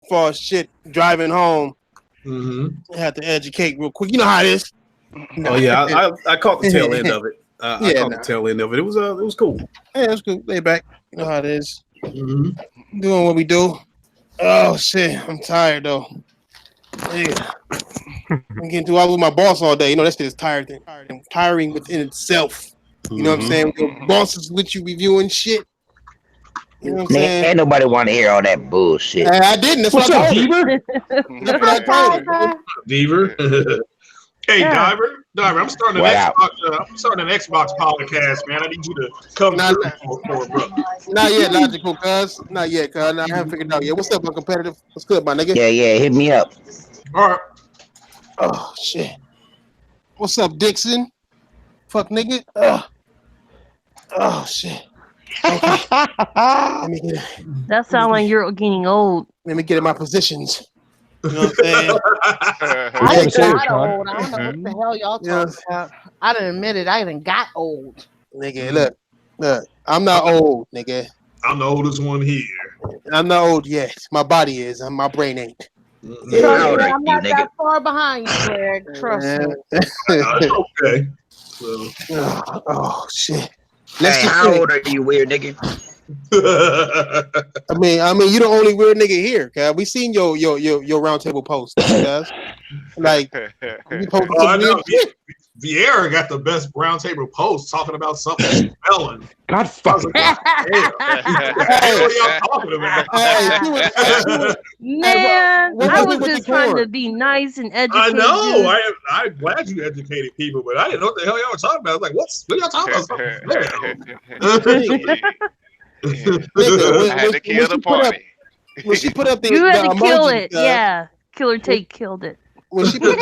far as shit driving home. Mm-hmm. I had to educate real quick. You know how it is. Oh yeah, I caught the tail end of it. I caught the tail end of it. It was cool. Yeah, it's good. Lay back. You know how it is. Mm-hmm. Doing what we do. Oh shit, I'm tired though. Yeah. I'm getting through all with my boss all day. You know that shit is tiring within itself. You know what I'm saying? Your boss is with you reviewing shit. You know what I'm saying? Ain't nobody want to hear all that bullshit. I didn't. That's What's what I up, told her. Deaver? That's what I told her. Beaver. Hey, Diver, I'm starting an Xbox podcast, man. I need you to come through for bro. Not yet, logical, cuz. Not yet, cuz. I haven't figured it out yet. What's up, my competitive? What's good, my nigga? Yeah, hit me up. All right. Oh shit. What's up, Dixon? Fuck nigga. Oh shit. Okay. Let me get it. That sounds like you're getting old. Let me get in my positions. You know what I'm saying? I done got old. I don't know what the hell y'all talking about. I done admit it. I done got old. Nigga, look. I'm not old, nigga. I'm the oldest one here. I'm not old yet. My body is. My brain ain't. Trust me, I'm not that far behind you, Greg. Trust me. Okay. So. Oh shit. Hey, how old are you, weird nigga? I mean, you the only weird nigga here, cuz. We seen your round table post, cuz. Like, you posted some weird shit. Vieira got the best round table post talking about something spelling. God fucking. What are y'all talking about? Man, I was just trying to be nice and educated. I know. I'm glad you educated people, but I didn't know what the hell y'all were talking about. I was like, what y'all talking about? I had to kill the party. When she put up the you had to kill emojis, it. Yeah. Killer Take killed it. When she put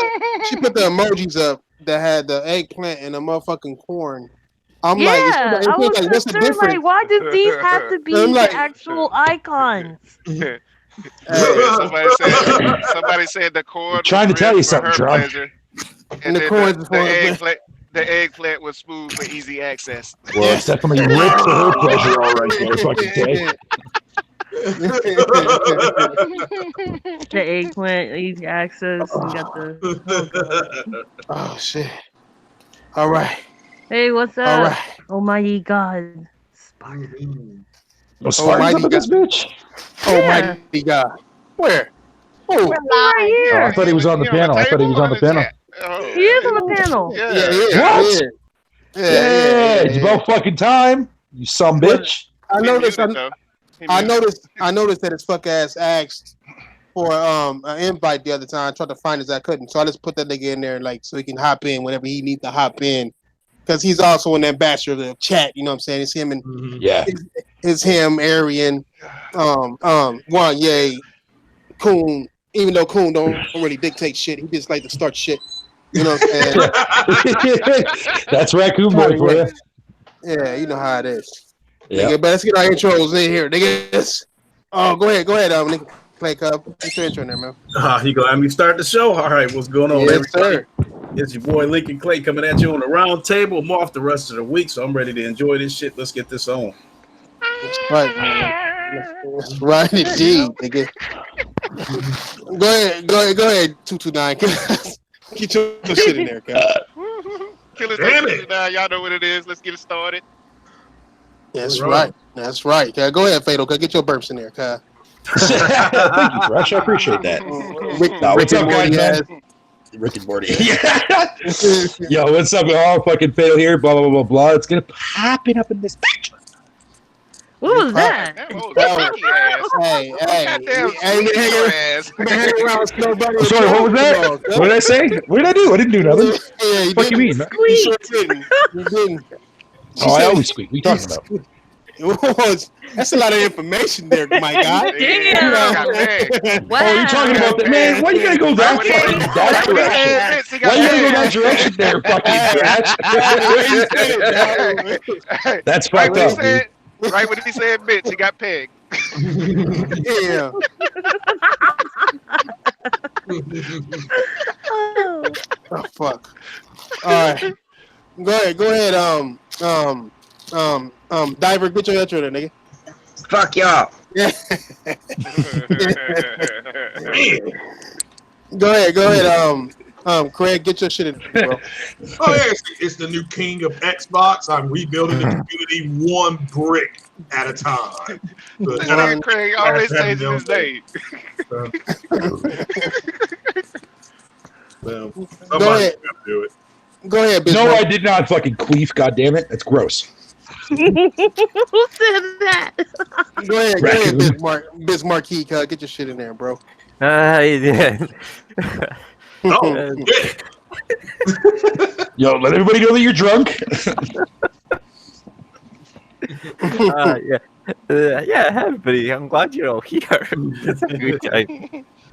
the emojis up that had the eggplant and the motherfucking corn. I'm like, what's the difference? Like, why do these have to be the actual icons? Somebody said the corn. Trying to tell you something, Trump. And the eggplant was smooth for easy access. Well, it's definitely ripped for her pleasure, all right there, fucking day. The eggplant, easy access. We got the. Oh shit! All right. Hey, what's up? All right. Oh my God, Spartan. Spartan's up this bitch. Oh my God. Where? Oh, right here. I thought he was on the panel. He is on the panel. Yeah. What? Yeah. It's about fucking time. You some bitch. I noticed that his fuck ass asked for an invite the other time. I tried to find it, I couldn't. So I just put that nigga in there, like, so he can hop in whenever he needs to hop in. Because he's also an ambassador of the chat, you know what I'm saying? It's him and it's him, Arian, Wanye, Coon. Even though Coon don't really dictate shit, he just like to start shit. You know what I'm saying? That's Raccoon Boy for you. Yeah, you know how it is. Yeah. Nigga, but let's get our intros in here, nigga. Oh, go ahead, nigga. Play Cub. Get your intro in there, man. You gonna have me start the show? All right, what's going on, yes, sir. It's your boy Lincoln Clay coming at you on the round table. I'm off the rest of the week, so I'm ready to enjoy this shit. Let's get this on. That's right, man. That's right, indeed, nigga. Go ahead, 229. Get your shit in there, Cub. Damn it! Y'all know what it is. Let's get it started. That's right. That's right. Go ahead, Fatal. Get your burps in there, Kyle. Thank you, Fresh. I appreciate that. What's up, guys? Rick and Morty. Yo, what's up? Oh, fucking Fatal here. Blah, blah, blah, blah. It's going to happen up in this bitch. What was that? Sorry, what was that? What did I say? What did I do? I didn't do nothing. What do you mean? You didn't. Oh, I always squeak. What are you talking about? That's a lot of information there, my guy. Damn. Wow. Oh, you're talking about that, man? Why you gotta go that direction? Why you gotta go that direction there, fucking bitch? That's fucked up, dude. Right when he said bitch, he got pegged. Yeah. Oh fuck. All right. Go ahead. Diver, get your intro there, nigga. Fuck y'all. Yeah. Go ahead. Craig, get your shit in, bro. Oh yeah, it's the new king of Xbox. I'm rebuilding the community one brick at a time. Craig always changing his name. Well, Go ahead. Do it. Go ahead, Bismarck. No, I did not fucking queef. God damn it, that's gross. Who said that? Go ahead, Bismarck. Get your shit in there, bro. Yeah. Yo, let everybody know that you're drunk. Yeah, everybody. I'm glad you're all here. It's a good time.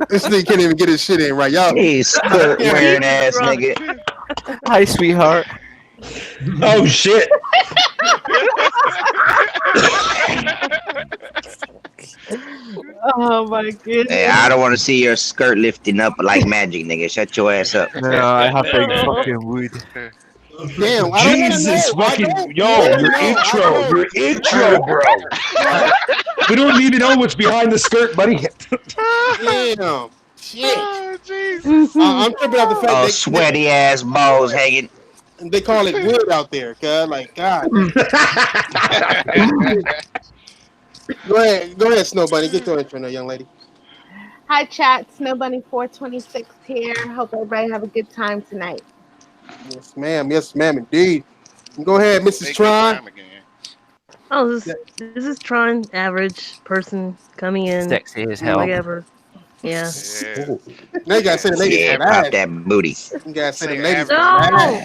This nigga can't even get his shit in right, y'all. Hey, skirt wearing ass nigga. Hi, sweetheart. Oh shit. Oh my goodness. Hey, I don't want to see your skirt lifting up like magic, nigga. Shut your ass up. No, I have to fucking wood. Damn, Jesus fucking your intro, bro. We don't even know what's behind the skirt, buddy. Damn. Shit. Oh, Jesus. I'm tripping out the fact Oh, sweaty ass balls hanging. they call it wood out there, cuz. Like, God. Go ahead, Snow Bunny. Get your intro now, young lady. Hi, chat. Snow Bunny 426 here. Hope everybody have a good time tonight. Yes, ma'am. Yes, ma'am, indeed. Go ahead, Mrs. Tron. Oh, this is Tron, average person coming in. Sexy as hell. Whatever. Yeah. Now you gotta say the ladies Yeah, for pop that. that booty. You gotta say the Say ladies for No!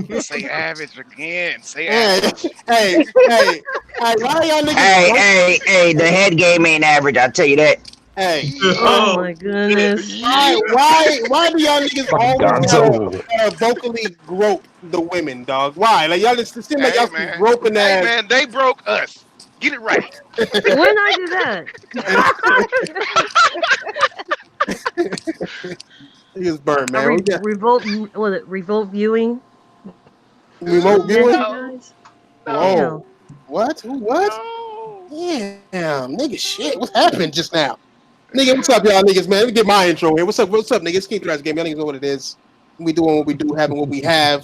that. Say average again. Say Hey, average. hey, why y'all niggas? Hey, the head game ain't average, I'll tell you that. Hey, Oh my goodness. why do y'all niggas always Gonzo. vocally grope the women, dog? Why? Like y'all just seem like y'all keep groping Hey, ass. man, they broke us. Get it right. When I do that? Niggas burn, man. Revolt, revolt viewing? Remote viewing? Guys? Whoa. What? What? No. Damn, nigga, shit. What happened just now? Nigga, what's up, y'all niggas, man? Let me get my intro here. What's up, niggas? King Threats Game. Y'all niggas know what it is. We doing what we do, having what we have.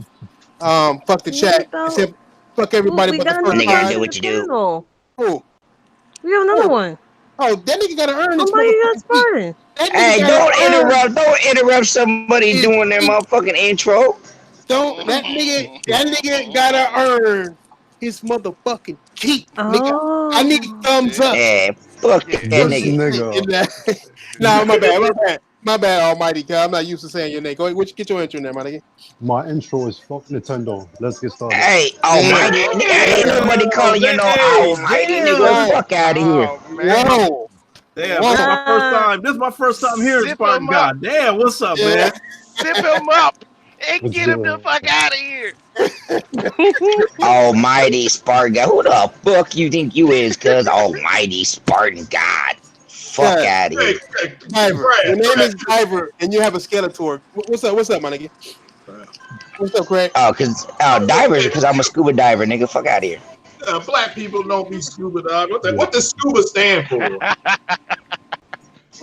Fuck the chat. Except, fuck everybody but the first Nigga, time. do what you do. Who? We have another one. Oh, that nigga gotta earn this. Somebody got Spartan. Hey, don't interrupt somebody doing their motherfucking intro. That nigga gotta earn his motherfucking keep, nigga. I need thumbs up. Yeah, fuck that nigga. Nah, my bad, Almighty God. I'm not used to saying your name. Go ahead, get your intro in there, my nigga. My intro is fuck Nintendo. Let's get started. Hey, Almighty, nigga, ain't nobody calling you no Almighty, nigga. Fuck out of here. Whoa. Damn, this is my first time. This is my first time hearing Spartan God. Damn, what's up, man? Zip him up and get him the fuck out of here. Almighty Spartan God. Who the fuck you think you is, cuz? Almighty Spartan God. Fuck out of here. Diver. Your name is Diver, and you have a Skeletor. What's up, my nigga? What's up, Craig? Oh, divers, because I'm a scuba diver, nigga. Fuck out of here. Black people don't be scuba dog. What does scuba stand for?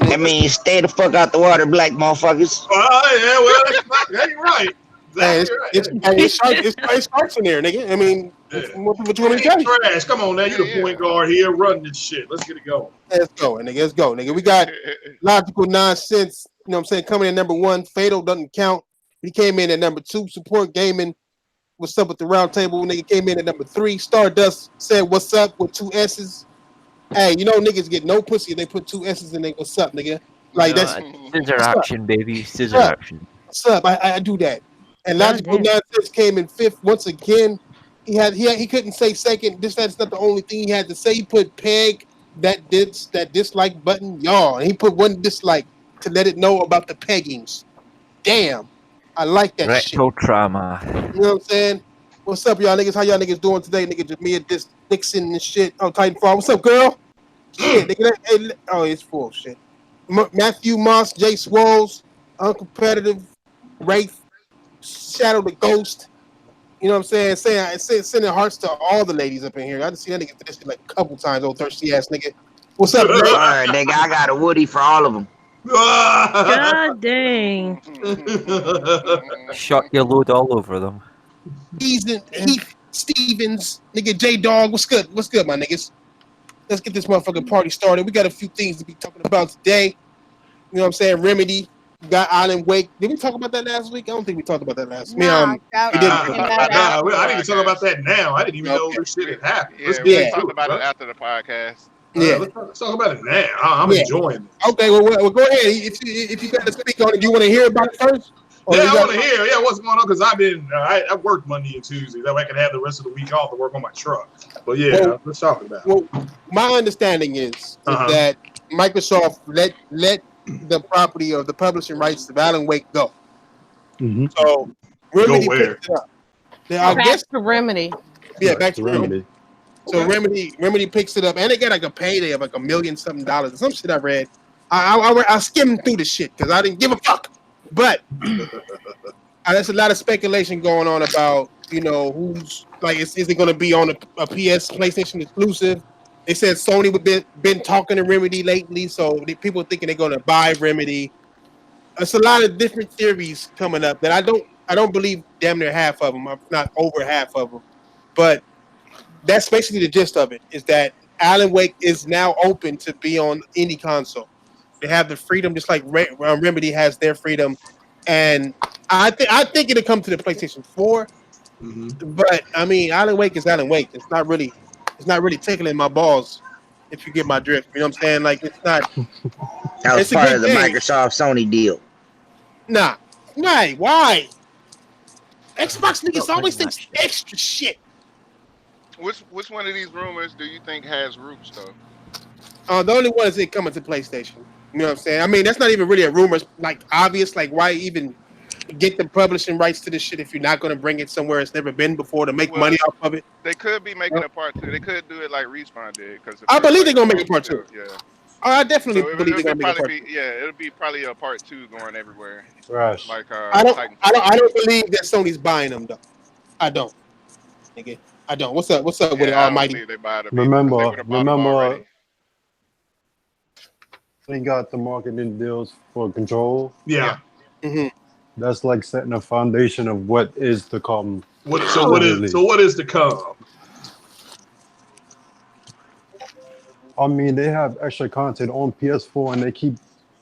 That means stay the fuck out the water, black motherfuckers. Yeah, well, that's right. It's sharks in there, nigga. I mean, what you want me to tell you? Trash. Come on now, you the point guard here. Run this shit. Let's get it going. Let's go, nigga. We got logical nonsense. You know what I'm saying? Coming in number 1, Fatal doesn't count. He came in at number 2, Support Gaming. What's up with the round table? Nigga came in at number 3. Stardust said, "What's up?" with 2 S's. Hey, you know niggas get no pussy if they put 2 S's in they "What's up," nigga? Like that's scissor action, baby. Scissor action. What's up? I do that. And logical nonsense came in 5th once again. He couldn't say second. That's not the only thing he had to say. He put peg that dislike button, y'all. And he put 1 dislike to let it know about the peggings. Damn, I like that Rectal shit. trauma. You know what I'm saying? What's up, y'all niggas? How y'all niggas doing today? Nigga Jamia Dixon and shit. Oh, Titanfall. What's up, girl? Shit, nigga. It's full shit. Matthew Moss, Jay Swolls, Uncompetitive, Wraith, Shadow the Ghost. You know what I'm saying? Sending hearts to all the ladies up in here. I just see that nigga this shit like a couple times, old thirsty ass nigga. What's up, man? All right, nigga, I got a Woody for all of them. God dang. Shot your load all over them. Heath Stevens, nigga J Dog, what's good? What's good, my niggas? Let's get this motherfucking party started. We got a few things to be talking about today. You know what I'm saying? Remedy, got Island Wake. Did we talk about that last week? I don't think we talked about that last week. Nah, We didn't. I didn't talk about that now. I didn't even know this shit had happened. We talked about it after the podcast. Yeah, let's talk about it now. I'm enjoying it. Okay, well, go ahead. If you got to speak on it, you want to hear about it first? I want to hear. Yeah, what's going on? Because I've been I worked Monday and Tuesday. That way I can have the rest of the week off to work on my truck. But yeah, let's talk about it. Well, my understanding is that Microsoft let the property of the publishing rights of Alan Wake go. So Remedy picked it up. Now, back to Remedy. Yeah, back to Remedy. So Remedy picks it up, and they got like a payday of like $1 million something or some shit I read. I skimmed through the shit because I didn't give a fuck. But there's a lot of speculation going on about, you know, who's like, is it going to be on a PS PlayStation exclusive? They said Sony would been talking to Remedy lately, so people thinking they're going to buy Remedy. There's a lot of different theories coming up that I don't believe damn near half of them. I'm not over half of them, but that's basically the gist of it. Is that Alan Wake is now open to be on any console. They have the freedom, just like Remedy has their freedom, and I think it'll come to the PlayStation 4. But I mean, Alan Wake is Alan Wake. It's not really tickling my balls, if you get my drift. You know what I'm saying? Like it's not. That was part of the Microsoft Sony deal. Nah, why? Xbox niggas always think extra shit. Which one of these rumors do you think has roots though? The only one is it coming to PlayStation. You know what I'm saying? I mean, that's not even really a rumor. It's like obvious. Like, why even get the publishing rights to this shit if you're not going to bring it somewhere it's never been before to make money off of it? They could be making a part 2. They could do it like Respawn did. I believe they're going to make a part 2. Yeah. Oh, I definitely believe they're going to make a part 2. It'll be probably a part 2 going everywhere. Right. Like I don't believe that Sony's buying them though. I don't. Nigga. I don't. What's up with the Almighty? Remember. They got the marketing deals for Control. Yeah. That's like setting a foundation of what is to come. What is to come? I mean, they have extra content on PS4 and they keep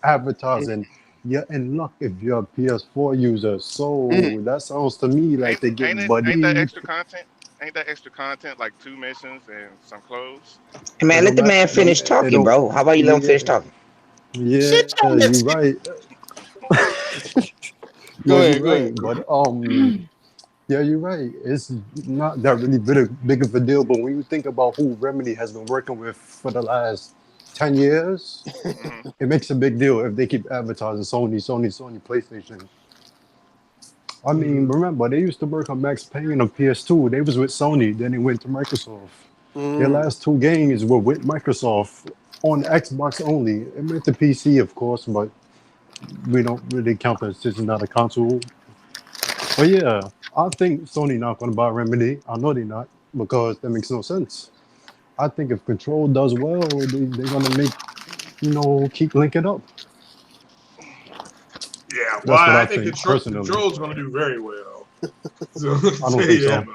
advertising. Yeah, and look, if you're a PS4 user, so that sounds to me like they get buddy. Ain't that extra content? Ain't that extra content like 2 missions and some clothes? Hey man, let the man finish talking, bro. How about you let him finish talking? Yeah, you're right. Go ahead. But yeah, you're right. It's not that really big of a deal. But when you think about who Remedy has been working with for the last 10 years, it makes a big deal if they keep advertising Sony, PlayStation. I mean, remember, they used to work on Max Payne on PS2. They was with Sony, then they went to Microsoft. Their last 2 games were with Microsoft on Xbox only. It meant the PC, of course, but we don't really count that this is not a console. But yeah, I think Sony not going to buy Remedy. I know they're not, because that makes no sense. I think if Control does well, they're going to make, keep linking up. Yeah, well, I think Control's going to do very well. So, I don't think so.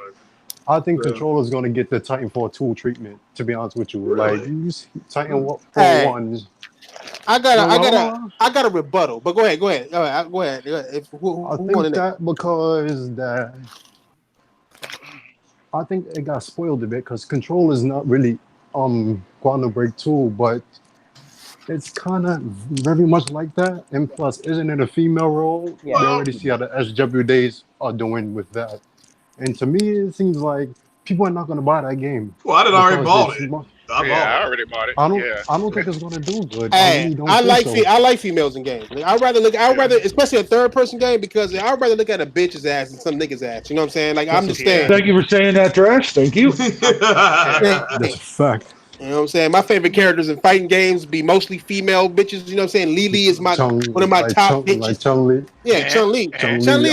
I think Control is going to get the Titanfall 2 treatment, to be honest with you. Really? Like, you Titanfall 1. I got a rebuttal, but go ahead. All right, go ahead. I think that because I think it got spoiled a bit because Control is not really Quantum Break 2, but it's kind of very much like that. And plus, isn't it a female role? Yeah. They already see how the SW days are doing with that. And to me, it seems like people are not going to buy that game. Well, I already bought it. I already bought it. I don't think it's going to do good. Hey, I like females in games. Like, I'd rather, especially a third-person game, because I'd rather look at a bitch's ass than some nigga's ass. You know what I'm saying? Like, I'm just saying. Thank you for saying that, Trash. Thank you. That's a fact. You know what I'm saying? My favorite characters in fighting games be mostly female bitches. You know what I'm saying? Lily is one of my top bitches. Like Chun-Li. Yeah, Chun-Li. Chun-Li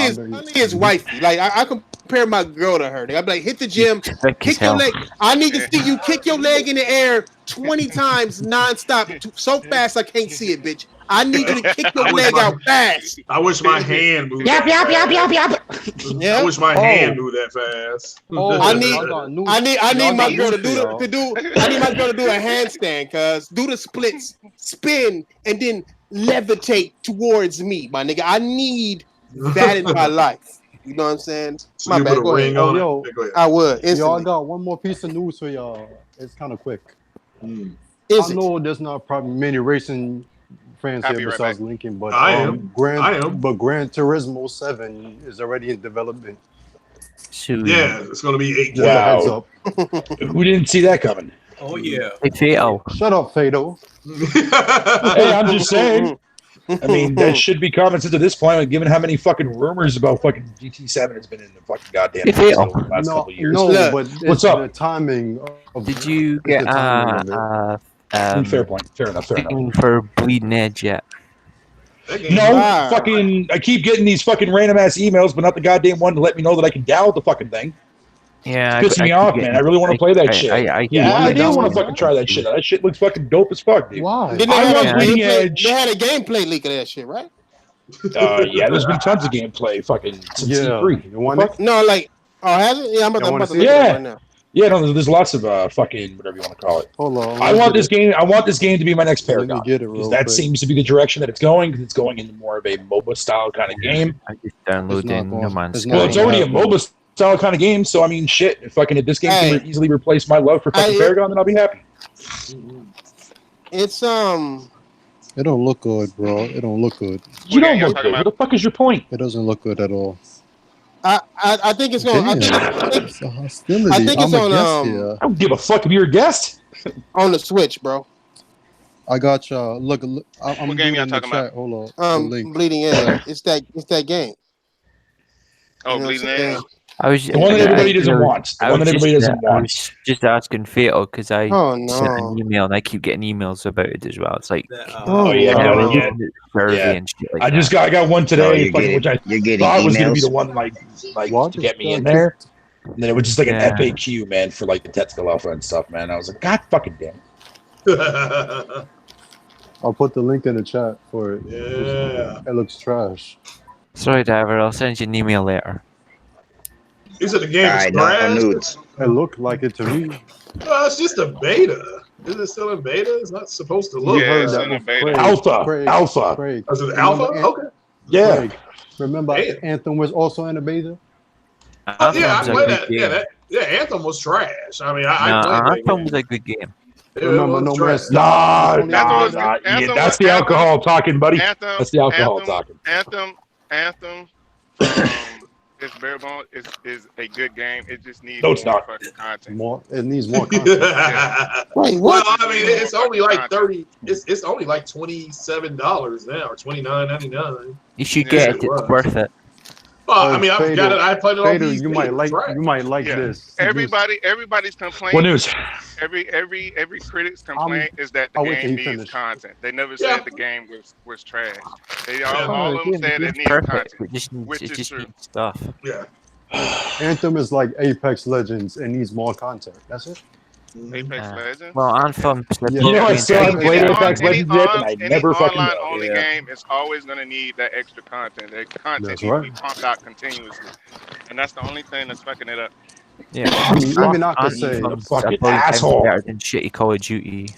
is wifey. Like, I can compare my girl to her. I'd be like, hit the gym, kick your leg. I need to see you kick your leg in the air 20 times nonstop, so fast I can't see it, bitch. I need you to kick your leg out fast. I wish my hand moved. Yap. Yeah. I wish my hand moved that fast. I need my girl to do I need my girl to do a handstand, cuz do the splits, spin, and then levitate towards me, my nigga. I need that in my life. You know what I'm saying? So my you bad. put a Go ahead. ring on it? Yo, Go ahead. I would. Yo, I got one more piece of news for y'all. It's kind of quick. I know there's not probably many racing fans I'll here be right besides back. Lincoln, but I am. Gran Turismo 7 is already in development. Yeah, it's gonna be 8. Just a heads up. Who didn't see that coming? Oh yeah. Shut up, Fado. Hey, I'm just saying. I mean, that should be common sense at this point, given how many fucking rumors about fucking GT7 has been in the fucking goddamn last couple of years. No, but what's up? The timing. Did you get fair point? Fair enough. for Bleeding Edge yet? No, fucking. I keep getting these fucking random ass emails, but not the goddamn one to let me know that I can download the fucking thing. Yeah, It's pissing me off, man. I really want to play that shit. I do want to fucking try that shit. That shit looks fucking dope as fuck, dude. Why? Didn't I they, want Bleeding Edge. They had a gameplay leak of that shit, right? Yeah, there's been tons of gameplay fucking since E3. You want it? No, like, has it? Yeah, I'm about to look it up right now. Yeah, no, there's lots of fucking whatever you want to call it. Hold on. I want this game to be my next Paragon. Get it because that seems to be the direction that it's going. Because it's going into more of a MOBA style kind of game. I just downloaded No Man's Sky. Well, it's already a MOBA style kind of game, so I mean, shit. If this game can easily replace my love for fucking Paragon, then I'll be happy. It's It don't look good, bro. It don't look good. You don't look good. What the fuck is your point? It doesn't look good at all. I think it's going. I think it's on. I don't give a fuck if you're a guest. On the Switch, bro. I got you. Look. I'm What game y'all in the talking chat. about? Hold on. The link. Bleeding Edge. It's that game. Oh, You know Bleeding what I'm saying? Edge. I was The one that everybody doesn't want. The one that everybody doesn't I want. was just asking Fatal because I Oh, sent no. an email and I keep getting emails about it as well. It's like, Oh yeah, no, yeah. survey and shit like I just got one today, which I getting thought was gonna emails? be the one like to get me in there. And then it was just like an FAQ, man, for like the technical alpha and stuff, man. I was like, God fucking damn it. I'll put the link in the chat for it. Yeah. It looks trash. Sorry, Diver. I'll send you an email later. You said the game is trash? It looked like it to me. It's just a beta. Is it still in beta? It's not supposed to look. Yeah, it's in the beta. Alpha. Craig. Is it alpha? Okay. Yeah. Craig, remember Anthem was also in the beta? Yeah, I played that. Yeah, Anthem was trash. I mean, I played Anthem was a good game. Remember No Man's Nah. Yeah, that's the alcohol talking, buddy. That's the alcohol talking. Anthem. It's bare bone. Is a good game. It just needs No, it's more not. fucking content. It needs more content. Wait, Well, what? I mean, it's only like 30. It's only like $27 now, or $29.99. You should get it. It's worth it. Well, I mean, I've got it. I played it on Fader, these. you might like Yeah. this. Everybody's complaint. What news? Every critic's complaint is that the I'll wait till game you needs finish. content. They never said the game was trash. They all of them said it needs Perfect. content, which It is just true. needs stuff. Yeah. Anthem is like Apex Legends. It needs more content. That's it. Apex Legends. Well, Anthem. Yeah. You know, I still haven't played Apex Any Legends yet, and I never fucking online know. only game is always going to need that extra content. That content That's needs to right. be pumped out continuously, and that's the only thing that's fucking it up. Yeah. Let me not just say, Anthem's fucking probably asshole. better than shitty Call of Duty.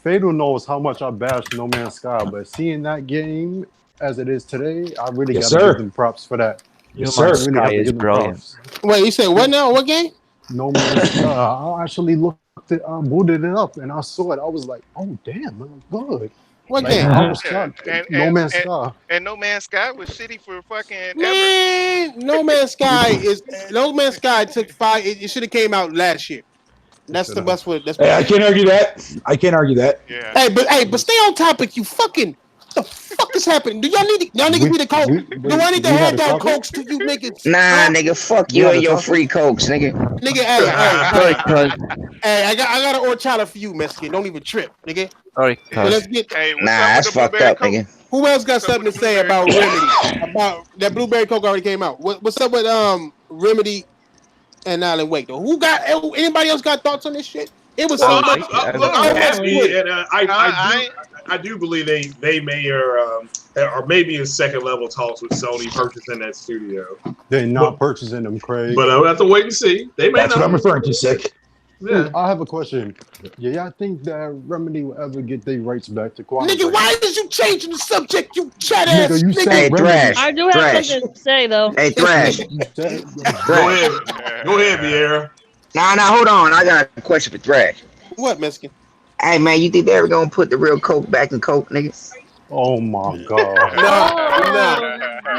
Fader knows how much I bash No Man's Sky, but seeing that game as it is today, I really Yes, got to sir. give them props for that. Yes, No Man's sir. Really have Sky to is give them brilliant. props. Wait, you said what now? What game? No Man's Sky. I actually looked at, booted it up, and I saw it. I was like, oh damn, man, good. What Like, game? I was Yeah, shocked. and- No and- Man's Sky. And No Man's Sky was shitty for fucking ever. Man, No Man's Sky took 5. It should have came out last year. That's the best way. That's Hey, I can't argue that. Yeah. But stay on topic. You fucking. What the fuck is happening? Do y'all need me to coke? Do I need to hand down cokes to you niggas? Nah, nigga, fuck you and your free cokes, nigga. Nigga, hey, I got an horchata for you, Mexican. Don't even trip, nigga. Sorry, So let's get. Hey, what's Nah, up that's with the fucked blueberry up, Coke? nigga. Who else got something to say about Remedy? About that Blueberry Coke already came out. What's up with Remedy and Alan Wake though? Anybody else got thoughts on this shit? It was so much. I'm happy, and I do believe they may or maybe in second level talks with Sony purchasing that studio. They're not purchasing them, Craig. But I'll have to wait and see. They may. That's what I'm referring to, Sick. Yeah. I have a question. Yeah, I think that Remedy will ever get their rights back to Quantum Nigga, Break. why is you changing the subject, you chat ass Nigga, you nigga? said Remedy. I do have something to say though. Hey, Thrash. Go ahead, Vieira. Nah, hold on. I got a question for Thrash. What, Mexican? Hey, man, you think they ever gonna put the real Coke back in Coke, niggas? Oh my God.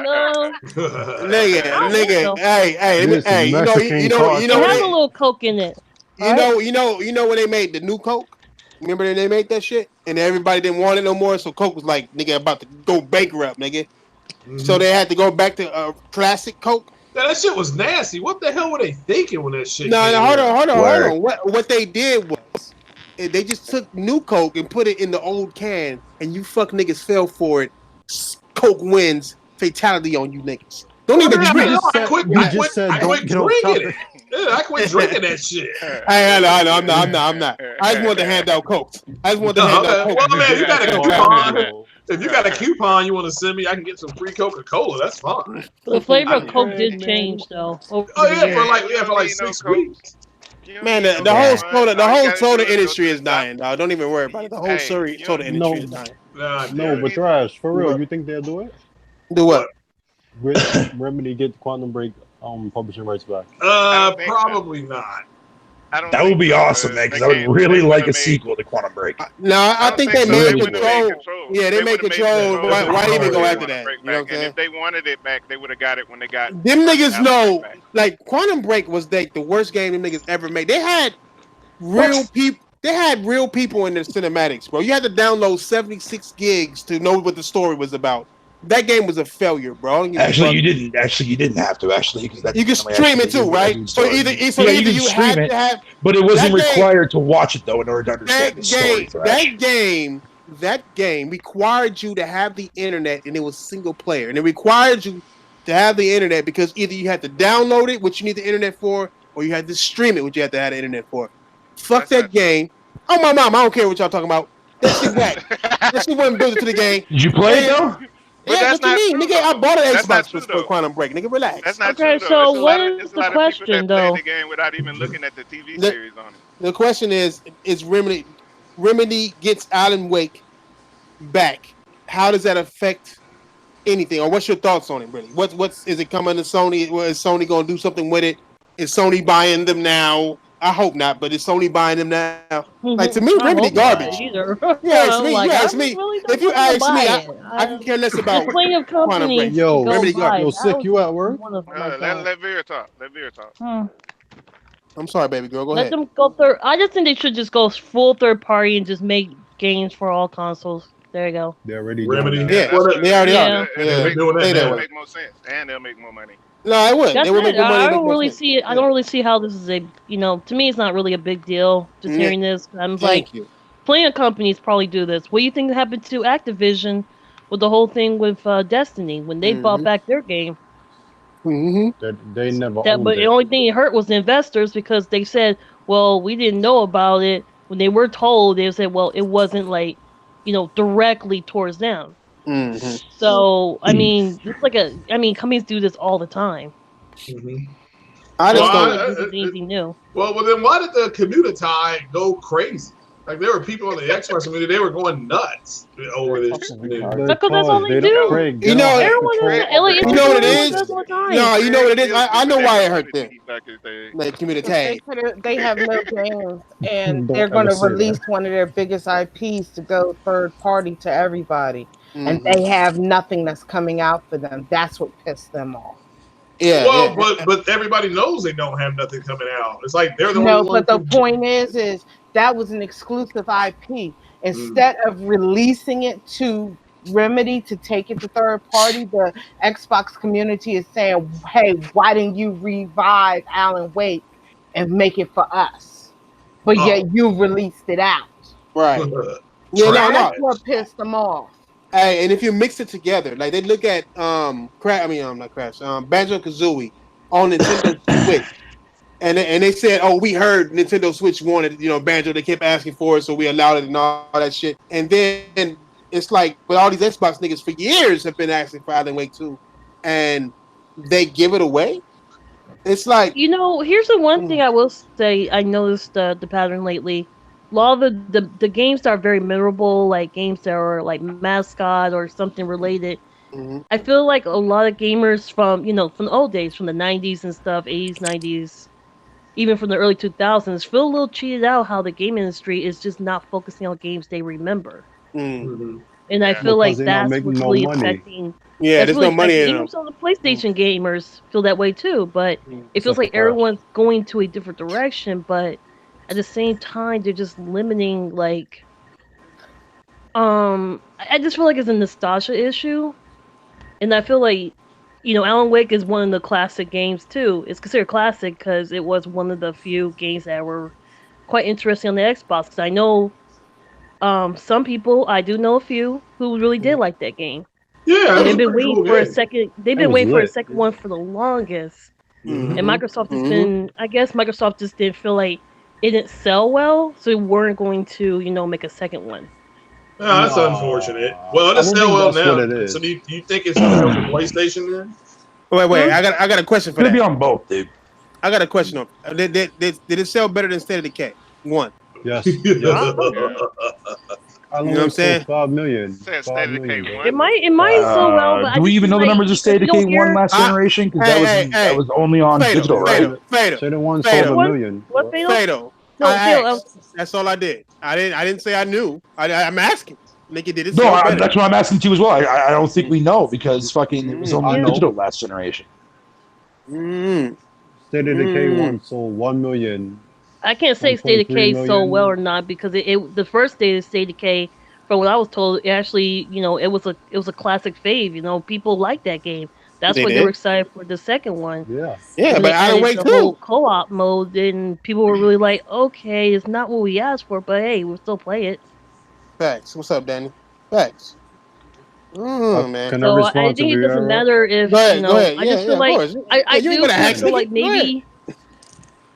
No. Nigga. Hey, you know, it has a little Coke in it. You know when they made the new Coke? Remember when they made that shit? And everybody didn't want it no more, so Coke was like, nigga, about to go bankrupt, nigga. Mm-hmm. So they had to go back to classic Coke. That shit was nasty. What the hell were they thinking when that shit? No, hold on. What they did was they just took new Coke and put it in the old can, and you fuck niggas fell for it. Coke wins. Fatality on you niggas. Don't even drink. I quit drinking it. Yeah, I quit drinking that shit. I know. I'm not. I just want to hand out Coke. Coke. Well, man, if you got a coupon, if you got a coupon you want to send me, I can get some free Coca-Cola. That's fine. The flavor of Coke did change though. For like 6 weeks. Man, the whole soda industry is dying, dog. Don't even worry about it. The whole soda industry is dying. No, but Thrash, for real, you think they'll do it? Do what? Remedy get Quantum Break publishing rights back? Probably not. That would be awesome, man, because I would really like a sequel to Quantum Break. No, I think they made Control. Yeah, they made Control. Why even go after that? You know what I'm saying? If they wanted it back, they would have got it when they got them niggas know. Like Quantum Break was the worst game them niggas ever made. They had real people. They had real people in the cinematics, bro. You had to download 76 gigs to know what the story was about. That game was a failure, bro. Actually, you didn't have to. You can stream it too, right? So either you had to have, but it wasn't required to watch it though in order to understand the story. That game required you to have the internet, and it was single player, and it required you to have the internet because either you had to download it, which you need the internet for, or you had to stream it, which you had to have the internet for. Fuck that game. Oh my mom, I don't care what y'all talking about. That shit whack. That shit wasn't built into the game. Did you play it though? Yeah, what you mean, nigga? I bought an Xbox for Quantum Break, nigga. Relax. That's not okay, true, so what is the question, though? The game without even looking at the TV series on it. The question is Remedy gets Alan Wake back? How does that affect anything, or what's your thoughts on it, really? Is it coming to Sony? Is Sony gonna do something with it? Is Sony buying them now? I hope not, but is Sony buying them now? Like, to me, Remedy garbage. You ask me. If you ask me, I can care less about Quantum Break. Yo, Remedy garbage. Yo, Sick, you at work? Let Vera talk. I'm sorry, baby girl. Go ahead. Let them go third. I just think they should just go full third party and just make games for all consoles. There you go. They're already Remedy. They already are. Yeah. They'll make more sense, and they'll make more money. No, it wouldn't. They would make more money. I don't really see it. I don't really see how this is to me, it's not really a big deal. Just hearing this, I'm plenty of companies probably do this. What do you think happened to Activision with the whole thing with Destiny when they bought back their game? Mm-hmm. They never. But the only thing it hurt was the investors because they said, "Well, we didn't know about it." When they were told, they said, "Well, it wasn't directly towards them." Mm-hmm. So it's companies do this all the time. Mm-hmm. I just don't think anything new. Well, then why did the community go crazy? Like there were people on the Xbox community, they were going nuts over this. Because that's all they do. You know what it is? No, you know what it is? I know why it hurt them. Like community. They have no games, and they're going to release one of their biggest IPs to go third party to everybody. And they have nothing that's coming out for them. That's what pissed them off. Yeah. But everybody knows they don't have nothing coming out. It's like they're the only one. No, but the point is that was an exclusive IP. Instead of releasing it to Remedy to take it to third party, the Xbox community is saying, "Hey, why didn't you revive Alan Wake and make it for us?" But yet you released it out. Right. That's what pissed them off. Hey, and if you mix it together, like they look at not Crash, Banjo Kazooie on Nintendo Switch, and they said, oh, we heard Nintendo Switch wanted Banjo, they kept asking for it, so we allowed it and all that shit. And then it's like, but all these Xbox niggas for years have been asking for Alan Wake 2, and they give it away. It's like, here's the one thing I will say. I noticed the pattern lately. A lot of the games that are very memorable, like games that are like mascot or something related. I feel like a lot of gamers from the old days, from the 90s and stuff, 80s, 90s, even from the early 2000s, feel a little cheated out how the game industry is just not focusing on games they remember. And I feel like that's what's really affecting. Yeah, there's no money in even some of the PlayStation gamers feel that way too. But it feels like everyone's going to a different direction. But at the same time, they're just limiting. Like, I just feel like it's a nostalgia issue, and I feel like Alan Wake is one of the classic games too. It's considered classic because it was one of the few games that were quite interesting on the Xbox. Because I know some people, I do know a few who really did like that game. Yeah, they've been waiting for a second. They've been waiting for a second one for the longest. And Microsoft has been. I guess Microsoft just didn't feel like it didn't sell well, so they weren't going to, make a second one. Oh, that's unfortunate. Well, it sell well now. So do you think it's going to go for PlayStation then? Wait. I got a question for that. It'll be on both, dude. I got a question on. Did it sell better than State of Decay 1? Yes. You know what I'm saying? 5 million. It might sell well, but do we even know the numbers of State of Decay 1 last generation? Because that was only on digital, right? Fatal 1 sold $1 million. What Fatal? No, that's all I did. I didn't say I knew. I'm asking. Did it sell better? That's what I'm asking too as well. I don't think we know because fucking it was only digital last generation. State of Decay 1 sold 1 million. I can't say State of Decay sold well or not because the first State of Decay, from what I was told, it actually it was a classic fave. People liked that game. That's why they were excited for the second one. Yeah, but Alan Wake 2 co-op mode, then people were really like, okay, it's not what we asked for, but hey, we'll still play it. Facts. What's up, Danny? Facts. Man. So I think it doesn't matter if go ahead. I just feel like I do feel like maybe.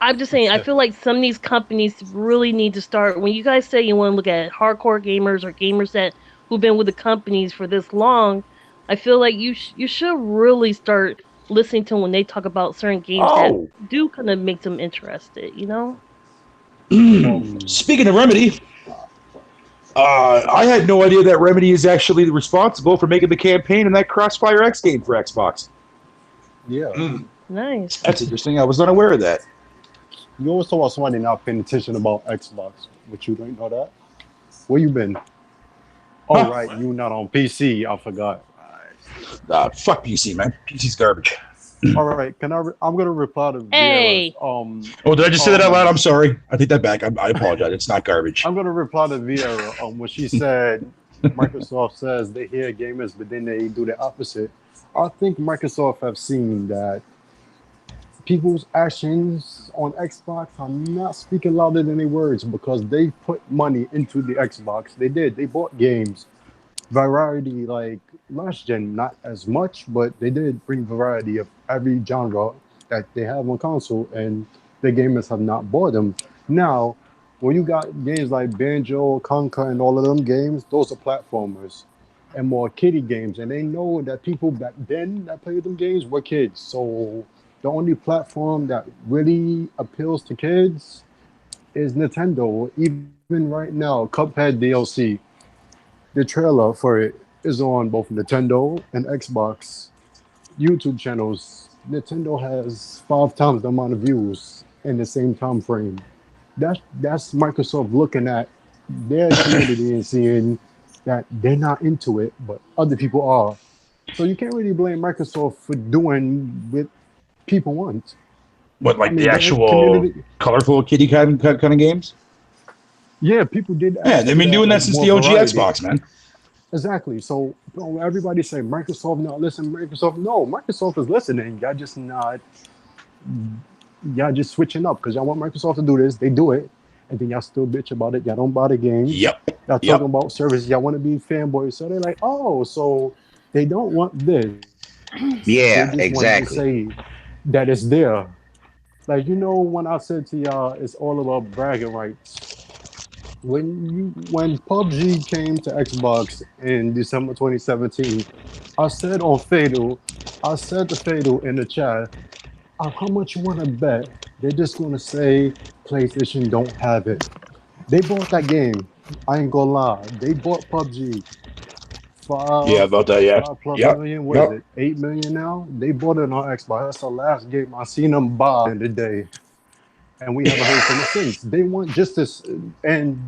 I'm just saying, I feel like some of these companies really need to start. When you guys say you want to look at hardcore gamers or gamers who've been with the companies for this long, I feel like you should really start listening to when they talk about certain games that do kind of make them interested. Speaking of Remedy, I had no idea that Remedy is actually responsible for making the campaign in that Crossfire X game for Xbox. Yeah. Nice. That's interesting. I was not aware of that. You always talk about somebody not paying attention about Xbox, but you don't know that? Where you been? Oh, right. You not on PC. I forgot. Fuck PC, man. PC's garbage. All right. I'm going to reply to Hey. Did I just say that out loud? I'm sorry. I take that back. I apologize. It's not garbage. I'm going to reply to Vieira when she said Microsoft says they hear gamers, but then they do the opposite. I think Microsoft have seen that people's actions on Xbox are not speaking louder than their words because they put money into the Xbox. They did. They bought games, variety, like last gen, not as much, but they did bring variety of every genre that they have on console, and the gamers have not bought them. Now, when you got games like Banjo, Conker, and all of them games, those are platformers and more kiddie games, and they know that people back then that played them games were kids. So the only platform that really appeals to kids is Nintendo. Even right now, Cuphead DLC, the trailer for it is on both Nintendo and Xbox YouTube channels. Nintendo has 5 times the amount of views in the same time frame. That's Microsoft looking at their community and seeing that they're not into it, but other people are. So you can't really blame Microsoft for doing what people want. What, like the actual colorful kitty kind of games? Yeah, people did. Yeah, they've been doing that since the OG Xbox, man. Exactly. So everybody say Microsoft not listening. Microsoft is listening. Y'all just switching up because y'all want Microsoft to do this. They do it, and then y'all still bitch about it. Y'all don't buy the games. Yep. Y'all talking about service. Y'all want to be fanboys. So they're like, oh, so they don't want this. Yeah, they just exactly. Want to say that it's there. Like, you know, when I said to y'all, it's all about bragging rights. When PUBG came to Xbox in December 2017, I said on Fatal, I said to Fatal in the chat, how much you want to bet? They're just going to say PlayStation don't have it. They bought that game. I ain't gonna lie. They bought PUBG. Yeah, about that. Yeah. 5+ Yep. million. What is it? 8 million now. They bought it on Xbox. That's the last game I seen them buy in the day, and we haven't heard from them since. They want just this, and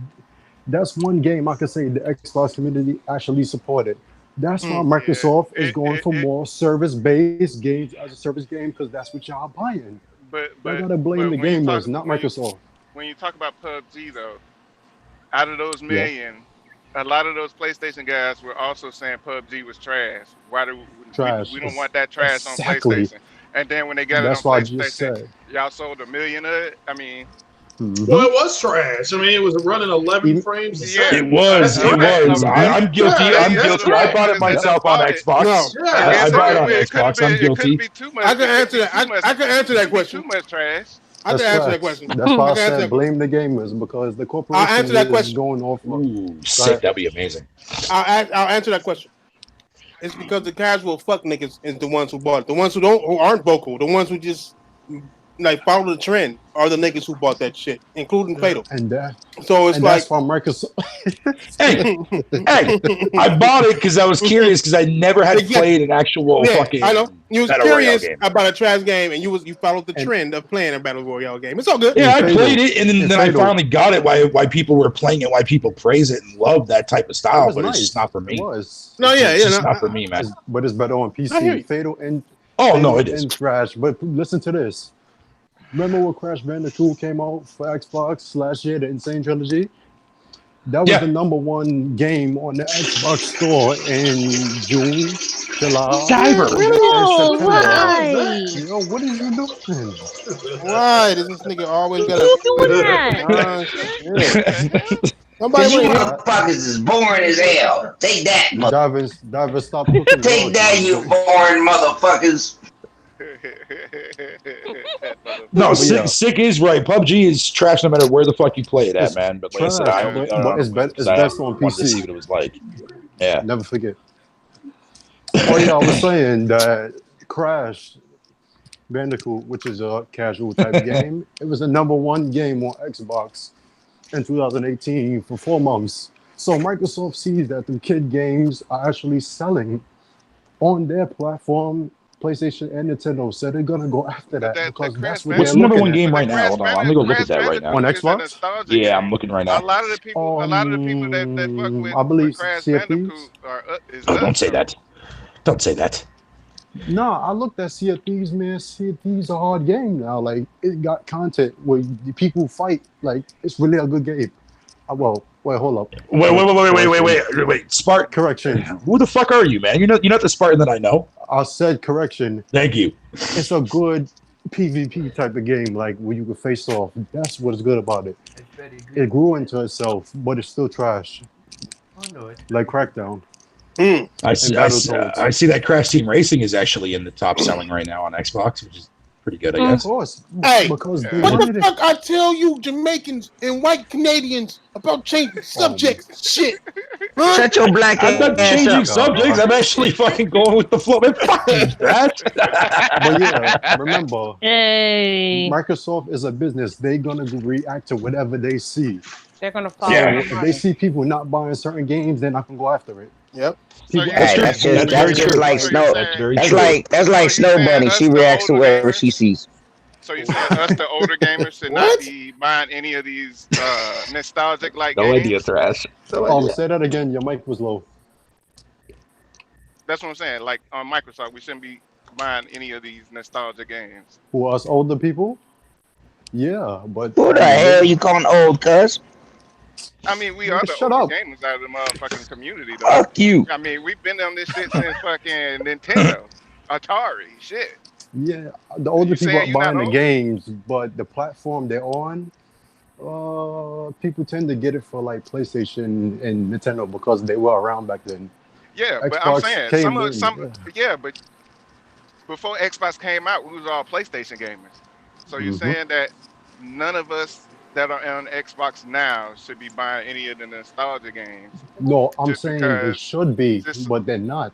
that's one game I can say the Xbox community actually supported. That's why Microsoft is going for more service-based games as a service game because that's what y'all buying. I gotta blame the gamers, not Microsoft. When you talk about PUBG though, out of those Yeah. million, a lot of those PlayStation guys were also saying PUBG was trash. Why do we don't want that trash on Exactly. PlayStation? And then when they got That's it on why I just PlayStation, said. y'all sold 1 million of it. I mean, well, it was trash. I mean, it was running 11 frames a second. It was. I'm guilty. I'm guilty. I bought it myself on Xbox. No, I bought it on it Xbox. I'm It couldn't guilty. be too much. I can answer that. I can answer that question. Too much trash. I can answer that question. That's why I can answer said that blame the gamers because the corporation I'll answer that is question. going off. Ooh, sick. That'd be amazing. I'll answer that question. It's because the casual fuck niggas is the ones who bought it. The ones who aren't vocal. The ones who just like follow the trend are the niggas who bought that shit, including Fatal. And that. So it's and like that's from Microsoft. hey, I bought it because I was curious because I never had played an actual fucking. I know you was Battle curious Royale game. about a trash game, and you followed the trend of playing a battle royale game. It's all good. Yeah, I played it, and then I finally got it. Why people were playing it? Why people praise it and love that type of style? But it's just not for me. It was. No, yeah, it's just not for me, man. But it's better on PC. Fatal and it is. And Crash. But listen to this. Remember when Crash Bandicoot came out for Xbox last year, the Insane Trilogy? That was the #1 game on the Xbox store in June, July, No, and why? September. Yo, what is you doing? Why does this nigga always got You doing that? Because you motherfuckers is boring as hell. Take that, Diver, stop cooking. Take that, you boring motherfuckers. No, sick is right. PUBG is trash no matter where the fuck you play it at, man. But like trash, I said, but it's best on wanted to see PC. what it was like. Yeah. Never forget. Oh yeah, I was saying that Crash Bandicoot, which is a casual type game, it was the #1 game on Xbox in 2018 for 4 months. So Microsoft sees that the kid games are actually selling on their platform, PlayStation and Nintendo, so they're gonna go after that because that's what What's they're the looking #1 at. game right now? Hold on, I'm gonna go look at that right now. On Xbox? Yeah, I'm looking right now. A lot of the people that fuck with, I believe Crash Sea of Bandicoot is Oh, don't say that. Don't say that. No, I looked at Sea of Thieves, man. Sea of Thieves is a hard game now. Like, it got content where the people fight. Like, it's really a good game. Well, wait, hold up. Wait. Spartan. Correction. Who the fuck are you, man? You're not the Spartan that I know. I said correction. Thank you. It's a good PvP type of game, like where you can face off. That's what's good about it. It grew into itself, but it's still trash. Like Crackdown. I see that Crash Team Racing is actually in the top selling right now on Xbox, which is pretty good, I guess. Of course. Hey, because what the fuck I tell you Jamaicans and white Canadians about changing subjects and shit? Huh? Shut your black ass I'm not changing up. subjects. I'm actually fucking going with the flow. Man, fuck you, Dad. But yeah, remember, Hey. Microsoft is a business. They're gonna react to whatever they see. They're gonna follow. Yeah, if they see people not buying certain games, they're not gonna go after it. Yep. That's just like Snow. That's like Snow Bunny. She reacts to whatever she sees. So you saying us, the older gamers, should not be buying any of these nostalgic like games? idea, Thrash. Say that again. Your mic was low. That's what I'm saying. Like on Microsoft, we shouldn't be buying any of these nostalgia games. Who, us older people? Yeah, but Who the hell you calling old, cuz? I mean, we are the Shut older up. gamers out of the motherfucking community, though. Fuck you. I mean, we've been on this shit since fucking Nintendo, Atari, shit. Yeah, the older You people saying are you're not buying the old? games, but the platform they're on, People tend to get it for like PlayStation and Nintendo because they were around back then. Yeah, but I'm Xbox saying came in. yeah, but before Xbox came out, we was all PlayStation gamers. So you're Hmm. saying that none of us that are on Xbox now should be buying any of the nostalgia games No, I'm just saying they because should be, just but they're not.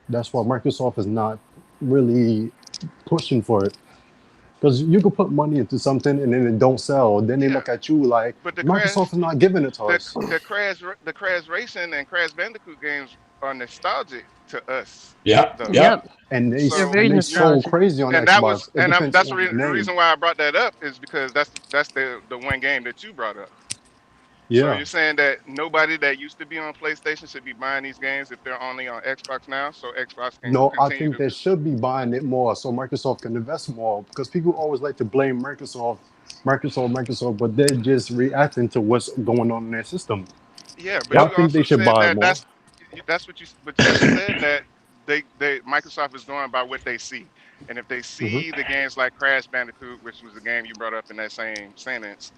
That's why Microsoft is not really pushing for it. Because you could put money into something and then it don't sell. Then they yeah. look at you like But Microsoft is not giving it to us. the Crash Racing and Crash Bandicoot games are nostalgic to us Yeah. though. Yeah. Yep. And They're So very they sold nostalgic. crazy on and that was Xbox. It depends that's the, on the the name. reason why I brought that up is because that's the one game that you brought up. So Yeah. you're saying that nobody that used to be on PlayStation should be buying these games if they're only on Xbox now, so Xbox can No, I continue think to. they should be buying it more so Microsoft can invest more because people always like to blame Microsoft, but they're just reacting to what's going on in their system. Yeah, but I you think they also should said buy that more. that's what you but you just said that they Microsoft is going by what they see. And if they Hmm. see the games like Crash Bandicoot, which was the game you brought up in that same sentence,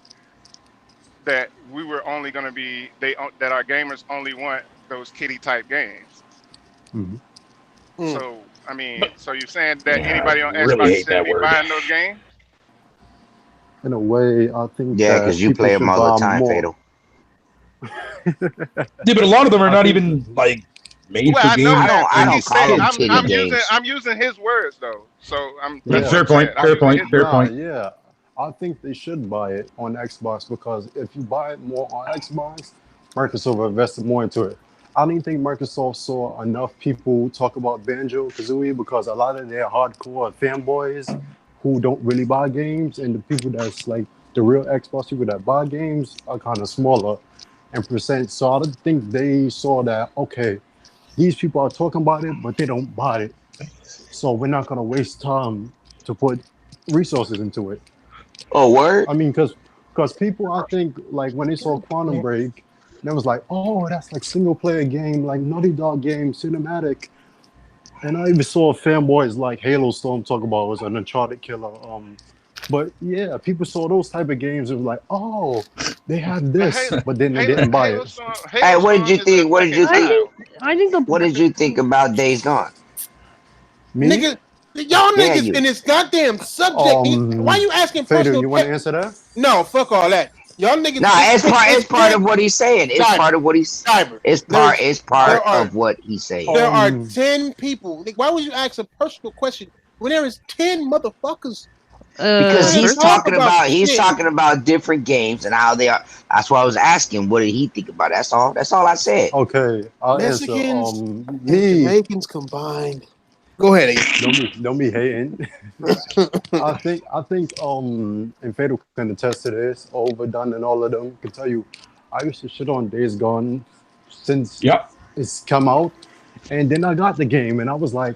that we were only going to be that our gamers only want those kitty type games. Hmm. So I mean, But so you're saying that I anybody on really Xbox hate shouldn't that be word. buying those games? In a way, I think Yeah, that because you people play them should all the buy time, more. Fatal. Yeah, but a lot of them are I not think, even like made Well, for I know I game that, don't I but for he don't said call them kids. kitty games. I'm using his words though. So that's what yeah. Fair I'm saying. point. I'm Fair using point. his Fair words. Nah, point. yeah. I think they should buy it on Xbox because if you buy it more on Xbox, Microsoft invested more into it. I didn't think Microsoft saw enough people talk about Banjo Kazooie because a lot of their hardcore fanboys who don't really buy games and the people that's like the real Xbox people that buy games are kind of smaller in percent. So I don't think they saw that, okay, these people are talking about it, but they don't buy it. So we're not going to waste time to put resources into it. Oh, word? I mean, because people, I think, like when they saw Quantum Break, they was like, oh, that's like single player game, like Naughty Dog game, cinematic. And I even saw fanboys like Halo Storm talk about it was an Uncharted killer. But yeah, people saw those type of games and was like, oh, they have But this, but then they didn't buy it. Hey, Halo what did you Storm is an think? What did attacking you I think? think style. What the did you think about Days Gone? Me? Nigga, y'all Yeah, niggas you. in this goddamn subject. Why you asking Fader, personal you want to questions? answer that? No, fuck all that. Y'all niggas, No, it's part of what he's saying. It's Diver, part of what he's. Diver. It's part. It's There part are of what he's saying. there are Um, 10 people. Like, why would you ask a personal question when there is 10 motherfuckers Because trying to first talk about he's shit? talking about different games and how they are. That's why I was asking, what did he think about it? That's all. That's all I said. okay, I'll answer. Mexicans and Me, Jamaicans combined. Go ahead, Ace. don't be hating. I think and Fatal can attest to this, overdone and all of them can tell you I used to shit on Days Gone since Yep. it's come out. And then I got the game and I was like,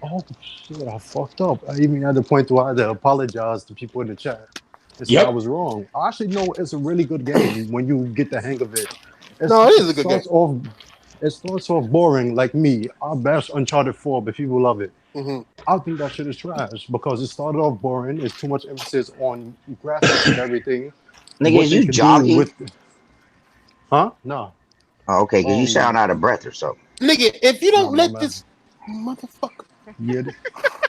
oh shit, I fucked up. I even had the point where I had to apologize to people in the chat and say I Yep. was wrong. I actually know it's a really good game when you get the hang of it. No, it It is a good game. starts off boring like me. I bash Uncharted 4, but people love it. Mm-hmm. I think that shit is trash because it started off boring. It's too much emphasis on graphics and everything. Nigga, What is they you can do jogging? with, huh? No. Oh, okay, because you sound Um. out of breath or something. Nigga, if you No, don't my let man. this motherfucker. Yeah.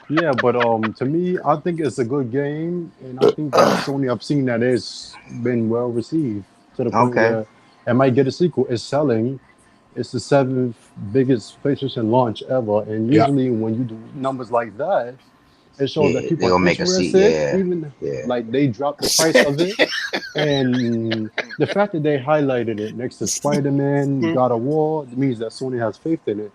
Yeah, but to me, I think it's a good game, and I think that Sony, I've seen that it's been well received to the point Okay. where it might get a sequel. It's selling. It's the seventh biggest PlayStation launch ever, and Yep. usually when you do numbers like that, it shows that Yeah, people they are gonna make a seat. interested, Yeah, even yeah. like they drop the price of it. And the fact that they highlighted it next to Spider-Man, God of War, means that Sony has faith in it.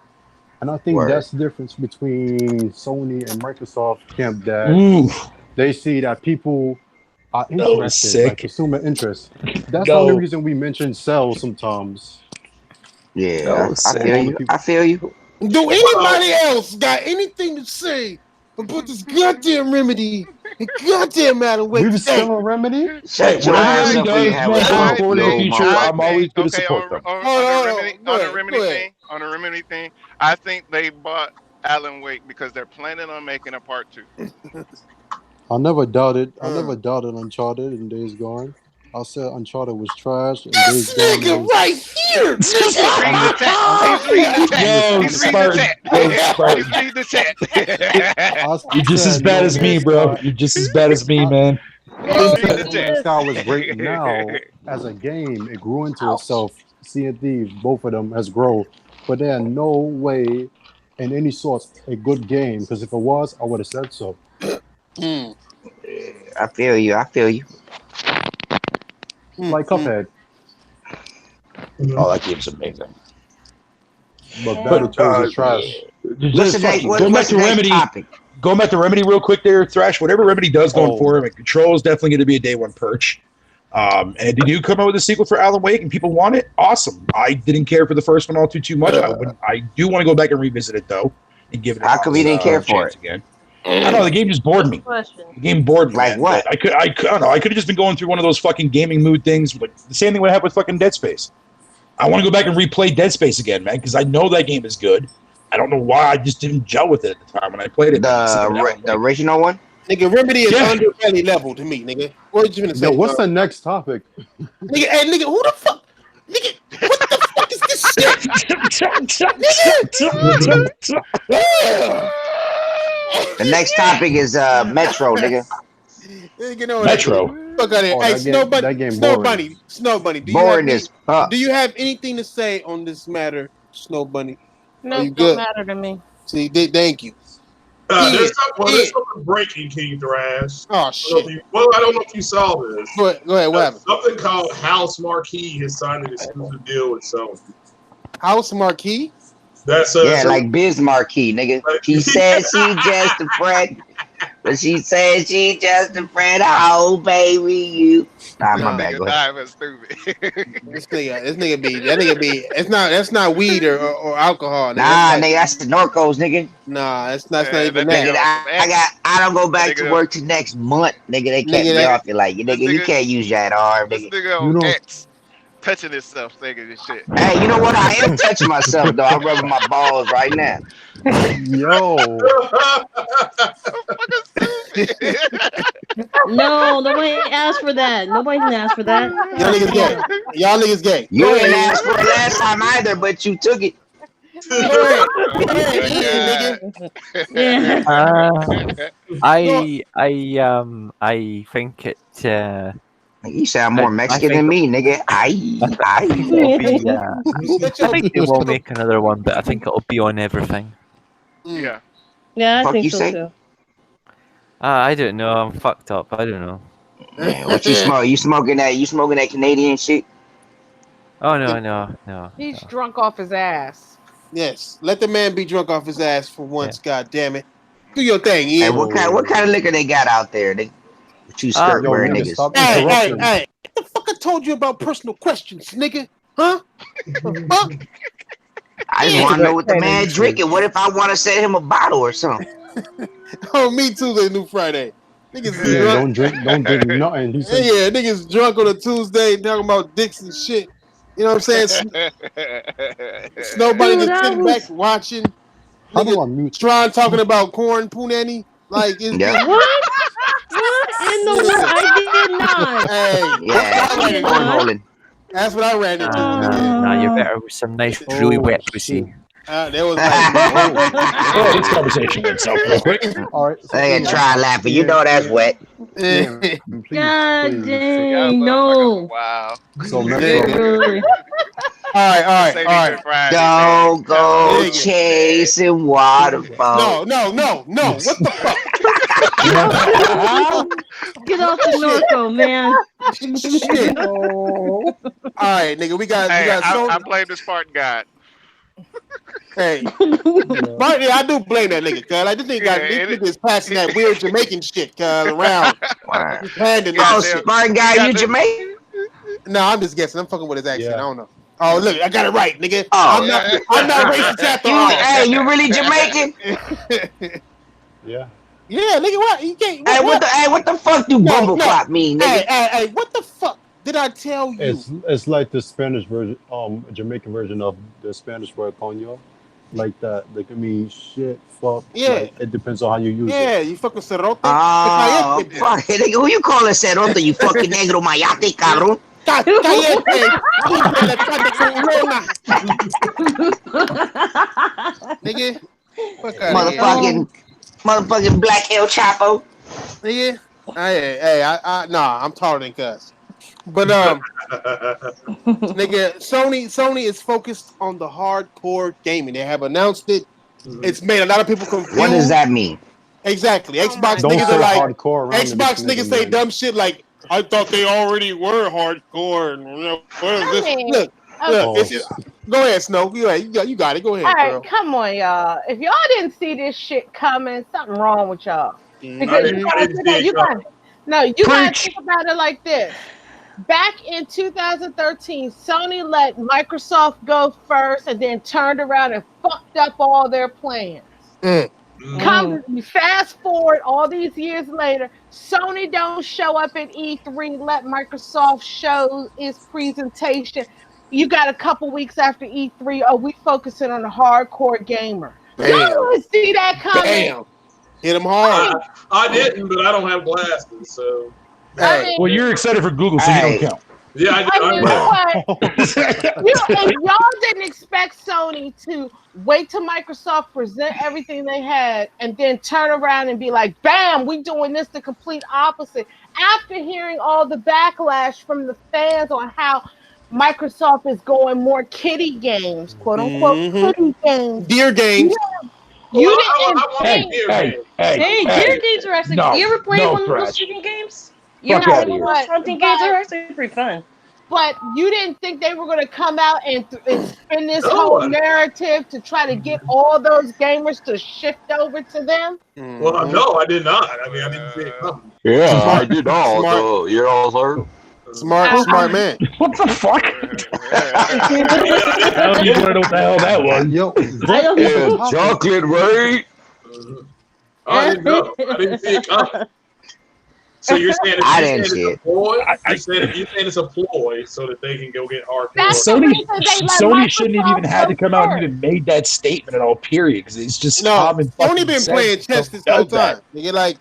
And I think Word. that's the difference between Sony and Microsoft camp that Ooh, they see that people are that was interested, like sick. consumer interest. That's the only Go. reason we mention sales sometimes. That Yeah, was I For sick. feel all the you. people. I feel you. Do Well, anybody else got anything to say about this goddamn remedy and goddamn Adam We Wake were today? still on Remedy? Hey, Shut your whatever ass Remedy up when you does, have a man, for the I smoke, foreseeable think yo, future, I I'm motherfucker. always think going to okay support them. Hold on, hold on. Go ahead. Go ahead. on the remedy thing. I think they bought Alan Wake because they're planning on making a part two. I never doubted. I Uh, never doubted Uncharted and Days Gone. I said Uncharted was trash. And This nigga right here. He's reading the chat. He's reading the chat. Yo, Spartan. He's reading the chat. You're just as bad as me, bro. You're just as bad as me, man. I said No Man's Sky was great now as a game. It grew into itself. C&D, both of them has grown. But there are no way in any sort a good game, because if it was, I would have said so. I feel you. Like Cuphead. Oh, that game's amazing. But Battletoads is trash. Going back to Remedy. Going back to Remedy real quick there, Thrash. Whatever Remedy does going forward, and Control is definitely going to be a day one perch. And they do come out with a sequel for Alan Wake, and people want it. Awesome. I didn't care for the first one all too much. I do want to go back and revisit it though, and give it. How come you didn't care for it again? I don't know. The game just bored me. The game bored me. Like man. what? I don't know. I could have just been going through one of those fucking gaming mood things. Like the same thing would happen with fucking Dead Space. I want to go back and replay Dead Space again, man, because I know that game is good. I don't know why I just didn't gel with it at the time when I played it. The original one? Nigga, Remedy is underbelly level to me, nigga. What you gonna say? Yo, what's the next topic? Nigga, hey, nigga, who the fuck? Nigga, what the fuck is this shit? The next topic is Metro, nigga. Metro. Fuck out of here. Oh, Hey, that Snow game- Bunny, that game Snow boring. Bunny, Snow Bunny. Boring as fuck. Do you have anything to say on this matter, Snow Bunny? No, Are you it good? don't matter to me. See, thank you. There's something breaking, King Thrash. Oh shit! I don't know if you saw this. Go ahead. What happened? Something called House Marquee has signed an exclusive deal with Sony. House Marquee? That's like Biz Marquee, nigga. He said she just a friend, but she said she just a friend. Oh, baby, you. Nah, my bad. Go ahead. Stupid. This nigga be. That's not weed or alcohol. Nigga. Nah, nigga, that's the Norcos, nigga. Nah, that's not even that. Nigga, I don't go back to work till next month, nigga. They can't be off you like, nigga, you can't use that arm, This nigga. nigga on X touching himself, thinking this shit. Hey, you know what? I am touching myself though. I'm rubbing my balls right now. Yo. No, nobody asked for that. Nobody didn't ask for that. Y'all niggas gay. Y'all niggas gay. You didn't ask for it last time either, but you took it. I think it. You sound more Mexican than me, nigga. I think they will make another one, but I think it'll be on everything. Yeah. Yeah, I Fuck think you so say? too. I don't know. I'm fucked up. I don't know. What you smoke? You smoking that Canadian shit? Oh no. He's drunk off his ass. Yes, let the man be drunk off his ass for once. God damn it, do your thing. Hey, Yeah. what kind of liquor they got out there? What you skirt wearing niggas? Hey, what the fuck I told you about personal questions, nigga? Huh? Fuck. I just want to know what the man drinking. What if I want to send him a bottle or something? Oh, me too. The new Friday. Niggas Yeah, drunk. don't drink nothing. He said, Yeah, niggas drunk on a Tuesday talking about dicks and shit. You know what I'm saying? Nobody just sitting back watching. How do I Niggas mute? trying talking about corn punani. Like, it's Yeah. What? What in the world? I did not. Hey, Yeah, cornholing. that's what I ran into. Nah, you're better with some nice really wet pussy. There was like, Oh, this conversation went south real quick. All right. They can try laughing. You know that's wet. Please, God please. dang, no. Wow. So Really? all right. Don't go Nigga. chasing waterfalls. No. What the fuck? Get off the Norco, man. Shit. All right, nigga. We got I blame the Spartan God. Hey, but yeah, I do blame that nigga, cuz like this nigga is passing that weird Jamaican shit, cuz around. He's handing that Oh, shit. smart guy, you Jamaican? No, I'm just guessing. I'm fucking with his accent. I don't know. Oh, look, I got it right, nigga. Oh. I'm not racist after all. Hey, you really Jamaican? Yeah. Yeah, nigga, what? You can't. What the fuck do bumbleclop mean, nigga? Hey, what the fuck did I tell you? It's like the Spanish version, Jamaican version of the Spanish word coño. like that. They can mean shit, fuck. Yeah. Like it depends on how you use it. Yeah, you fucking cerote. Oh, fuck. Who you calling cerote, you fucking negro mayate, cabrón? Cállate, nigga. Fuck out of here. Motherfucking black El Chapo. Nigga. Nah, I'm taller than cuss. But nigga, Sony is focused on the hardcore gaming. They have announced it. It's made a lot of people confused. What does that mean? Exactly. Xbox Don't niggas say are like hardcore around Xbox this niggas nigga, say man. dumb shit like I thought they already were hardcore and what is this? Look, it's just, go ahead, Snow. You got it. Go ahead, All right, girl. come on, y'all. If y'all didn't see this shit coming, something wrong with y'all. Because you gotta think about it like this. Back in 2013, Sony let Microsoft go first and then turned around and fucked up all their plans. Fast forward all these years later, Sony don't show up at E3, let Microsoft show its presentation. You got a couple weeks after E3, we focusing on the hardcore gamer. Y'all don't see that coming. Damn. Hit them hard. I didn't, but I don't have glasses, so. Well, you're excited for Google, so you don't count. Yeah, I mean, if y'all didn't expect Sony to wait till Microsoft present everything they had and then turn around and be like, bam, we doing this the complete opposite. After hearing all the backlash from the fans on how Microsoft is going more kiddie games, quote unquote, kiddie games. Deer games. You didn't think. Hey, deer games are actually. You ever play one of those shooting games? You ever play one of those hunting games? Are actually pretty fun. But you didn't think they were going to come out and spin this whole narrative to try to get all those gamers to shift over to them? Well, no, I did not. I mean, I didn't see it coming. Yeah, I did not. You know, sir. Smart man. What the fuck? I don't even want to know what the hell that was. Yo, chocolate, right? I didn't know. I didn't see it coming. So you're saying it's a ploy? You're saying it's a ploy so that they can go get hardcore. Sony shouldn't have even had to come out and even made that statement at all. Period, because it's just common. Sony been playing chess this whole time. You're like,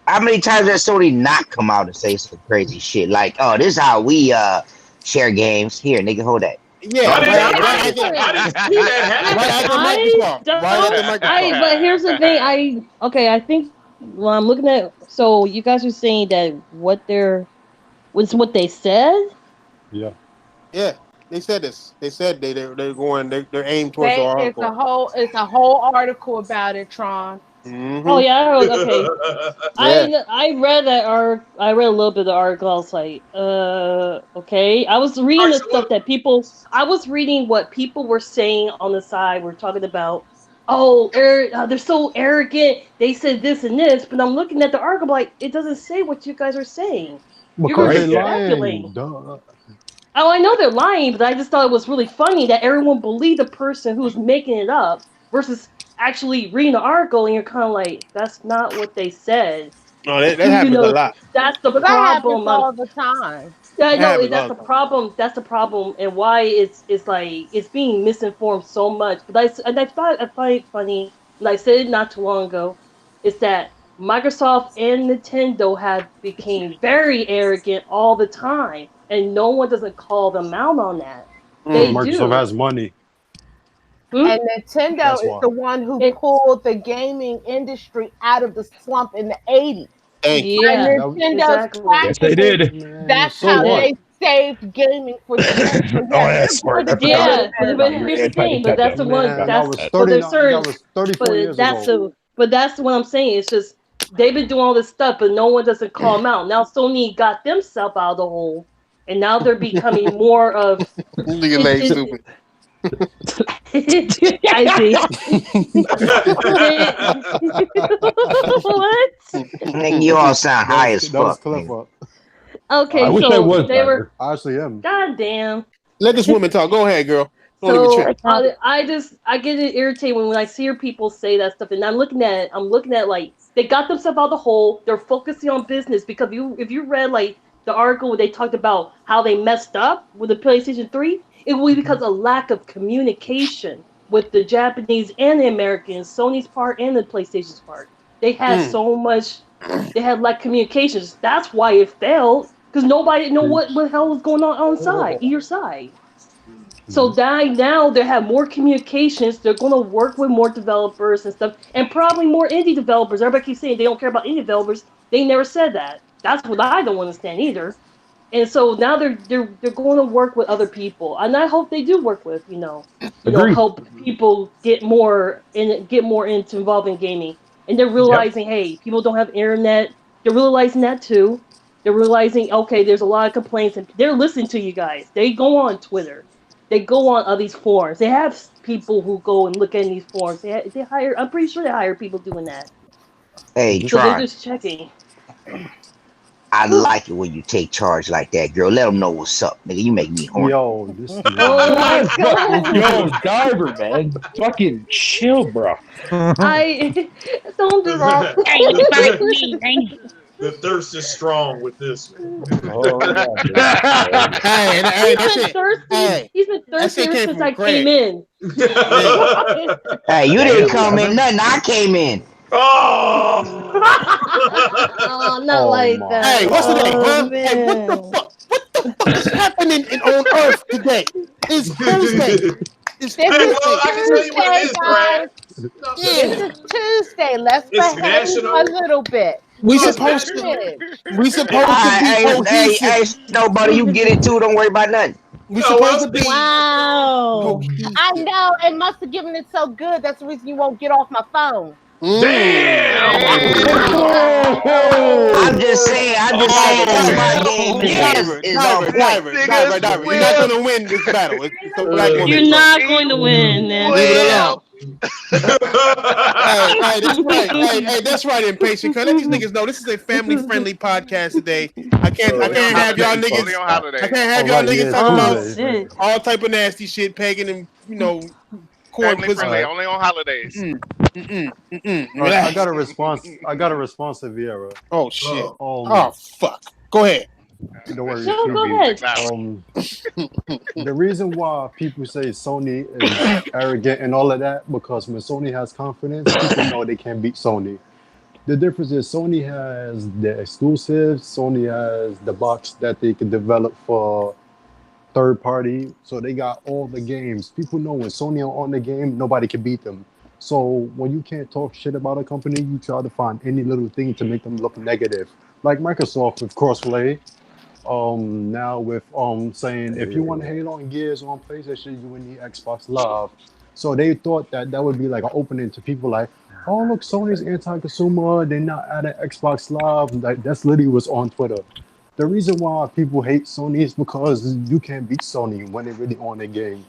how many times has Sony not come out and say some crazy shit like, "Oh, this is how we share games"? Here, nigga, hold that. Yeah, but here's the thing. I think. Well, I'm looking at. So you guys are saying that what they said. Yeah. Yeah, they said this. They said they're going. They're aimed towards the article. It's a whole article about it, Tron. Mm-hmm. Oh yeah, I heard. Okay. I read that I read a little bit of the article. I was like, okay. I was reading the stuff that people. I was reading what people were saying on the side. We're talking about. Oh, they're so arrogant. They said this and this, but I'm looking at the article like it doesn't say what you guys are saying. You're speculating. Oh, I know they're lying, but I just thought it was really funny that everyone believed the person who's making it up versus actually reading the article, and you're kind of like, that's not what they said. No, that happens a lot. That's the problem. That happens all the time. Yeah, no, that's the problem. That's the problem, and why it's like it's being misinformed so much. But I find it funny. And I said it not too long ago. Is that Microsoft and Nintendo have became very arrogant all the time, and no one doesn't call them out on that. Microsoft has money. And Nintendo is the one who pulled the gaming industry out of the slump in the 80s. Yeah, Nintendo yes, they did. That's how they saved gaming for the yeah, but here's the thing. But that's the one. That's But that's what I'm saying. It's just they've been doing all this stuff, but no one doesn't call them out. Now Sony got themselves out of the hole, and now they're becoming more of. Stupid. I see. What? Nigga, you all sound high as fuck. Okay, I wish so I was they were. I actually am. God damn. Let this woman talk. Go ahead, girl. So I get irritated when I hear people say that stuff, and I'm looking at like they got themselves out of the hole. They're focusing on business because if you read like the article where they talked about how they messed up with the PlayStation 3. it will be because of lack of communication with the Japanese and the Americans, Sony's part and the PlayStation's part. They had so much. They had like communications. That's why it failed because nobody know what the hell was going on side either side. So now they have more communications. They're going to work with more developers and stuff, and probably more indie developers. Everybody keeps saying they don't care about indie developers. They never said that. That's what I don't understand either. And so now they're going to work with other people, and I hope they do work with help people get more into involved in gaming. And they're realizing, hey, people don't have internet. They're realizing that too. They're realizing, okay, there's a lot of complaints, and they're listening to you guys. They go on Twitter. They go on these forums. They have people who go and look at these forums. They hire. I'm pretty sure they hire people doing that. Hey, so Tron. they're just checking. I like it when you take charge like that, girl. Let them know what's up, nigga. You make me horny. Oh my God. Yo, Diver, man. Fucking chill, bro. I don't do that. The thirst is strong with this one. He's been thirsty ever since I came in. Hey, you didn't come in nothing. I came in. Oh, not like that. Hey, what's today, huh? Man. Hey, what the fuck? What the fuck is happening on Earth today? It's Tuesday. It's Hey, Tuesday. well, I can tell you what it is, Brad. This is Tuesday. Let's behave national. a little bit. We supposed to be Hey, nobody, you get it too. Don't worry about nothing. We supposed to be. Wow. I know. It must have given it so good. That's the reason you won't get off my phone. Damn! I'm just saying this my game is on point. Diver. You're not gonna win this battle. It's a black woman. You're not going to win, man. Leave it alone. Hey, that's right. Hey, that's right, Impatient. Cause let these niggas know this is a family-friendly podcast today. I can't have y'all niggas. I can't have y'all niggas talking about all type of nasty shit, pagan and corn Family friendly, only on holidays. I got a response. I got a response to Vieira. Oh shit. Oh fuck. Go ahead. Don't worry. Go ahead. The reason why people say Sony is arrogant and all of that, because when Sony has confidence, people know they can't beat Sony. The difference is Sony has the exclusives. Sony has the box that they can develop for third party. So they got all the games. People know when Sony are on the game, nobody can beat them. So when you can't talk shit about a company, you try to find any little thing to make them look negative. Like Microsoft with crossplay. Now with saying if you want Halo and Gears on PlayStation, you would need Xbox Live. So they thought that would be like an opening to people like, oh look, Sony's anti-consumer, they're not adding Xbox Live. Like that's literally what's on Twitter. The reason why people hate Sony is because you can't beat Sony when they're really on their game.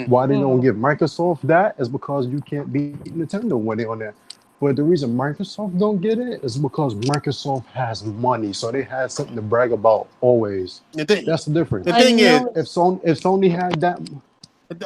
Why they don't give Microsoft that is because you can't beat Nintendo when they're on that. But the reason Microsoft don't get it is because Microsoft has money, so they have something to brag about always. That's the difference. The thing is, if Sony had that,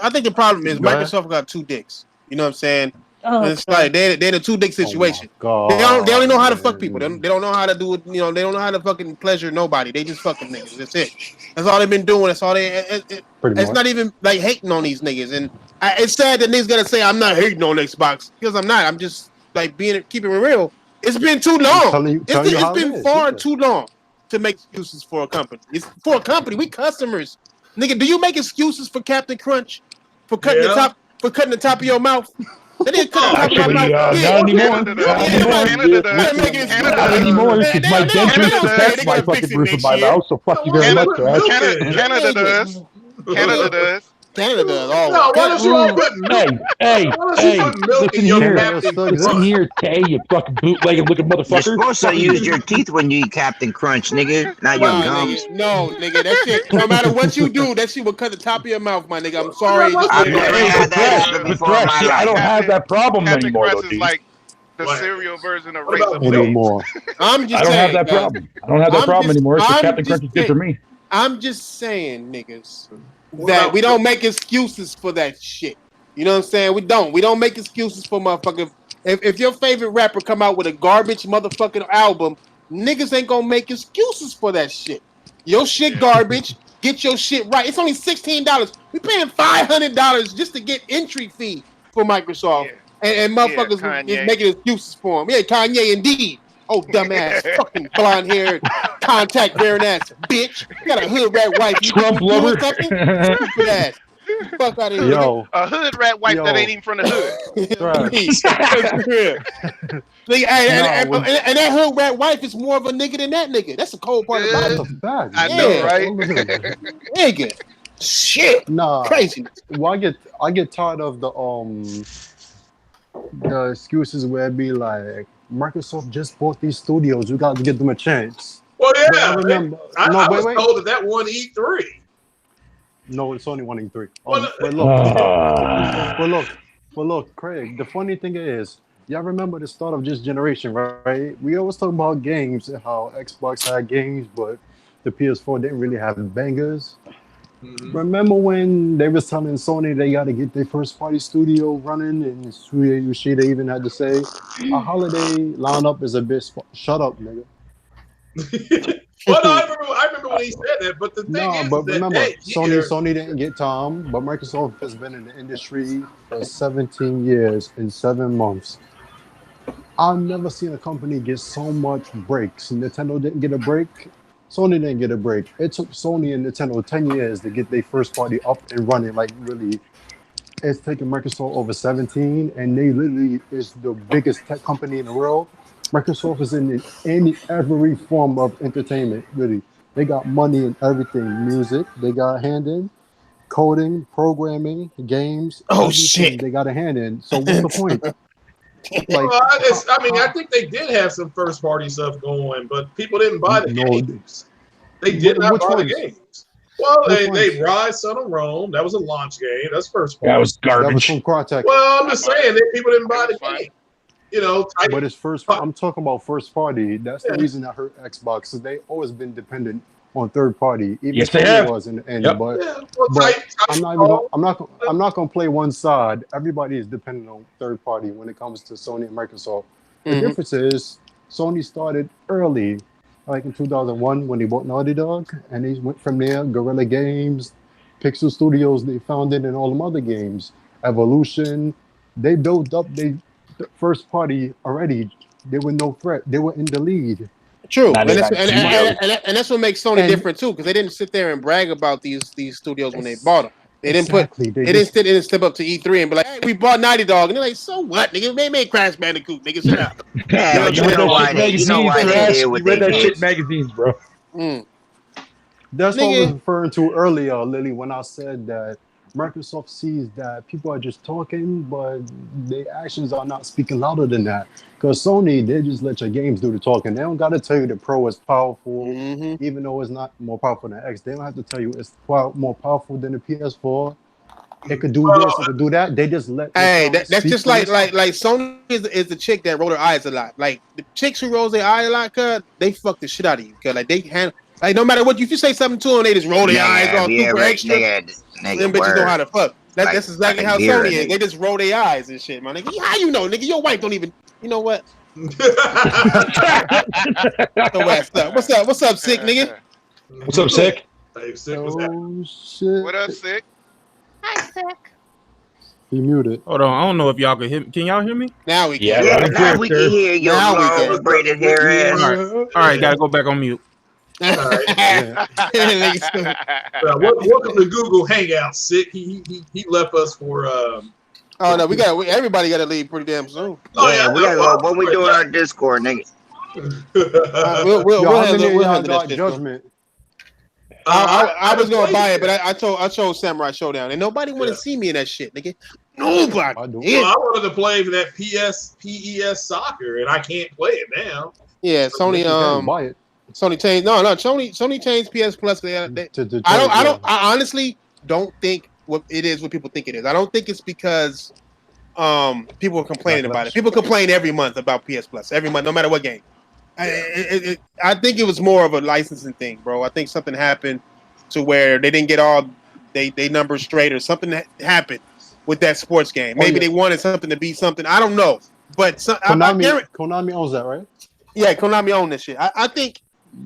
I think the problem is Microsoft got two dicks. You know what I'm saying? It's like they're in a two dick situation. They only know how to fuck people. They don't know how to do it. They don't know how to fucking pleasure nobody. They just fucking niggas. That's it. That's all they've been doing. That's all they. It's not even like hating on these niggas. And it's sad that niggas gotta say I'm not hating on Xbox because I'm not. I'm just like keeping it real. It's been too long. It's been far too long to make excuses for a company. It's for a company. We customers, nigga. Do you make excuses for Captain Crunch for cutting the top of your mouth? They didn't cut the top of my mouth. Not anymore. Because my dentures protect my fucking roof of my mouth. So fuck you very much, Trash. Canada does. Canada does. Oh, hey, listen here, Tay, you fucking bootlegging looking motherfucker. You're supposed to use your teeth when you eat Captain Crunch, nigga, not your gums. Nigga, that shit, no matter what you do, that shit will cut the top of your mouth, my nigga. I'm sorry. I've never had that before in my life. I don't have that problem anymore, though, dude. Like the cereal version of Razor anymore. I'm just I don't saying, have that problem. I don't have that problem anymore. So Captain Crunch is good for me. I'm just saying, niggas, that we don't make excuses for that shit. You know what I'm saying? We don't make excuses for motherfucker. If your favorite rapper come out with a garbage motherfucking album, niggas ain't gonna make excuses for that shit. Your shit garbage. Get your shit right. It's only $16. We paying $500 just to get entry fee for Microsoft, and motherfuckers is making excuses for him. Yeah, Kanye indeed. Oh, dumbass, fucking blonde haired, contact wearing ass bitch. You got a hood rat wife. You Trump lover. Stupid ass. Fuck out of here. Yo, a hood rat wife that ain't even from the hood. And that hood rat wife is more of a nigga than that nigga. That's the cold part about it. I know, right? Nigga. Shit. Nah. Crazy. Well, I get tired of the excuses where it be like Microsoft just bought these studios. You got to give them a chance. Well, yeah. But I remember. I was told that won E3. No, it's only 1 E3. Well, look, Craig. The funny thing is, y'all remember the start of this generation, right? We always talk about games and how Xbox had games, but the PS4 didn't really have bangers. Mm-hmm. Remember when they was telling Sony they got to get their first party studio running, and Yoshida even had to say, a holiday lineup is a bit. Shut up, nigga. Well, no, I remember when he said that, but the thing is, but remember, Sony didn't get Tom, but Microsoft has been in the industry for 17 years in 7 months. I've never seen a company get so much breaks. Nintendo didn't get a break. Sony didn't get a break. It took Sony and Nintendo 10 years to get their first party up and running. Like, really, it's taken Microsoft over 17, and they literally is the biggest tech company in the world. Microsoft is in every form of entertainment, really. They got money in everything. Music, they got a hand in. Coding, programming, games. Oh, shit. They got a hand in. So what's the point? Well, I think they did have some first party stuff going, but people didn't buy the games. They did not buy the games. Well, they Rise, Son of Rome. That was a launch game. That's first party. That was garbage. That was from Crytek. Well, I'm just saying that people didn't buy the game. You know, but it's first. I'm talking about first party. That's the reason that hurt Xbox. So they always been dependent on third party. Even yes, they have. Was in the end, but I'm not gonna play one side. Everybody is dependent on third party when it comes to Sony and Microsoft. The difference is Sony started early, like in 2001 when they bought Naughty Dog, and they went from there. Guerrilla Games, Pixel Studios, they founded, and all them other games. Evolution, they built up the first party already. They were no threat. They were in the lead. True, and that's what makes Sony different too, because they didn't sit there and brag about these studios when they bought them. They didn't didn't step up to E3 and be like, "Hey, we bought Naughty Dog," and they're like, "So what, nigga? They made Crash Bandicoot, nigga. Shut up." Yeah, you know why they did what they read that did. shit magazines, bro. That's what I was referring to earlier, Lily, when I said that Microsoft sees that people are just talking, but their actions are not speaking louder than that. Because Sony, they just let your games do the talking. They don't got to tell you the Pro is powerful, even though it's not more powerful than X. They don't have to tell you it's more powerful than the PS4. It could do this, it could do that. They just let. Hey, that's just like Sony is the chick that roll her eyes a lot. Like the chicks who rolls their eye a lot, they fuck the shit out of you. Cause like they handle. Like no matter what, if you say something to them, they just roll their eyes all super extra. Them bitches know how to fuck. That's exactly how Sony is. They just roll their eyes and shit, man. Nigga, how you know, nigga? Your wife don't even. You know what? What's up, sick nigga? What's up, sick? Hey, sick. Shit. What up, sick? Hi, sick. He muted. Hold on, I don't know if y'all can hear me. Can y'all hear me? Now we can. Yeah, now we can hear your long braided hair ass. All right, gotta go back on mute. All right. Welcome to Google Hangouts. Sick. He left us for. Oh no, everybody got to leave pretty damn soon. Oh yeah, we gotta go. What we doing our Discord, nigga? We'll handle that shit. Judgment. I was gonna buy it, but I chose Samurai Showdown, and nobody want to see me in that shit, nigga. Nobody. I wanted to play for that PES soccer, and I can't play it now. Yeah, Sony. Buy it. Sony changed. Sony changed PS Plus. I honestly don't think what it is what people think it is. I don't think it's because people are complaining about it. People complain every month about PS Plus every month, no matter what game. I think it was more of a licensing thing, bro. I think something happened to where they didn't get all they numbers straight, or something that happened with that sports game. Maybe they wanted something to be something. I don't know, but Konami owns that, right? Yeah, Konami owns this shit. I think,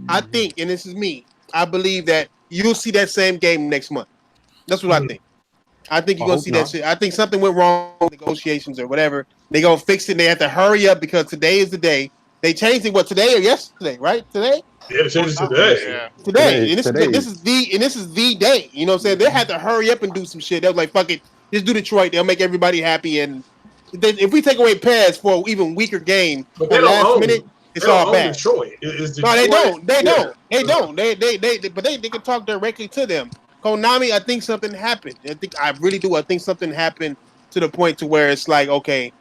and this is me. I believe that you'll see that same game next month. That's what I think. I think you're gonna see that shit. I think something went wrong with negotiations or whatever. They gonna fix it. They have to hurry up because today is the day. They changed it. What, today or yesterday? Right? Today. Yeah, they changed it today. Yeah. Today. And this is the day. You know what I'm saying? They had to hurry up and do some shit. They was like, fuck it, just do Detroit. They'll make everybody happy. And if we take away pads for an even weaker game, but they don't own minute, it's they all don't own bad. Detroit. Detroit. No, they don't. They don't. They don't. But they can talk directly to them. Konami, I think something happened. I really do. I think something happened to the point to where it's like, okay,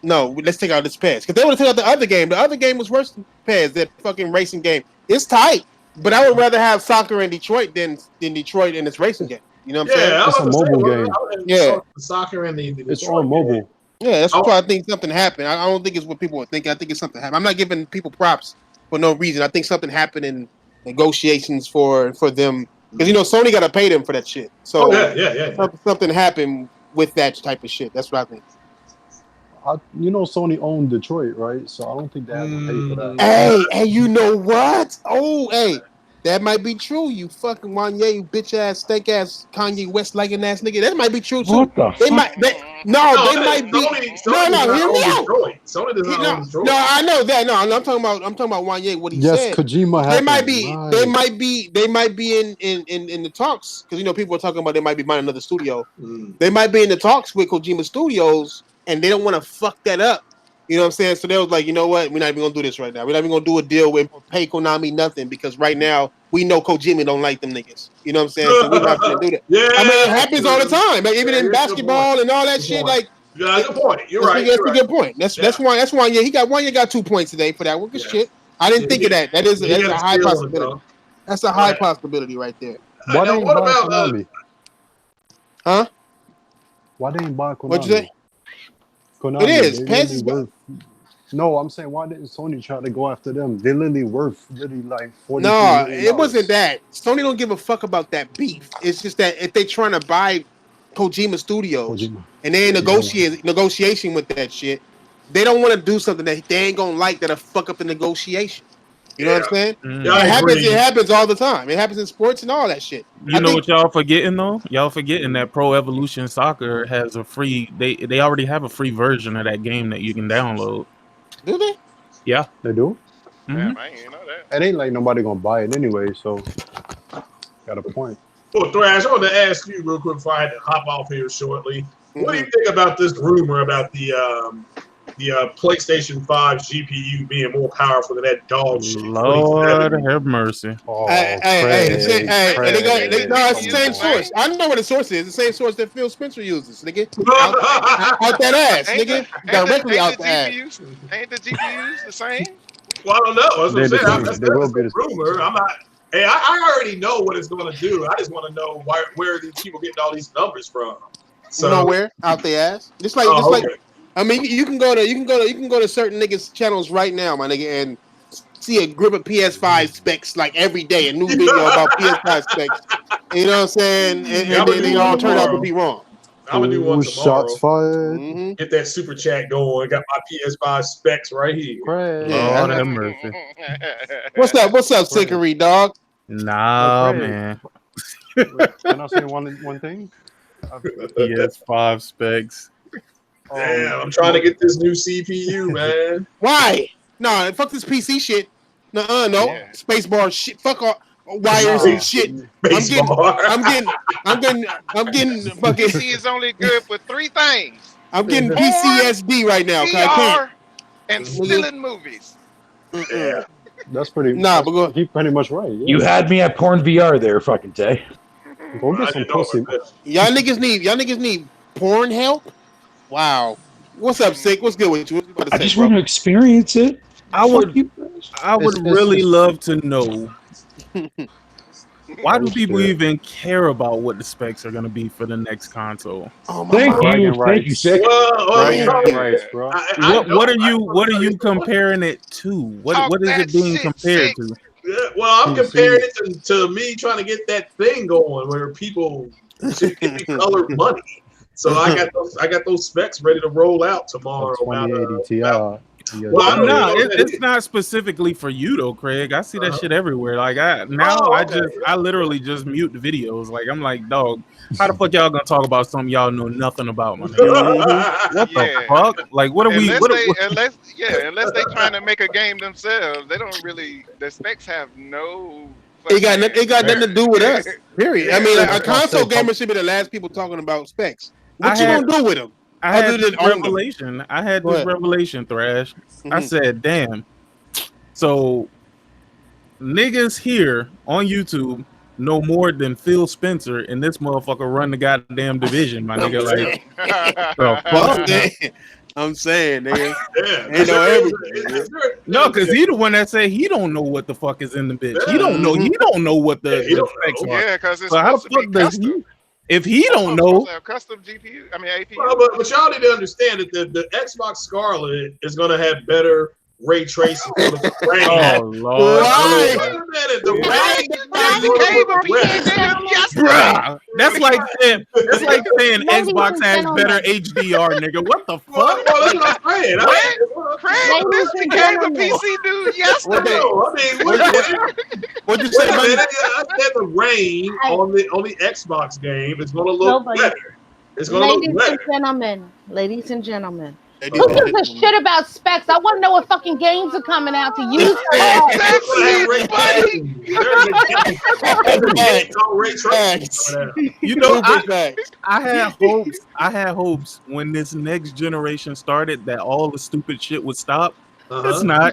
no, let's take out this PES. Because they would have taken out the other game. The other game was worse than PES, that fucking racing game. It's tight, but I would rather have soccer in Detroit than Detroit in this racing game. You know what I'm saying? It's a mobile game. Yeah, soccer and the it's on mobile. Yeah, that's why I think something happened. I don't think it's what people would think. I think it's something happened. I'm not giving people props for no reason. I think something happened in negotiations for them. Because, you know, Sony got to pay them for that shit. So something happened with that type of shit. That's what I think. You know, Sony owned Detroit, right? So I don't think they have to pay for that. Hey, you know what? Oh, hey, that might be true. You fucking Wanye, you bitch ass, stank ass, Kanye West liking ass nigga. That might be true too. What the they fuck? might. They might be. Sony Hear me out. Sony does not own Detroit. No, I know that. No, I'm talking about Wanye. What he said. Yes, Kojima has. They might be in the talks, because, you know, people are talking about they might be buying another studio. They might be in the talks with Kojima Studios, and they don't want to fuck that up. You know what I'm saying? So they was like, you know what? We're not even gonna do this right now. We're not even gonna do a deal with pay Konami nothing, because right now we know Kojima don't like them niggas. You know what I'm saying? So we're not gonna do that. Yeah, I mean, it happens all the time. Like, even in basketball and all that shit. Like, yeah, good point. You're right. That's a good point. That's why. Yeah, he got 2 points today for that one. Good shit. I didn't think of that. That's a high possibility. That's a high possibility right there. Why they ain't buy Konami? Huh? Why they ain't buy Konami? What'd you say? Konami, it is. PES is worth. No, I'm saying, why didn't Sony try to go after them? They're literally worth like $40 No, million. it wasn't that. Sony don't give a fuck about that beef. It's just that if they trying to buy Kojima Studios and they in negotiation with that shit, they don't want to do something that they ain't gonna like that'll fuck up the negotiation. You know what I'm saying? It happens all the time. It happens in sports and all that shit. You know what y'all forgetting though? Y'all forgetting that Pro Evolution Soccer has a free. They already have a free version of that game that you can download. Do they? Yeah, they do. Damn, I ain't know that. It ain't like nobody gonna buy it anyway. So got a point. Well, Thrash, I want to ask you real quick before I had to hop off here shortly. What do you think about this rumor about the PlayStation 5 GPU being more powerful than that dog shit? Lord have mercy. It's the same source. I don't know what the source is. The same source that Phil Spencer uses, nigga. Out that ass, nigga. Directly out the ass. Ain't the GPUs the same? Well, I don't know. That's what I'm saying. That's the rumor. I'm not. Hey, I already know what it's going to do. I just want to know where these people getting all these numbers from. So nowhere out the ass. Just like I mean, you can go to certain niggas' channels right now, my nigga, and see a grip of PS5 specs like every day, a new video about PS5 specs. You know what I'm saying? And then they all turn out to be wrong. I'm gonna do one tomorrow. Shots fired. Get that super chat going. Got my PS5 specs right here. Lord have mercy. What's up, Sickery, dog? Nah, man. Can I say one thing? PS5 specs. Damn, I'm trying to get this new CPU, man. Why? No, fuck this PC shit. No. Spacebar shit. Fuck all wires and shit. I'm getting fucking. PC is only good for 3 things. I'm getting PCSD right now. VR and stealing movies. Yeah. That's pretty. But he's pretty much right. Yeah. You had me at porn VR there, fucking Tay. Go get some pussy. Y'all niggas need porn help. Wow. What's up, Sick? What's good with you? I just want to experience it. I would really love to know why do people even care about what the specs are going to be for the next console? Thank you, Sick. Bro. What are you comparing it to? What is it being compared to? Yeah, well, I'm comparing it to me trying to get that thing going where people should give me colored money. So I got those specs ready to roll out tomorrow. 2080 Ti. Well, no, it's not specifically for you though, Craig. I see that shit everywhere. Like I literally just mute the videos. Like I'm like, dog, how the fuck y'all gonna talk about something y'all know nothing about, my nigga? What the fuck? Like what are we? Unless they trying to make a game themselves, they don't really. The specs have no. It got nothing to do with us. Period. I mean, a console gamer should be the last people talking about specs. What you gonna do with them? I had this revelation. I had this revelation, Thrash. I said, damn. So niggas here on YouTube know more than Phil Spencer, and this motherfucker run the goddamn division, my nigga. Like, I'm saying, nigga. They know everything. No, because he the one that said he don't know what the fuck is in the bitch. He don't know. He don't know what the specs are. Yeah, because it's so how the fuck does he? If he don't know, custom GPU. I mean AP. Well, but y'all need to understand that the Xbox Scarlet is going to have better ray tracing. Oh Lord! Wait a minute, the that's like saying Xbox has better HDR, nigga. What the fuck? Well, that's what I'm saying. Craig, this became a PC dude yesterday. What'd you say? I said the rain on the Xbox game is going to look better. It's going to look better. Ladies and gentlemen. Who gives a shit about specs? I want to know what fucking games are coming out to use. You know, I had hopes when this next generation started that all the stupid shit would stop. It's not.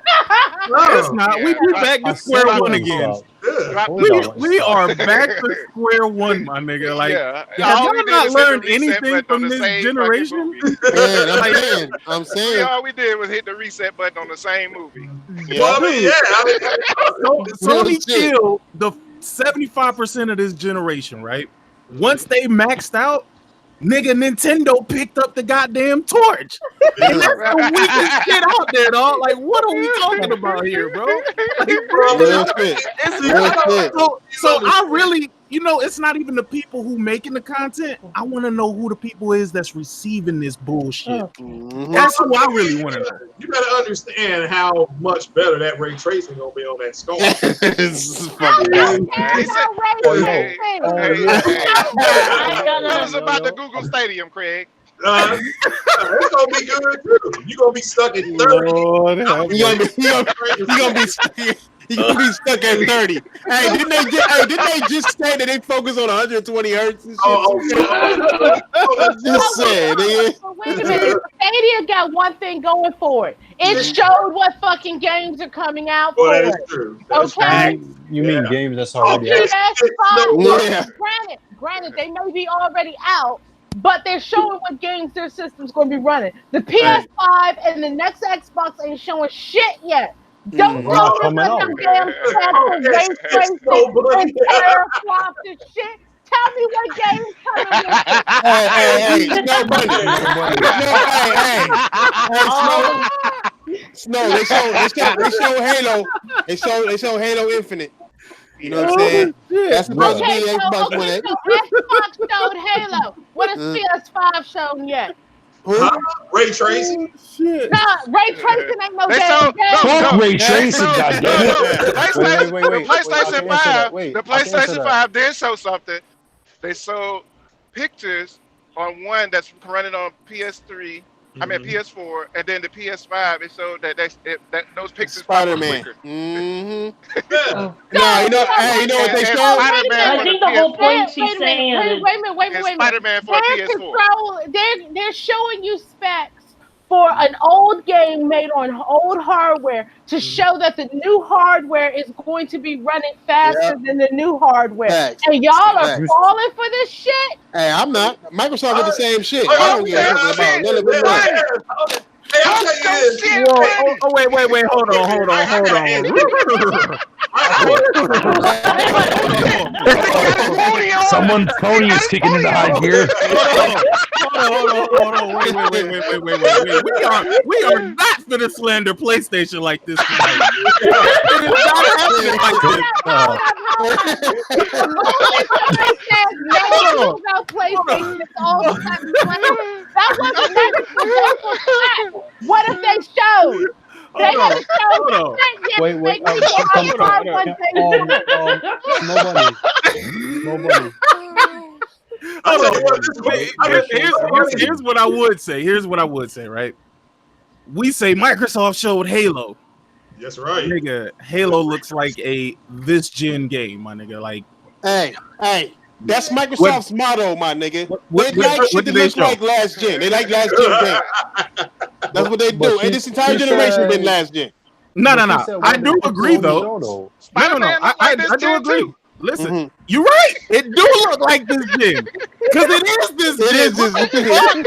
It's not. We back to square one again. We are back to square one, my nigga. Like, have y'all not learned anything from this generation? Man, I'm saying. All we did was hit the reset button on the same movie. Well, Sony killed the 75% of this generation, right? Once they maxed out, nigga, Nintendo picked up the goddamn torch. And that's the weakest shit out there, dog. Like, what are we talking about here, bro? So I really, you know, it's not even the people who making the content. I want to know who the people is that's receiving this bullshit. That's who I really want to know. You gotta understand how much better that ray tracing gonna be on that score. It was about the Google Stadium, Craig. It's gonna be good too. You gonna be stuck at 30. You gonna be stuck at 30. Hey, didn't they just say that they focus on 120 hertz and shit? Just saying, nigga. Wait a minute. Stadia got one thing going for it. It showed what fucking games are coming out for it. That's true. Okay. You mean games that's already out? Granted, they may be already out, but they're showing what games their system's going to be running. The PS5 and the next Xbox ain't showing shit yet. Don't tell me what them damn ray tracing and teraflops and shit. Tell me what game's coming with. Hey, Snow, they show Halo. They show Halo Infinite. You know what I'm saying? That's supposed to be Xbox One X. So Xbox showed Halo. What has PS5 shown yet? Ray tracing? Nah, ray tracing ain't no damn game. Fuck ray tracing, goddamn. The PlayStation 5 did show something. They showed pictures on one that's running on PS3. I mean PS4, and then the PS5. It showed that those pictures. Spider-Man. No, you know what they showed? I think the whole point she's saying. Wait a minute. Spider-Man for PS4. They're showing you specs for an old game made on old hardware to show that the new hardware is going to be running faster than the new hardware. And y'all are falling for this shit? Hey, I'm not. Microsoft did the same shit. I don't give a fuck about none of it. Hey, I'll tell you this. Wait, hold on. Someone Tony is kicking into high gear. Hold on. Wait. We are not gonna slander PlayStation like this tonight. It is not happening like this. What if they showed Hold on. Wait. Nobody. Here's what I would say. Right? We say Microsoft showed Halo. That's right. Nigga, Halo looks like a this gen game, my nigga. Like, hey, that's Microsoft's motto, my nigga. They like shit that looks like last gen. They like last gen games. That's what they do. And this entire generation been last gen. No. I do agree though. No. I do agree. Listen, you're right. It do look like this gen because it is this gen.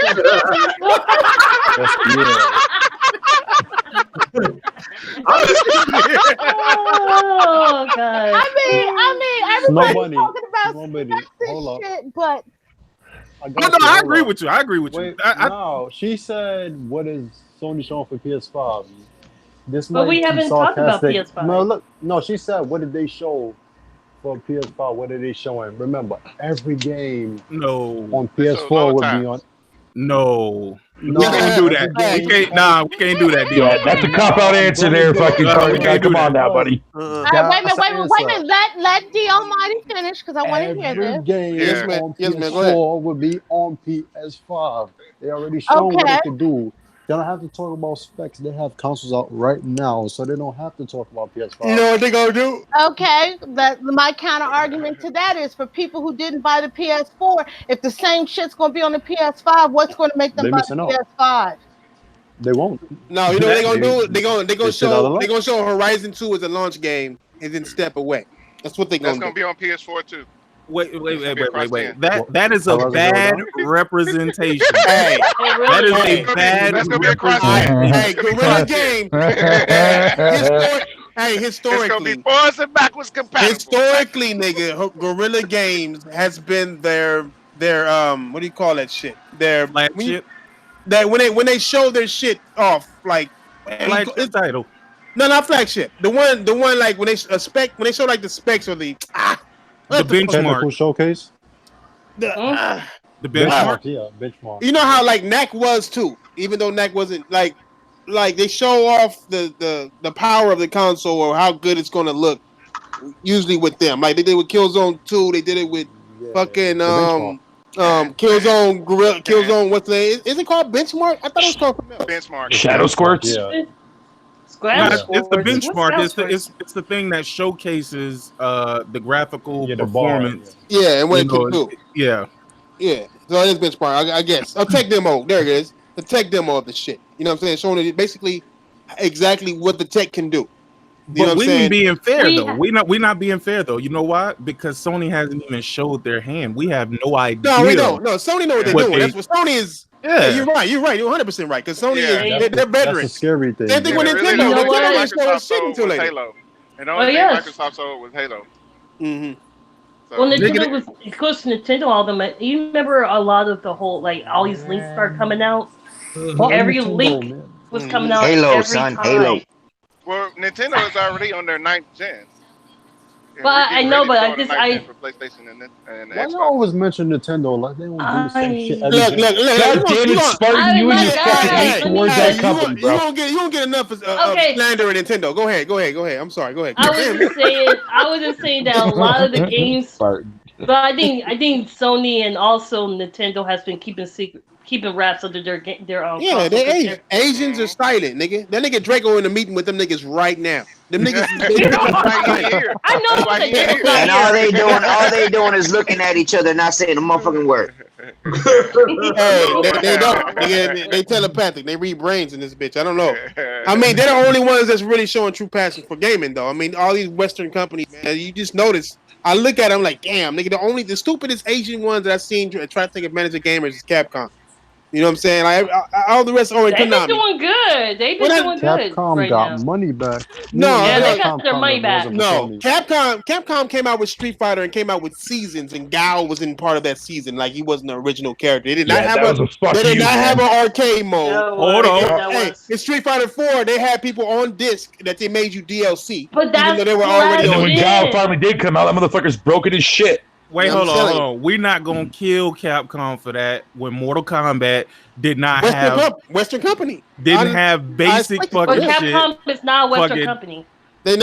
Oh god. I mean, everybody's talking about hold up. shit, but I agree with you. Wait, no, she said, "What is Sony showing for PS5?" But we haven't talked about PS5. No, she said, "What did they show for PS5? What are they showing?" Remember, every game on PS4 would be on. No, we can't do that. We can't do that. Yeah, that's a cop-out answer there, fucking guy. Come on now, buddy. Wait a minute. Let the Almighty finish because I want to hear this. Every game on PS4 would be on PS5. They already shown what they could do. They don't have to talk about specs. They have consoles out right now, so they don't have to talk about PS5. You know what they gonna do? Okay, my counter argument to that is for people who didn't buy the PS4, if the same shit's gonna be on the PS5, what's gonna make them buy the PS5? They won't. No, you know what they gonna do? They gonna show Horizon 2 as a launch game and then step away. That's what they gonna do. That's gonna be on PS4 too. Wait. That is a bad representation. Hey, that is a bad representation. Hey, Guerrilla Games. Historically, it's gonna be forwards and backwards compatible. Historically, nigga, Guerrilla Games has been their what do you call that shit? Their shit. That when they show their shit off, like flagship title. No, not flagship. The one like when they show like the specs or the benchmark showcase. The benchmark. Yeah, benchmark. You know how like NAC was too, even though NAC wasn't like they show off the power of the console or how good it's gonna look. Usually with them, like they did with Killzone 2, they did it with fucking Killzone. What's the name? Is it called Benchmark? I thought it was called Benchmark. Shadow Squirts. Yeah. It's the benchmark. It's the thing that showcases the graphical performance. Yeah, and what it can do. Yeah. So it is benchmark, I guess. A tech demo. There it is. The tech demo of the shit. You know what I'm saying? Showing it basically exactly what the tech can do. But we ain't being fair though. We not being fair though. You know why? Because Sony hasn't even showed their hand. We have no idea. No, we don't. No, Sony know what they're doing. That's what Sony is. Yeah, you're right. You're 100% right. Because Sony is they're veterans. That's a scary thing. Same thing with Nintendo. Nintendo didn't show shit until later. Halo. And the only thing Microsoft sold was Halo. Mm-hmm. So, well, Nintendo was, of course, Nintendo, all them. You remember a lot of the whole, like, all these links start coming out? Every link was coming out. Halo, son. Halo. Well, Nintendo is already on their 9th gen. But I know, but I for PlayStation and why you always mention Nintendo like they don't do the same shit? Look, Spartan, you and your fucking hate towards that company, bro. You don't get enough of slander at Nintendo. Go ahead. I'm sorry. Go ahead. I wasn't saying that a lot of the games, Spartan. But I think Sony and also Nintendo has been keeping raps under their own. Yeah, they're Asians are silent, nigga. That nigga Draco in the meeting with them niggas right now. Them niggas. I know. And all they doing is looking at each other, not saying a motherfucking word. They don't. They telepathic. They read brains in this bitch. I don't know. I mean, they're the only ones that's really showing true passion for gaming, though. I mean, all these Western companies, man. You just notice. I look at them like, damn, nigga. The stupidest Asian ones that I've seen try to take advantage of gamers is Capcom. You know what I'm saying? Like all the rest are in Konami. They've been doing good. They've been doing good. Capcom got money back. They got their money back. No, Capcom came out with Street Fighter and came out with Seasons, and Gao was in part of that season. Like he wasn't the original character. They did not have an arcade mode. Hold on. Hey, in Street Fighter 4, they had people on disc that they made you DLC. But that's they were already. And then when Gao finally did come out, that motherfucker's broken his shit. Wait, hold on. We're not gonna kill Capcom for that. When Mortal Kombat did not have Western company didn't have basic fucking but shit. Capcom is not a Western company. No. Wait.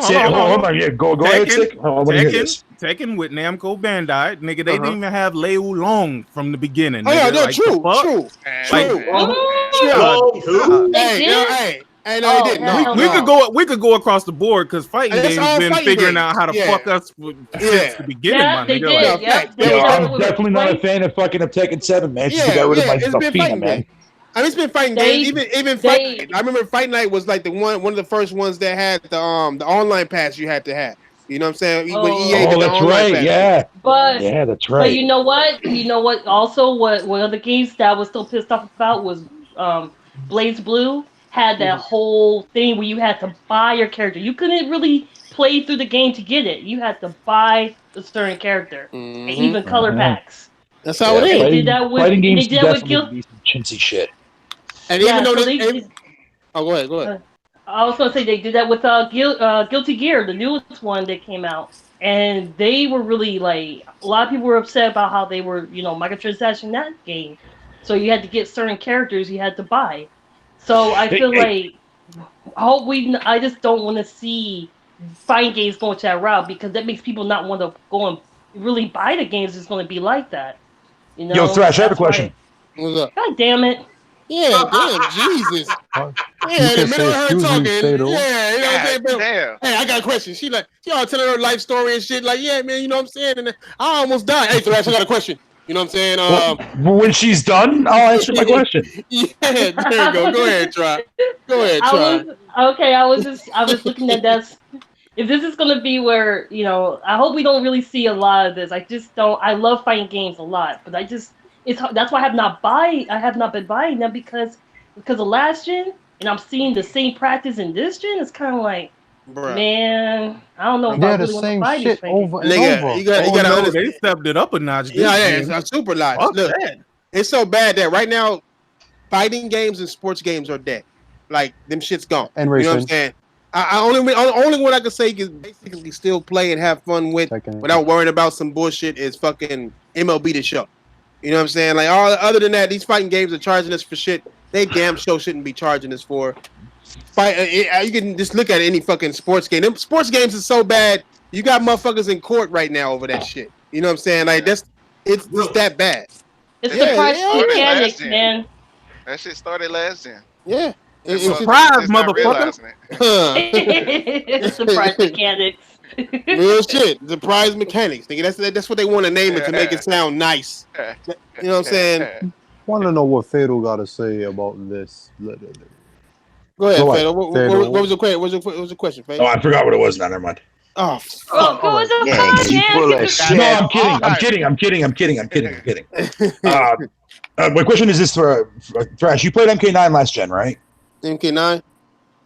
Hold on. Yeah, go ahead, Sick. I want to hear this. Tekken with Namco Bandai, nigga, they didn't even have Liu Long from the beginning. Oh nigga. yeah, no, like, true. Hey, no, they didn't. We could go across the board because fighting games been figuring out how to fuck us since the beginning. Yeah, they did. I'm definitely not a fan of fucking Tekken 7, man. She got rid of my Zafina, man. I mean, it's been fighting games. Even Fight Night. I remember Fight Night was like one of the first ones that had the online pass you had to have. You know what I'm saying? When EA did the that's online right. pass. Yeah, that's right. But you know what? Also, one of the games that I was still pissed off about was Blaze Blue had that whole thing where you had to buy your character. You couldn't really play through the game to get it. You had to buy a certain character, and even color packs. That's how it is. They did that with fighting games. They did that with chintzy shit. And even though go ahead. I was gonna say they did that with Guilty Gear, the newest one that came out, and they were really like a lot of people were upset about how they were microtransaction that game, so you had to get certain characters you had to buy. So I feel like I just don't want to see fighting games going to that route because that makes people not want to go and really buy the games. It's going to be like that. You know? Yo, Thrash, I have a question. What's up? God damn it. Yeah, damn, Jesus. Yeah, the minute I heard talking, damn. Hey, I got a question. She all telling her life story and shit. Like, yeah, man, you know what I'm saying? And I almost died. Hey, Thrash, I got a question. You know what I'm saying? When she's done, I'll answer my question. Yeah, there you go. Go ahead, try. I was looking at that. If this is gonna be where, I hope we don't really see a lot of this. I just don't. I love fighting games a lot, but that's why I have not been buying them because of last gen, and I'm seeing the same practice in this gen. It's kind of like, man, I don't know if I really want to buy this over and over. You gotta understand. They stepped it up a notch. It's a super notch. Look, it's so bad that right now, fighting games and sports games are dead. Like them shit's gone. And you know what I'm saying? Only one I can say is basically still play and have fun with without worrying about some bullshit is fucking MLB The Show. You know what I'm saying? Like other than that, these fighting games are charging us for shit they damn show shouldn't be charging us for. You can just look at any fucking sports game. Them sports games is so bad. You got motherfuckers in court right now over that shit. You know what I'm saying? Like it's that bad. It's the price mechanics, man. That shit started last gen. Yeah. It's surprise, motherfucker. It's surprise mechanics. Real shit. Surprise mechanics. Nigga, that's what they want to name it to make it sound nice. You know what I'm saying? Want to know what Fatal got to say about this? Go ahead, Fatal. What was the question? What was the question, Fatal? Oh, I forgot what it was now. Never mind. Oh, fuck. What was the No, I'm kidding. My question is this for Thrash. You played MK9 last gen, right? MK9?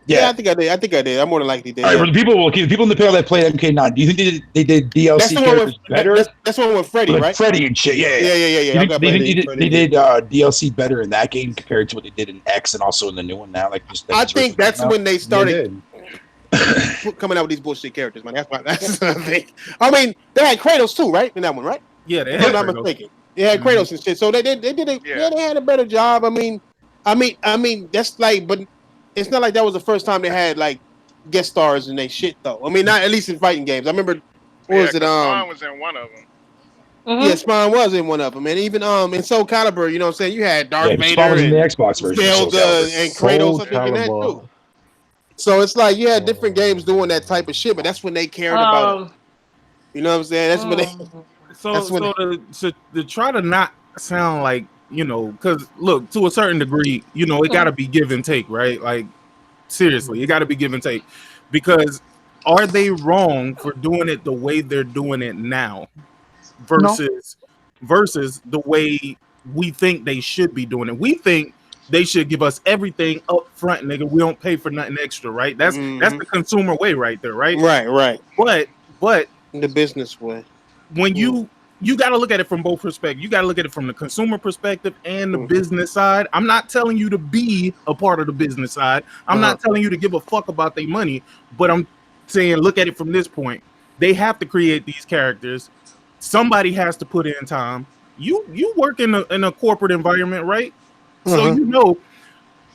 Yeah, I think I did. I more than likely did. All right, people in the panel that played MK9, do you think they did DLC characters better? That's the one with Freddy, right? Freddy and shit. Yeah. They did DLC better in that game compared to what they did in X and also in the new one now. I think that's when they started coming out with these bullshit characters, man. That's the thing. I mean, they had Kratos too, right? In that one, right? Yeah, they had. I'm not mistaken. They had Kratos and shit. So they did it. Yeah, they had a better job. I mean, that's like, but. It's not like that was the first time they had like guest stars in their shit though. I mean, not at least in fighting games. I remember Spawn was in one of them. Mm-hmm. Yeah, Spawn was in one of them, and even in Soul Calibur, you know what I'm saying? You had Darth Vader Spawn was in the Xbox version, Zelda and Kratos, I think, in that too. So it's like you had different games doing that type of shit, but that's when they cared about it. You know what I'm saying? That's when they. To try to not sound like. Because look, to a certain degree, it got to be give and take, right? Like, seriously, it got to be give and take. Because are they wrong for doing it the way they're doing it now versus the way we think they should be doing it? We think they should give us everything up front, nigga. We don't pay for nothing extra, right? That's the consumer way right there, right? Right. But the business way. When you got to look at it from both perspectives. You got to look at it from the consumer perspective and the business side. I'm not telling you to be a part of the business side. I'm not telling you to give a fuck about their money, but I'm saying look at it from this point. They have to create these characters. somebody has to put in time. You work in a corporate environment, right? So you know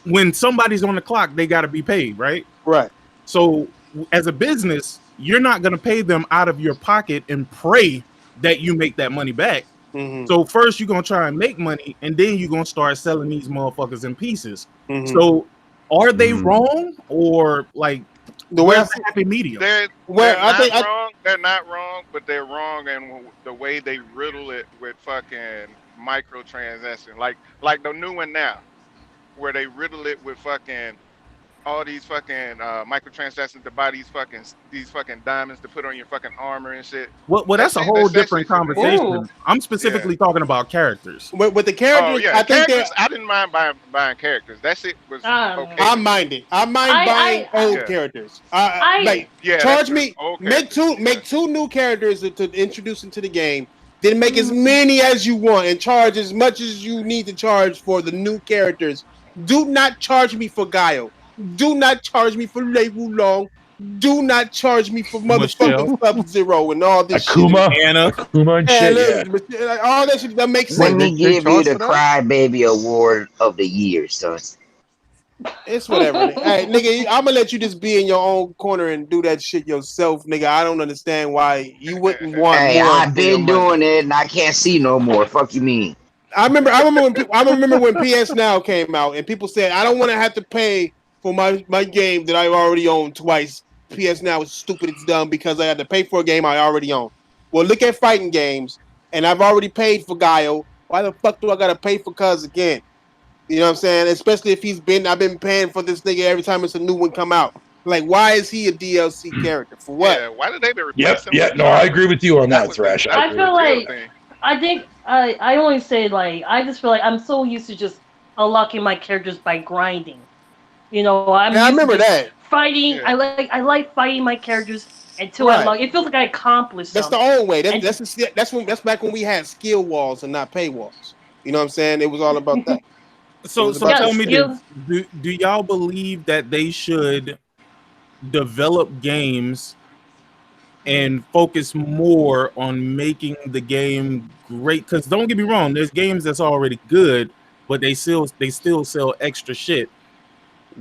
when somebody's on the clock, they got to be paid, right? Right. So as a business, you're not going to pay them out of your pocket and pray that you make that money back. So first you're going to try and make money, and then you're going to start selling these motherfuckers in pieces. So are they wrong, or like the way the happy medium? They're not wrong, but they're wrong in the way they riddle it with fucking microtransactions, like the new one now, where they riddle it with fucking all these fucking microtransactions to buy these fucking diamonds to put on your fucking armor and shit. Well, that's a whole different conversation. I'm specifically talking about characters. With the characters, I think I didn't mind buying characters. That shit was okay. I mind it. I mind buying old characters. Charge me, make two new characters to introduce into the game. Then make as many as you want and charge as much as you need to charge for the new characters. Do not charge me for Guile. Do not charge me for Lei Wulong. Do not charge me for motherfucking Sub-Zero and all this Akuma, shit. Akuma and shit. All that shit that makes sense. When they give you the Crybaby Award of the year, son. It's whatever. Hey, nigga, I'm gonna let you just be in your own corner and do that shit yourself, nigga. I don't understand why you wouldn't want. Hey, more I've been doing it and I can't see no more. Fuck you mean? I remember when PS Now came out and people said I don't want to have to pay for my game that I already own twice. PS Now is stupid, it's dumb because I had to pay for a game I already own. Well, look at fighting games, and I've already paid for Guile. Why the fuck do I gotta pay for Cuz again? You know what I'm saying? Especially if I've been paying for this nigga every time it's a new one come out. Like, why is he a DLC character? For what? Yeah, why did they replace him? Yeah, no, I agree with you on that, Thrash. I feel like I always say, like, I just feel like I'm so used to just unlocking my characters by grinding. You know, I remember that fighting. Yeah. I like fighting my characters until I unlock. It feels like I accomplished. That's something. the old way. That's back when we had skill walls and not paywalls. You know what I'm saying? It was all about that. So tell me this: do y'all believe that they should develop games and focus more on making the game great? Because don't get me wrong, there's games that's already good, but they still sell extra shit.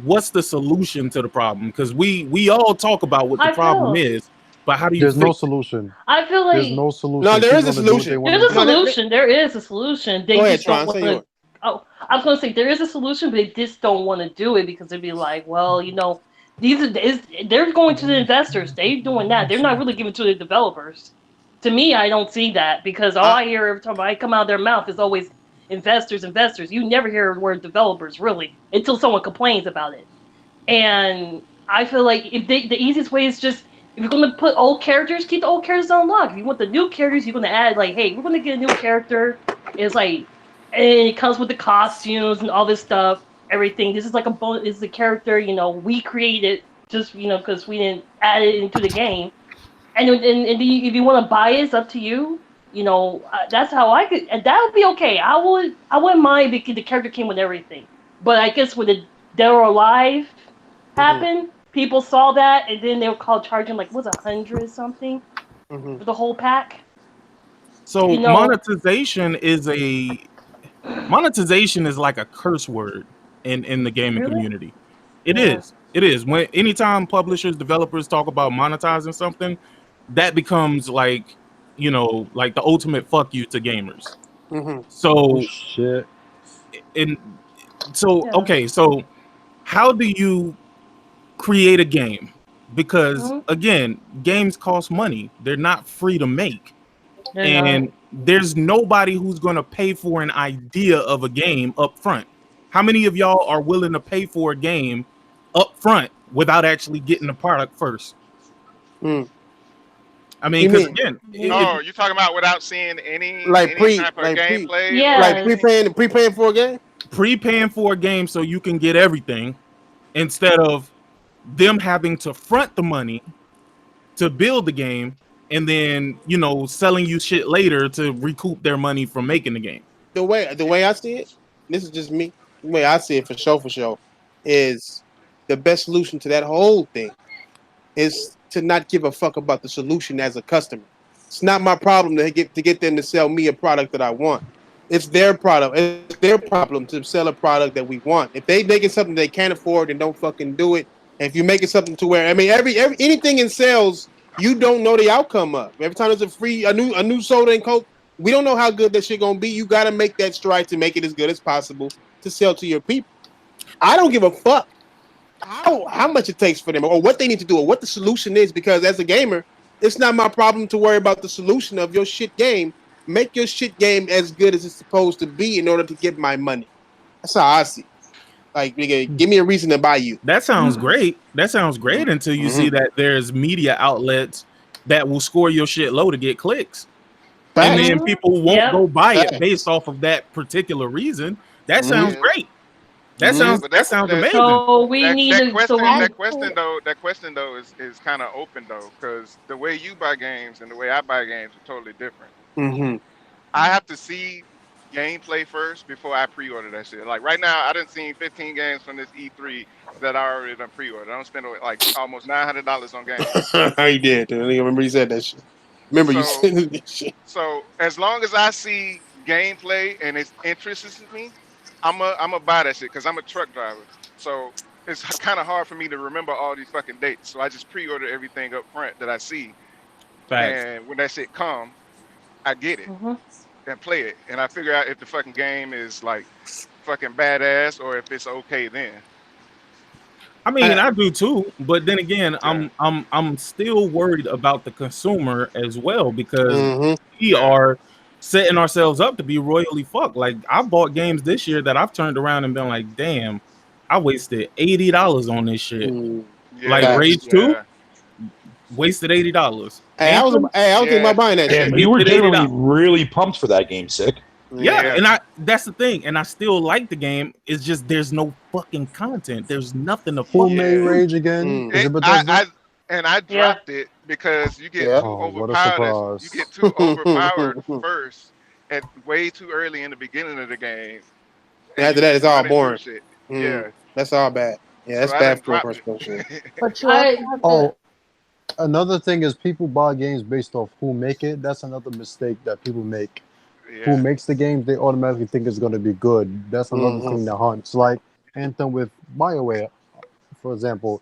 What's the solution to the problem? Because we all talk about what the problem is, but how do you? There's no solution. I feel like there's no solution. No, there is a solution. There's a solution. There is a solution. They just don't want to. Oh, I was going to say there is a solution, but they just don't want to do it because they'd be like, well, you know, they're going to the investors. They're doing that. They're not really giving to the developers. To me, I don't see that because all I hear every time I come out of their mouth is always investors. You never hear the word developers really until someone complains about it. And I feel like the easiest way is just if you're going to put old characters, keep the old characters unlocked. If you want the new characters, you're going to add like, hey, we're going to get a new character. It's like, and it comes with the costumes and all this stuff, everything. This is like a bonus. This is a character, you know, we created just, you know, because we didn't add it into the game. And if you want to buy it, it's up to you. You know, that's how I could, and that would be okay. I wouldn't mind if the character came with everything. But I guess when the Dead or Alive happened, people saw that, and then they were charging like, what's 100 something for the whole pack. So you know, monetization is like a curse word in the gaming community. It is. When anytime publishers, developers talk about monetizing something, that becomes like, you know, like the ultimate fuck you to gamers. So shit. Okay, so how do you create a game? Because again, games cost money. They're not free to make. There's nobody who's going to pay for an idea of a game up front. How many of y'all are willing to pay for a game up front without actually getting the product first? I mean, because again, you're talking about without seeing any type of gameplay. Like prepaying for a game. Prepaying for a game so you can get everything, instead of them having to front the money to build the game and then, you know, selling you shit later to recoup their money from making the game. The way I see it, this is just me. The way I see it for sure, is the best solution to that whole thing is to not give a fuck about the solution as a customer. It's not my problem to get them to sell me a product that I want. It's their product. It's their problem to sell a product that we want. If they making something they can't afford, then don't fucking do it. And if you're making something to where, I mean, every anything in sales, you don't know the outcome of. Every time there's a new soda and Coke, we don't know how good that shit gonna be. You got to make that stride to make it as good as possible to sell to your people. I don't give a fuck how much it takes for them or what they need to do or what the solution is, because as a gamer, it's not my problem to worry about the solution of your shit game. Make your shit game as good as it's supposed to be in order to get my money. That's how I see it. Like, nigga, give me a reason to buy you. That sounds great. That sounds great until you see that there's media outlets that will score your shit low to get clicks. And then people won't go buy it based off of that particular reason. That sounds great. That sounds amazing. So we need that question though is kind of open though, because the way you buy games and the way I buy games are totally different. Mm-hmm. I have to see gameplay first before I pre-order that shit. Like right now, I done seen 15 games from this E3 that I already done pre-ordered. I don't spend like almost $900 on games. He did. I remember he said that shit. Remember you said that shit. So as long as I see gameplay and it interests me, I'm a buy that shit because I'm a truck driver. So it's kind of hard for me to remember all these fucking dates. So I just pre-order everything up front that I see. Facts. And when that shit come, I get it and play it. And I figure out if the fucking game is like fucking badass or if it's okay then. I mean, I do too, but then again, I'm still worried about the consumer as well, because we are setting ourselves up to be royally fucked. Like, I bought games this year that I've turned around and been like, damn, I wasted $80 on this shit. Like Rage 2, wasted $80. Hey, I was thinking about buying that shit. Damn, you were generally really pumped for that game, Sick. Yeah, and that's the thing, and I still like the game. It's just there's no fucking content. There's nothing to Who made Rage again? Is it Bethesda? I dropped it because you get too overpowered. You get too overpowered first, and way too early in the beginning of the game. And after that, it's all boring. Yeah, that's all bad. Yeah, that's bad for personal shit. But another thing is people buy games based off who make it. That's another mistake that people make. Who makes the game, they automatically think it's going to be good. That's another thing that haunts. Like Anthem with BioWare, for example.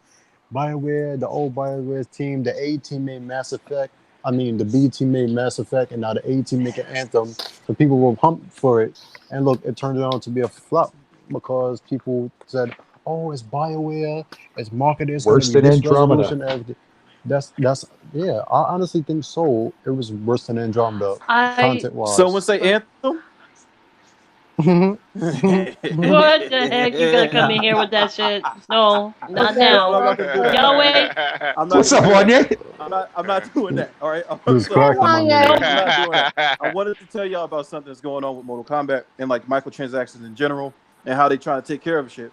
BioWare, the old BioWare team, the A team made Mass Effect. I mean, the B team made Mass Effect, and now the A team making Anthem. So people were pumped for it. And look, it turned out to be a flop because people said, oh, it's BioWare, it's marketed, it's worse than Andromeda. I honestly think so. It was worse than Andromeda, content-wise. Someone say Anthem? What the heck? You gotta come in here with that shit? No, not now. Y'all wait. What's up, Wanya? I'm not doing that. All right. I'm Who's not cracking, doing that. I wanted to tell y'all about something that's going on with Mortal Kombat and like microtransactions in general and how they trying to take care of shit.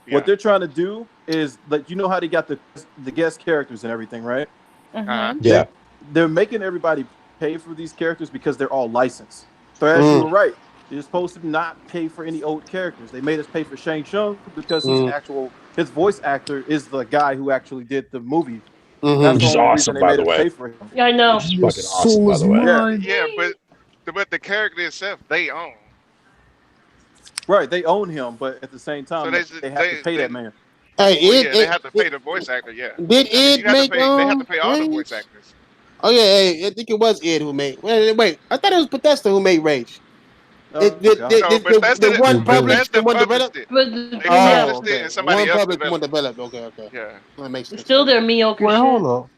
What they're trying to do is, like, you know how they got the guest characters and everything, right? Yeah. They're making everybody pay for these characters because they're all licensed. So as you were right, you're supposed to not pay for any old characters. They made us pay for Shang Tsung because his voice actor is the guy who actually did the movie. That's which is awesome, by the way. Pay for him. Yeah, I know. Which is fucking awesome, by the way. Yeah, but the character itself they own. Right, they own him, but at the same time, so they have to pay that man. Hey, they have to pay the voice actor. Yeah. Did Ed make? They have to pay all the voice actors. Oh yeah, I think it was Ed who made. Wait, I thought it was Bethesda who made Rage. The one published, the one developed. They published it, and somebody else developed. One developed. Okay. Yeah, that makes sense. Still, they're mediocre. Wait, hold up.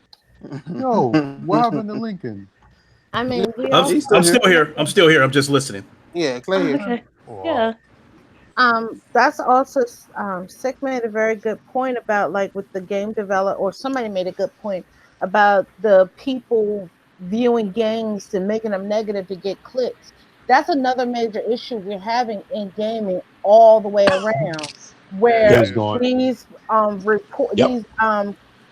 Yo, what happened to Lincoln? I mean, I'm still here. I'm just listening. Yeah, Clay. Okay. Yeah. That's also Sick made a very good point about, like, with the game developer, or somebody made a good point about the people viewing games and making them negative to get clicks. That's another major issue we're having in gaming all the way around, where these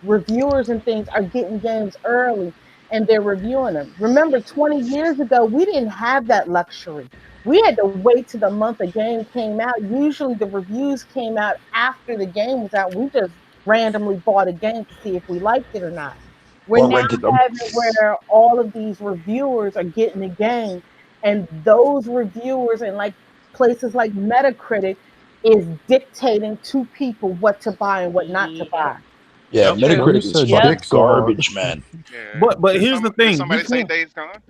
reviewers and things are getting games early and they're reviewing them. Remember, 20 years ago, we didn't have that luxury. We had to wait till the month the game came out. Usually the reviews came out after the game was out. We just randomly bought a game to see if we liked it or not. We're now having where all of these reviewers are getting the game, and those reviewers and like places like Metacritic is dictating to people what to buy and what not to buy. Yeah, Metacritic is fucking garbage, man. But here's the thing. Somebody say Days Gone?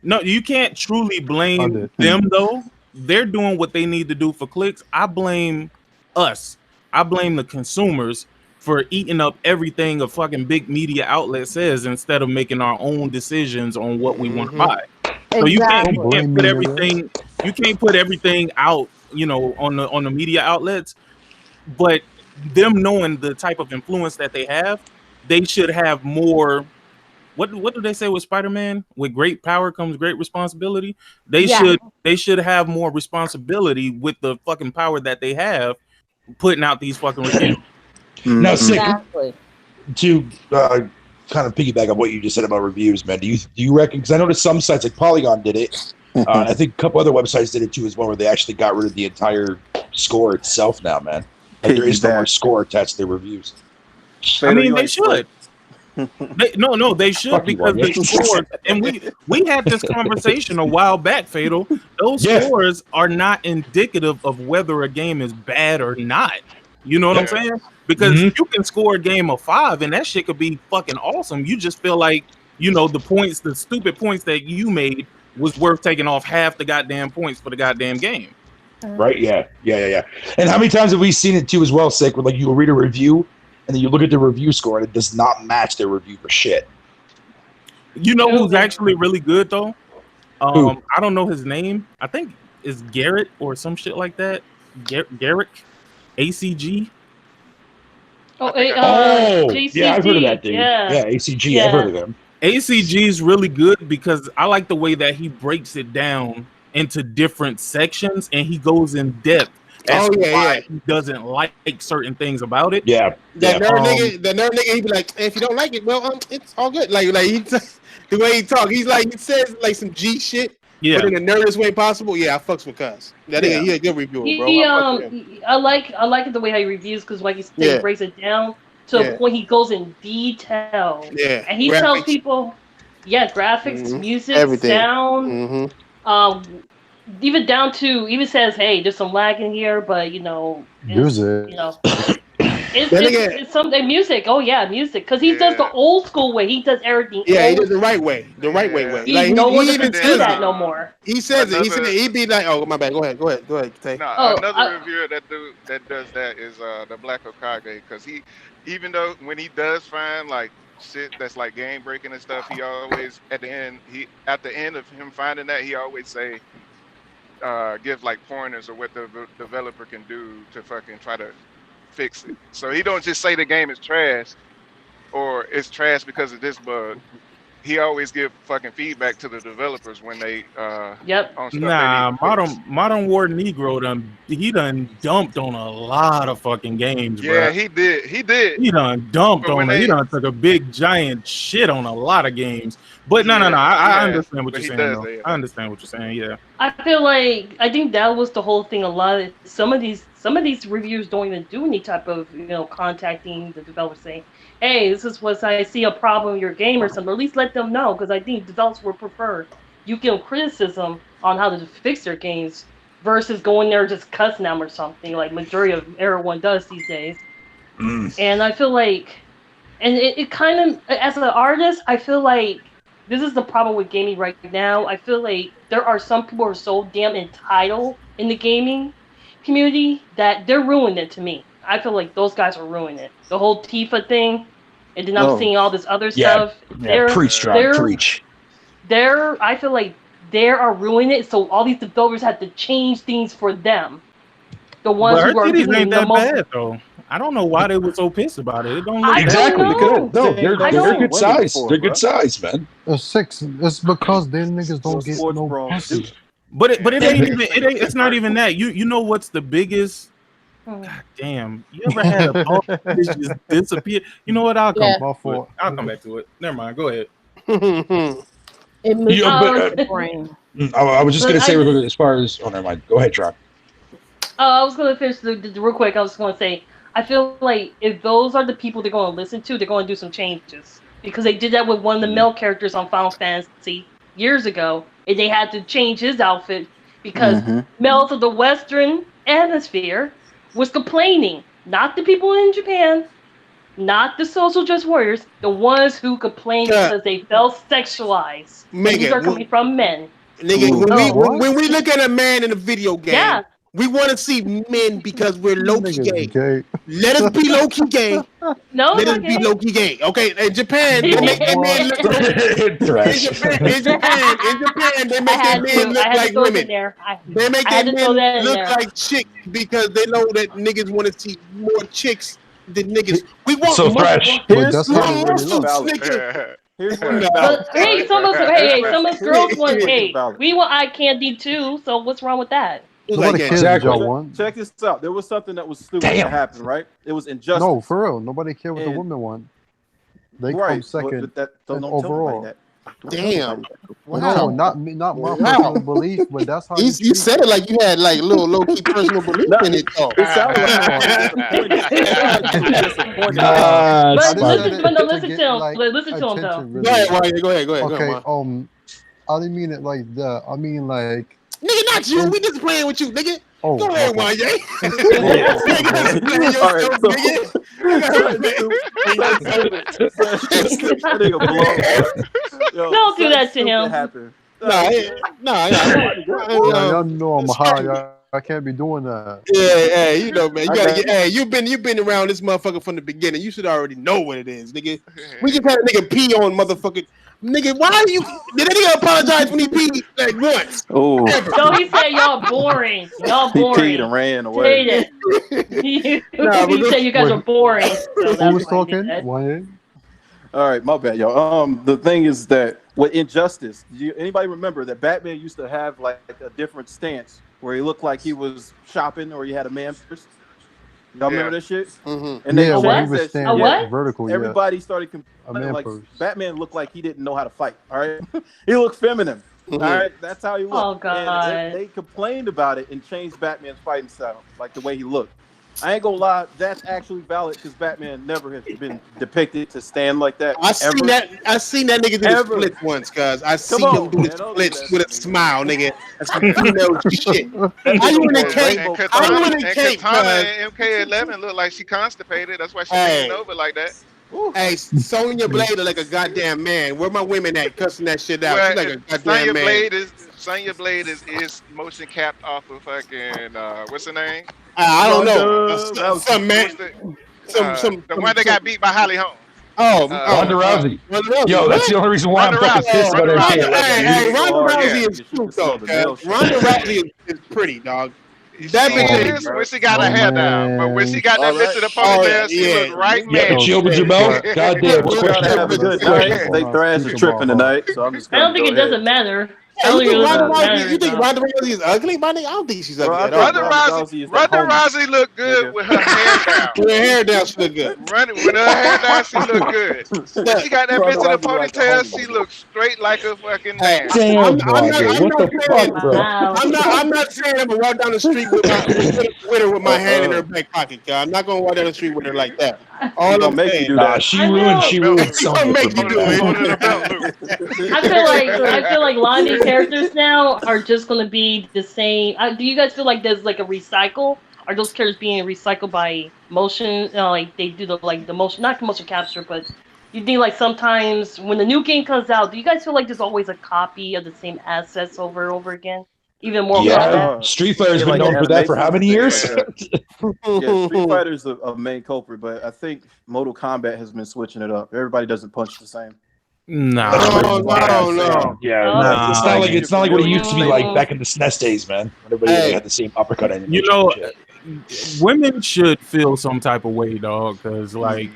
No, you can't truly blame them though. They're doing what they need to do for clicks. I blame us. I blame the consumers for eating up everything a fucking big media outlet says instead of making our own decisions on what we want to buy. So you can't put everything. You can't put everything out, you know, on the media outlets. But them knowing the type of influence that they have, they should have more. What do they say with Spider-Man? With great power comes great responsibility. They should have more responsibility with the fucking power that they have, putting out these fucking reviews. Now, to kind of piggyback on what you just said about reviews, man, do you reckon? Because I noticed some sites like Polygon did it, and I think a couple other websites did it too as well, where they actually got rid of the entire score itself now, man. Like there is no more score attached to their reviews. I mean, they should. They should, because the scores, and we had this conversation a while back, Fatal. Those scores are not indicative of whether a game is bad or not. You know what I'm saying? Because you can score a game of 5 and that shit could be fucking awesome. You just feel like, you know, the stupid points that you made was worth taking off half the goddamn points for the goddamn game. Right? Yeah. And how many times have we seen it too as well, Sick, where like you read a review and then you look at the review score and it does not match their review for shit. You know who's actually really good though? I don't know his name. I think it's Garrett or some shit like that. Garrett, ACG. Yeah, I've heard of that dude. Yeah, ACG. I've heard of them. ACG is really good because I like the way that he breaks it down into different sections and he goes in depth. He doesn't like certain things about it. The nerd nigga, he be like, if you don't like it, well, it's all good. Like the way he talk, he says like some G shit, but in the nerdiest way possible. Yeah, I fucks with Cuz. That nigga, he a good reviewer, bro. I like the way how he reviews because, like you said, he breaks it down to a point. He goes in detail. Yeah, and he tells people, graphics, music, everything. Sound. Even down to says, hey, there's some lag in here, but you know, music. You know, it's something music. Oh yeah, music, because he does the old school way. He does everything. Yeah, he does the right way. The right way. Like, no one doesn't do that no more. He says it. He said he'd be like, oh my bad. Go ahead. Tay. Another reviewer that does that is the Black Okage, because he, even though when he does find like shit that's like game breaking and stuff, he always at the end of him finding that, he always say, give like pointers or what the developer can do to fucking try to fix it. So he don't just say the game is trash or it's trash because of this bug. He always give fucking feedback to the developers when they on stuff. Modern War Negro done dumped on a lot of fucking games, bro. Yeah, he did. He done dumped on it. He done took a big giant shit on a lot of games. But no. I understand what you're saying. I understand what you're saying. Yeah. I think that was the whole thing. A lot of some of these reviewers don't even do any type of contacting the developer saying, hey, this is what I see a problem in your game or something. Or at least let them know, because I think developers would prefer you give them criticism on how to fix their games versus going there just cussing them or something like majority of everyone does these days. And I feel like, and it kind of, as an artist, I feel like this is the problem with gaming right now. I feel like there are some people who are so damn entitled in the gaming community that they're ruining it to me. I feel like those guys are ruining it. The whole Tifa thing, and then I'm seeing all this other stuff. Preach. I feel like they are ruining it, so all these developers have to change things for them. The ones who are doing the most. Bad, though. I don't know why they were so pissed about it. It don't look they're good size. They're good size, man. It's because them niggas don't get no pussy. But it ain't even it's not even that. You know what's the biggest? God damn! You ever had a ball that just disappear? You know what? I'll come back to it. Never mind. Go ahead. It moves the brain. I was just gonna say as far as never mind. Go ahead, Tron. I was gonna finish the real quick. I was gonna say I feel like if those are the people they're gonna listen to, they're gonna do some changes. because they did that with one of the male characters on Final Fantasy years ago, and they had to change his outfit because males of the Western hemisphere was complaining, not the people in Japan, not the social justice warriors, the ones who complained because they felt sexualized. And these are coming from men. Nigga, when we look at a man in a video game, we want to see men because we're low-key gay. Let us be low-key gay. No, let us be low-key gay. Okay, in Japan, they make that man look in Japan, they make that man look like women. They make that man look like chicks because they know that niggas want to see more chicks than niggas. We want so fresh. Here's more muscles, nigga. Here's what hey, some of us girls want we want eye candy too. So what's wrong with that? Check this out. There was something that was stupid that happened, right? It was injustice. No, for real. Nobody cared what the women want. They come second overall. Damn. Wow. No, not my personal belief, but that's how you said it like you had like little low-key personal belief in it though. But listen to him. Listen to him though. Go ahead. Okay, I didn't mean it like that. I mean like nigga, not you. We just playing with you, nigga. Oh, go ahead, Wanye. Don't do that to him. Y'all know I'm high. I can't be doing that. Yeah, you know, man. You gotta get. Hey, you've been around this motherfucker from the beginning. You should already know what it is, nigga. We just had a nigga pee on motherfucker. Nigga, why are you? Did that nigga apologize when he peed like once? Oh. So he said y'all boring. Y'all boring. He peed and ran away. He said you guys are boring. So who was talking? All right, my bad, y'all. The thing is that with Injustice, anybody remember that Batman used to have like a different stance where he looked like he was shopping or he had a man purse? Y'all remember that shit? Mm-hmm. And then he was standing vertical. Everybody started complaining like Batman looked like he didn't know how to fight. All right, he looked feminine. All right, that's how he looked. Oh god! And they complained about it and changed Batman's fighting style, like the way he looked. I ain't gonna lie, that's actually valid because Batman never has been depicted to stand like that. I seen that nigga do the splits once, cuz I seen him do the splits with a smile, nigga. That's some female shit. How you in the cape? How you in the cape? Katana MK11 look like she constipated. That's why she leaning over like that. Hey, Sonya Blade look like a goddamn man. Where my women at cussing that shit out? She's like a goddamn man. Sonya Blade is motion capped off of fucking what's her name? I don't know. Some man. The one that got beat by Holly Holm. Ronda Rousey. Yo, that's the only reason why I'm fucking pissed about MK. Hey, Ronda Rousey is cute though. Ronda Rousey is pretty, dog. That bitch is when she got her hair down, but when she got that bitch in the ponytail, she look right man. Chill with your mouth. Goddamn. Have a good night. They thrash are tripping tonight, so I'm just. I don't think it doesn't matter. You think Ronda Rousey is ugly, my nigga? I don't think she's ugly at all. Ronda Rousey look good with her hair down. With her hair down, she look good. With her hair down, she look good. When she got that bitch in the ponytail, she looks straight like a fucking man. Damn, what the fuck, bro? I'm not saying I'm gonna walk down the street with her with my hand in her back pocket. I'm not gonna walk down the street with her like that. All I'm saying, she ruined something. Make you do it. I feel like a lot of these characters now are just going to be the same. Do you guys feel like there's like a recycle? Are those characters being recycled by motion? Like they do the motion, not motion capture, but you think like sometimes when the new game comes out, do you guys feel like there's always a copy of the same assets over and over again? Even more. Yeah, Street Fighter's been known for that for how many years? Yeah, Street Fighter's a main culprit, but I think Mortal Kombat has been switching it up. Everybody doesn't punch the same. No. Yeah, it's not like what it used to be like back in the SNES days, man. Everybody had the same uppercut animation. You know, women should feel some type of way, dog, because like,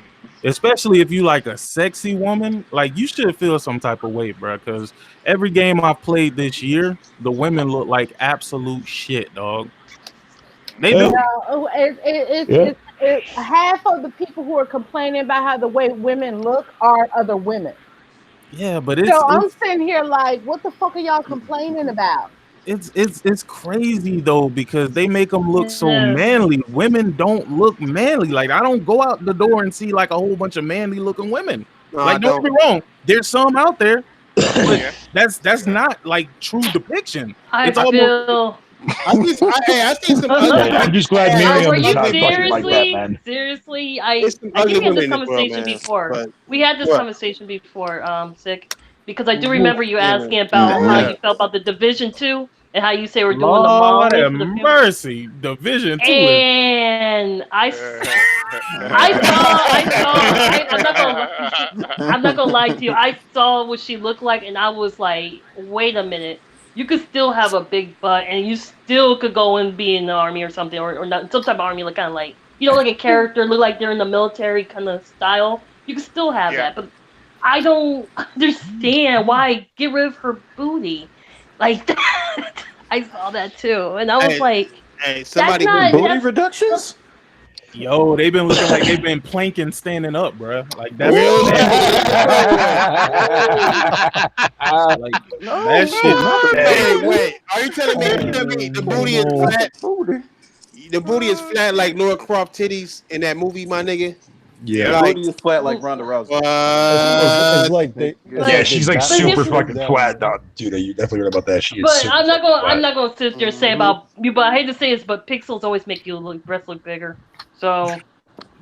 especially if you like a sexy woman, like you should feel some type of way, bro. Because every game I've played this year, the women look like absolute shit, dog. They do. It's half of the people who are complaining about how the way women look are other women. Yeah, but I'm sitting here like, what the fuck are y'all complaining about? It's crazy though because they make them look so manly. Women don't look manly. Like I don't go out the door and see like a whole bunch of manly looking women. No, like, don't get me wrong. There's some out there, but that's not like true depiction. I It's feel. I see some. I'm just glad Miriam Were is you not fucking like that, seriously? man. Seriously, There's some I think ugly we had women this in this world, conversation man. before. But We had this what? conversation before, Sick, because I do remember you Yeah. asking about how Yeah. you felt about the Division 2 and how you say we're doing the Lord modeling have for the film. mercy. Division 2 is And I'm not gonna lie to you. I saw what she looked like, and I was like, wait a minute. You could still have a big butt, and you still could go and be in the army or something, or not some type of army, like kind of like like a character, look like they're in the military kind of style. You could still have that, but I don't understand why get rid of her booty, like that. I saw that too, and I was like, "Hey, somebody booty reductions." Yo, they've been looking like they've been planking standing up, bro. Like that's like that shit. Wait, are you telling me the booty is flat? The booty is flat like Laura Croft titties in that movie, my nigga. Yeah, like, booty is flat like Ronda Rousey. It's like they. Yeah, she's like super fucking down. flat, dog. Dude, you definitely right about that. She is But super I'm not fucking gonna sit there and say about you. But I hate to say this, but pixels always make you breasts look bigger. So,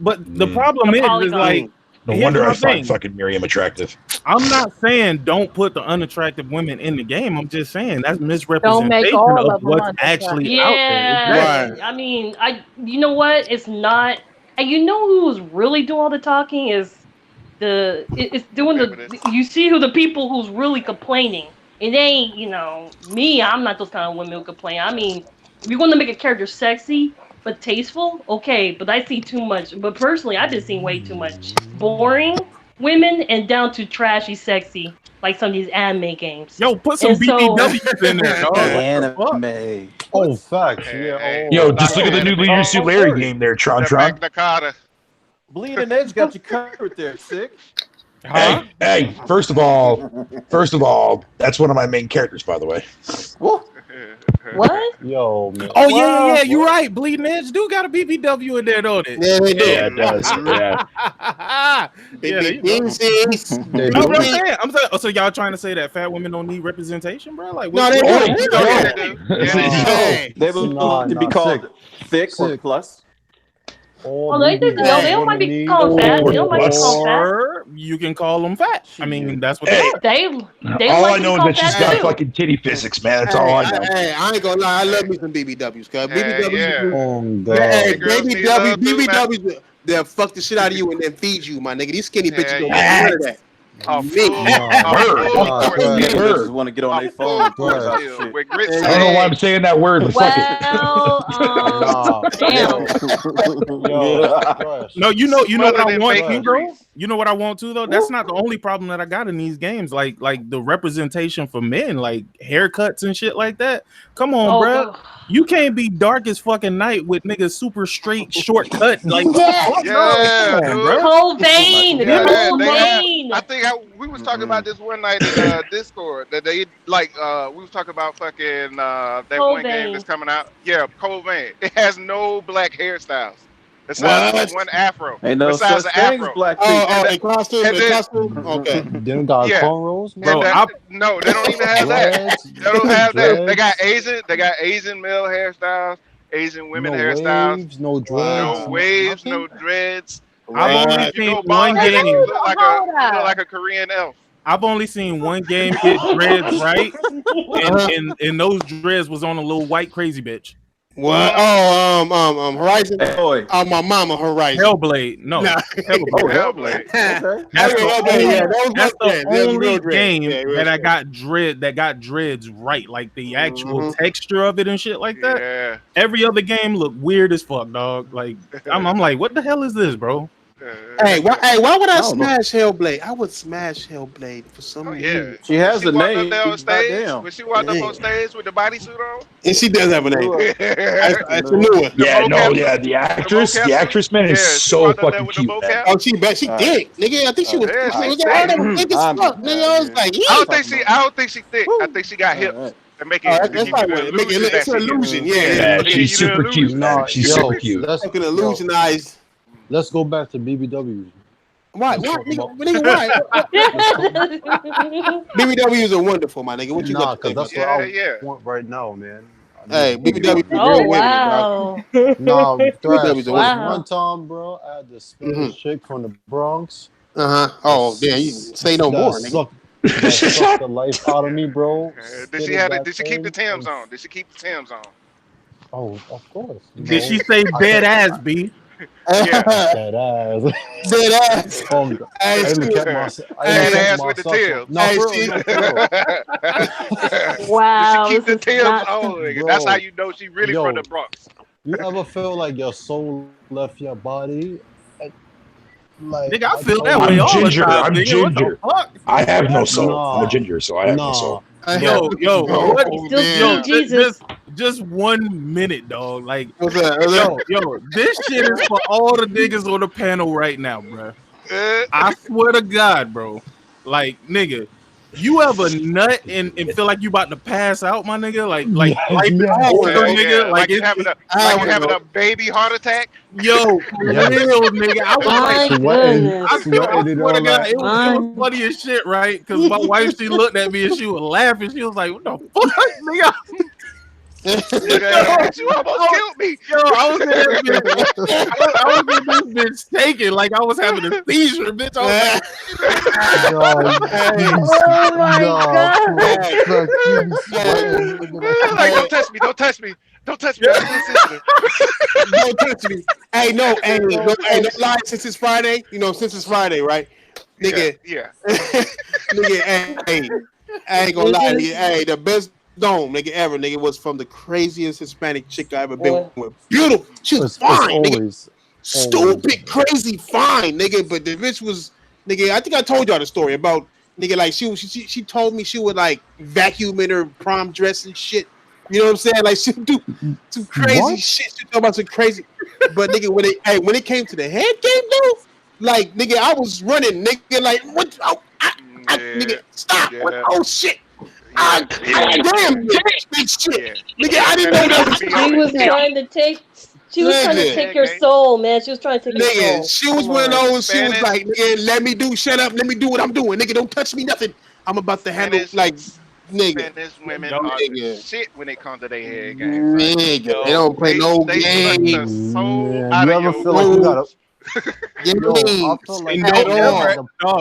but the problem is like. No wonder I find fucking Miriam attractive. I'm not saying don't put the unattractive women in the game. I'm just saying that's Don't make misrepresentation all of of them what's unattractive. actually out there. yeah, I mean, you know what? It's not. And you know who's really doing all the talking is it's doing the. You see who the people who's really complaining. It ain't me. I'm not those kind of women who complain. I mean, if you want to make a character sexy but tasteful, okay. But I see too much. But personally, I've been seeing way too much boring women and down to trashy sexy, like some of these anime games. Yo, put some BBWs in there, dog. Anime. Oh, facts. Yeah. Yo, just look at the new Leisure Suit Larry game there, Tron. Bleeding Edge got you covered there, Sick. Hey, first of all, that's one of my main characters, by the way. What? Yo, man. Oh yeah, you're right. Bleeding Edge do got a BBW in there, don't it? Yeah, they do. Yeah, it does. Yeah. I'm saying. So y'all trying to say that fat women don't need representation, bro? Like, no, they do. They will be called thick or plus. Oh, they might be called fat. They might be called fat. Or you can call them fat. I mean, that's what they all I know is that she's got fucking titty physics, man. That's all I know. Hey, I ain't gonna lie. I love me some BBWs, cuz BBWs, they'll fuck the shit out of you and then feed you, my nigga. These skinny bitches don't get rid of that. Just want to get on their phone. I don't know why I'm saying that word, but fuck it. No, you know what I want too, bro. You know what I want too, though. That's not the only problem that I got in these games. Like the representation for men, like haircuts and shit like that. Come on, bro. You can't be dark as fucking night with niggas super straight, short cut. Like, Whole vein. I think we was talking about this one night in Discord that they we was talking about fucking that one game that's coming out. Yeah, Cold Vein. It has no black hairstyles. Besides like one afro. Ain't no besides such the thing afro. as black in costume. Okay. They don't got cornrows, bro. No, they don't even have that. They don't have that. They got Asian male hairstyles, Asian women hairstyles. Waves, no dreads. No waves, no dreads. I've only seen one game. You look like a Korean elf. I've only seen one game get dreads right, and those dreads was on a little white crazy bitch. What? Oh, Horizon. My mama Horizon. Hellblade. No. Hellblade. That's the only game that I got got dreads right, like the actual texture of it and shit like that. Yeah. Every other game looked weird as fuck, dog. Like I'm like, what the hell is this, bro? Hey, why would I smash Hellblade? I would smash Hellblade for some reason. She has a name. When she walked up on stage with the bodysuit on, and she does have a name. That's a new one. The actress, man, is so fucking cute. Oh, she did, nigga. I think she was. Thick as fuck, nigga. I was like, I don't think she thick. I think she got hips. And make it, it's an illusion. Yeah, she's super cute. She's super cute. That's an illusionized. Let's go back to BBWs. Why? Nigga, why? BBWs are wonderful, my nigga. What you got? Because that's what I want right now, man. Hey, BBW. Oh wow. Nah, Thrash. Wow. One time, bro, I had this Spanish chick from the Bronx. Oh, damn. You say no more, nigga. That sucked the life out of me, bro. Did she keep the Timbs on? Did she keep the Timbs on? Oh, of course. Did she say dead ass, B? Yeah. Dead ass. Dead ass. I look at myself. Dead ass with the Timbs. No, Wow. Did she keep the Timbs on, nigga? That's how you know she really from the Bronx. You ever feel like your soul left your body? Like, nigga, I feel that way all the time. I'm nigga. ginger. What the fuck? I have no soul. Nah. I'm a ginger, so I have no soul. Just 1 minute, dog. Like, What's that? yo, this shit is for all the niggas on the panel right now, bro. I swear to God, bro. Like, nigga, you ever nut and feel like you about to pass out, my nigga? Like nigga, like you having a baby heart attack. Yo, real nigga. I was like, I swear to God, it was funny as shit, right? Because my wife, she looked at me and she was laughing. She was like, "What the fuck, nigga?" You almost killed me. Yo, I was in this bitch taking like I was having a seizure, bitch. I was like, don't touch me. Don't touch me. Don't touch me. Don't touch me. Hey, no lie. Since it's Friday, right? Nigga. Yeah. Nigga, hey, I ain't gonna lie to you. Hey, the best dome, nigga, ever, nigga, was from the craziest Hispanic chick I ever been with. Beautiful. She was fine, nigga. Stupid, crazy, fine, nigga. But the bitch was, nigga, I think I told y'all the story about, nigga, like, she told me she would, like, vacuum in her prom dress and shit. You know what I'm saying? Like, she would do some crazy shit. She talking about some crazy. But, nigga, when it came to the head game, though, like, nigga, I was running, nigga, like, what? Oh, nigga, stop. Yeah. What? Oh, shit. Damn, big shit. Nigga, I didn't know that was She was trying to take your soul, man. She was trying to take your soul. She was one of those, she was like, nigga, let me do what I'm doing. Nigga, don't touch me, nothing. I'm about to handle, like, nigga. Spanish women are the shit when it comes to their head games. Nigga, they don't play no games. You ever feel like you gotta...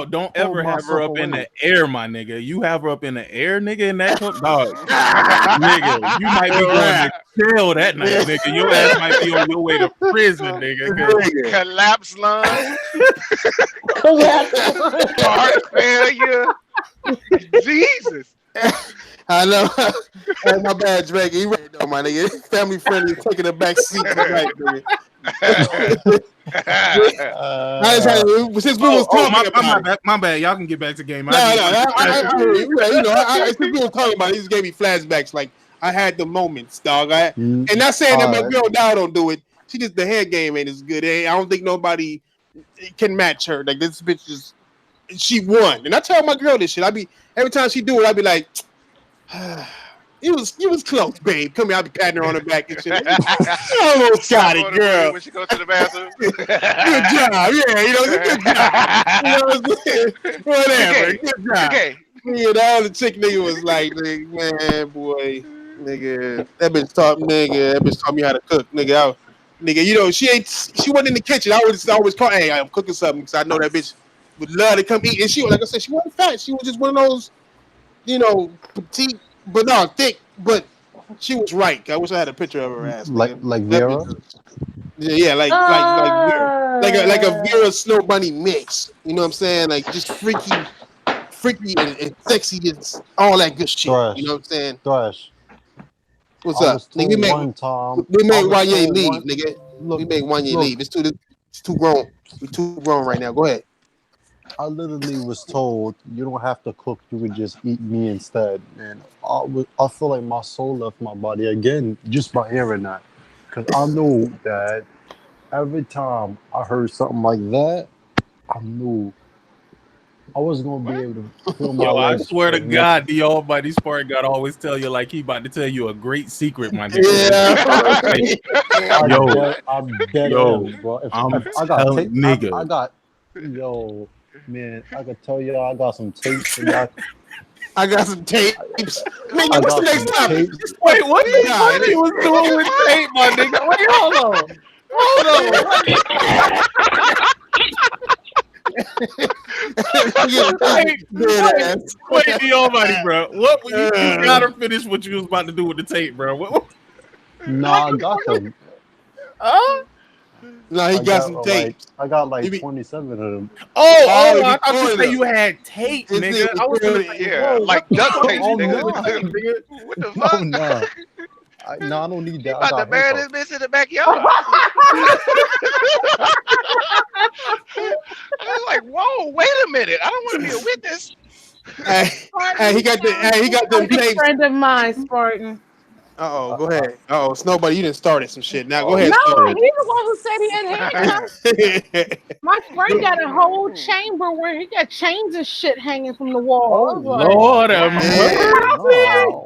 Don't ever have her up in the air, my nigga. You have her up in the air, nigga, in that dog. Nigga, you might be going to jail that night, nigga. Your ass might be on your way to prison, nigga. Collapse lungs. Heart failure. Jesus. I know. Hey, my bad, Drake. You right though, my nigga. Family friendly, taking a back seat tonight, nigga. Since we was talking about my bad. Y'all can get back to game. Since we were talking about it, he just gave me flashbacks. Like, I had the moments, dog. And not saying that my girl now don't do it. She just, the head game ain't as good. I don't think nobody can match her. Like, this bitch is, she won. And I tell my girl this shit. Every time she do it, I be like, you was close, babe. Come here, I'll be patting her on the back and shit. You almost got it, girl. When she goes to the bathroom. Good job, yeah. Good job. Whatever. Good job. Okay. Yeah, the chick nigga was like, man, boy, nigga, that bitch taught me how to cook, nigga. She wasn't in the kitchen. I always call, hey, I'm cooking something because I know that bitch would love to come eat. And she, like I said, she wasn't fat. She was just one of those, petite, but no, thick. But she was right. I wish I had a picture of her ass. Like Vera. Yeah, like Vera. Like a Vera Snow Bunny mix. You know what I'm saying? Like just freaky and sexy and all that good shit. Thrash. You know what I'm saying? Thrash. What's up? Nigga, we made Wanye leave, nigga. We made Wanye leave. It's too grown. We're too grown right now. Go ahead. I literally was told you don't have to cook, you can just eat me instead. And I feel like my soul left my body again just by hearing that. Because I know that every time I heard something like that, I knew I was going to be able to feel my legs. I swear to God, the Almighty Spark God always tell you like he about to tell you a great secret, my nigga. Yeah. I'm dead end, bro. I got Yo, man, I could tell y'all I got some tapes. And I got some tapes. Nigga, what's the next topic? Wait, what the fuck he was doing with tape, my nigga? Wait, hold on. Wait, the almighty, bro. What you gotta finish what you was about to do with the tape, bro. Nah, I got them. No, he got some tapes. I got like 27 of them. Oh, I thought you said you had tape, nigga. I was like duct tape, nigga. What the fuck? No. I don't need that. About to bury this bitch in the backyard. I was like, whoa, wait a minute. I don't want to be a witness. He got them tapes. Friend of mine, Spartan. Go ahead. Snowbody, you didn't start it some shit. Now go ahead. No, he's the one who said he had handcuffs. My friend got a whole chamber where he got chains and shit hanging from the wall. Lord have mercy.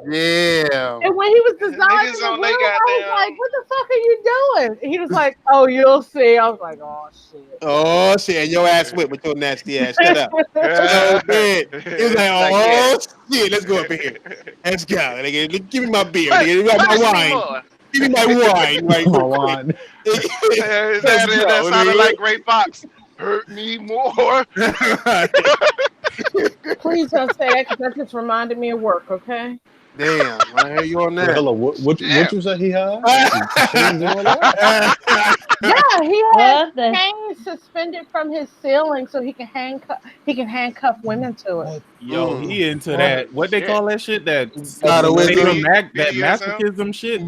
Yeah. And when he was designing the room, I was like, what the fuck are you doing? And he was like, oh, you'll see. I was like, oh, shit. Oh, shit. And your ass whipped with your nasty ass. Shut up. He was like, oh, shit. Let's go up in here. Let's go. Nigga, give me my beer. Nigga. Give me my wine. Give me my wine. Right, my wine. That sounded like Gray Fox. Hurt me more. Please don't say that because that just reminded me of work, okay? Damn, I hear you on that. Hello, what you said he had? Yeah, he has chains suspended from his ceiling so he can handcuff women to it. Yo, he into that. What they call that shit? That masochism shit.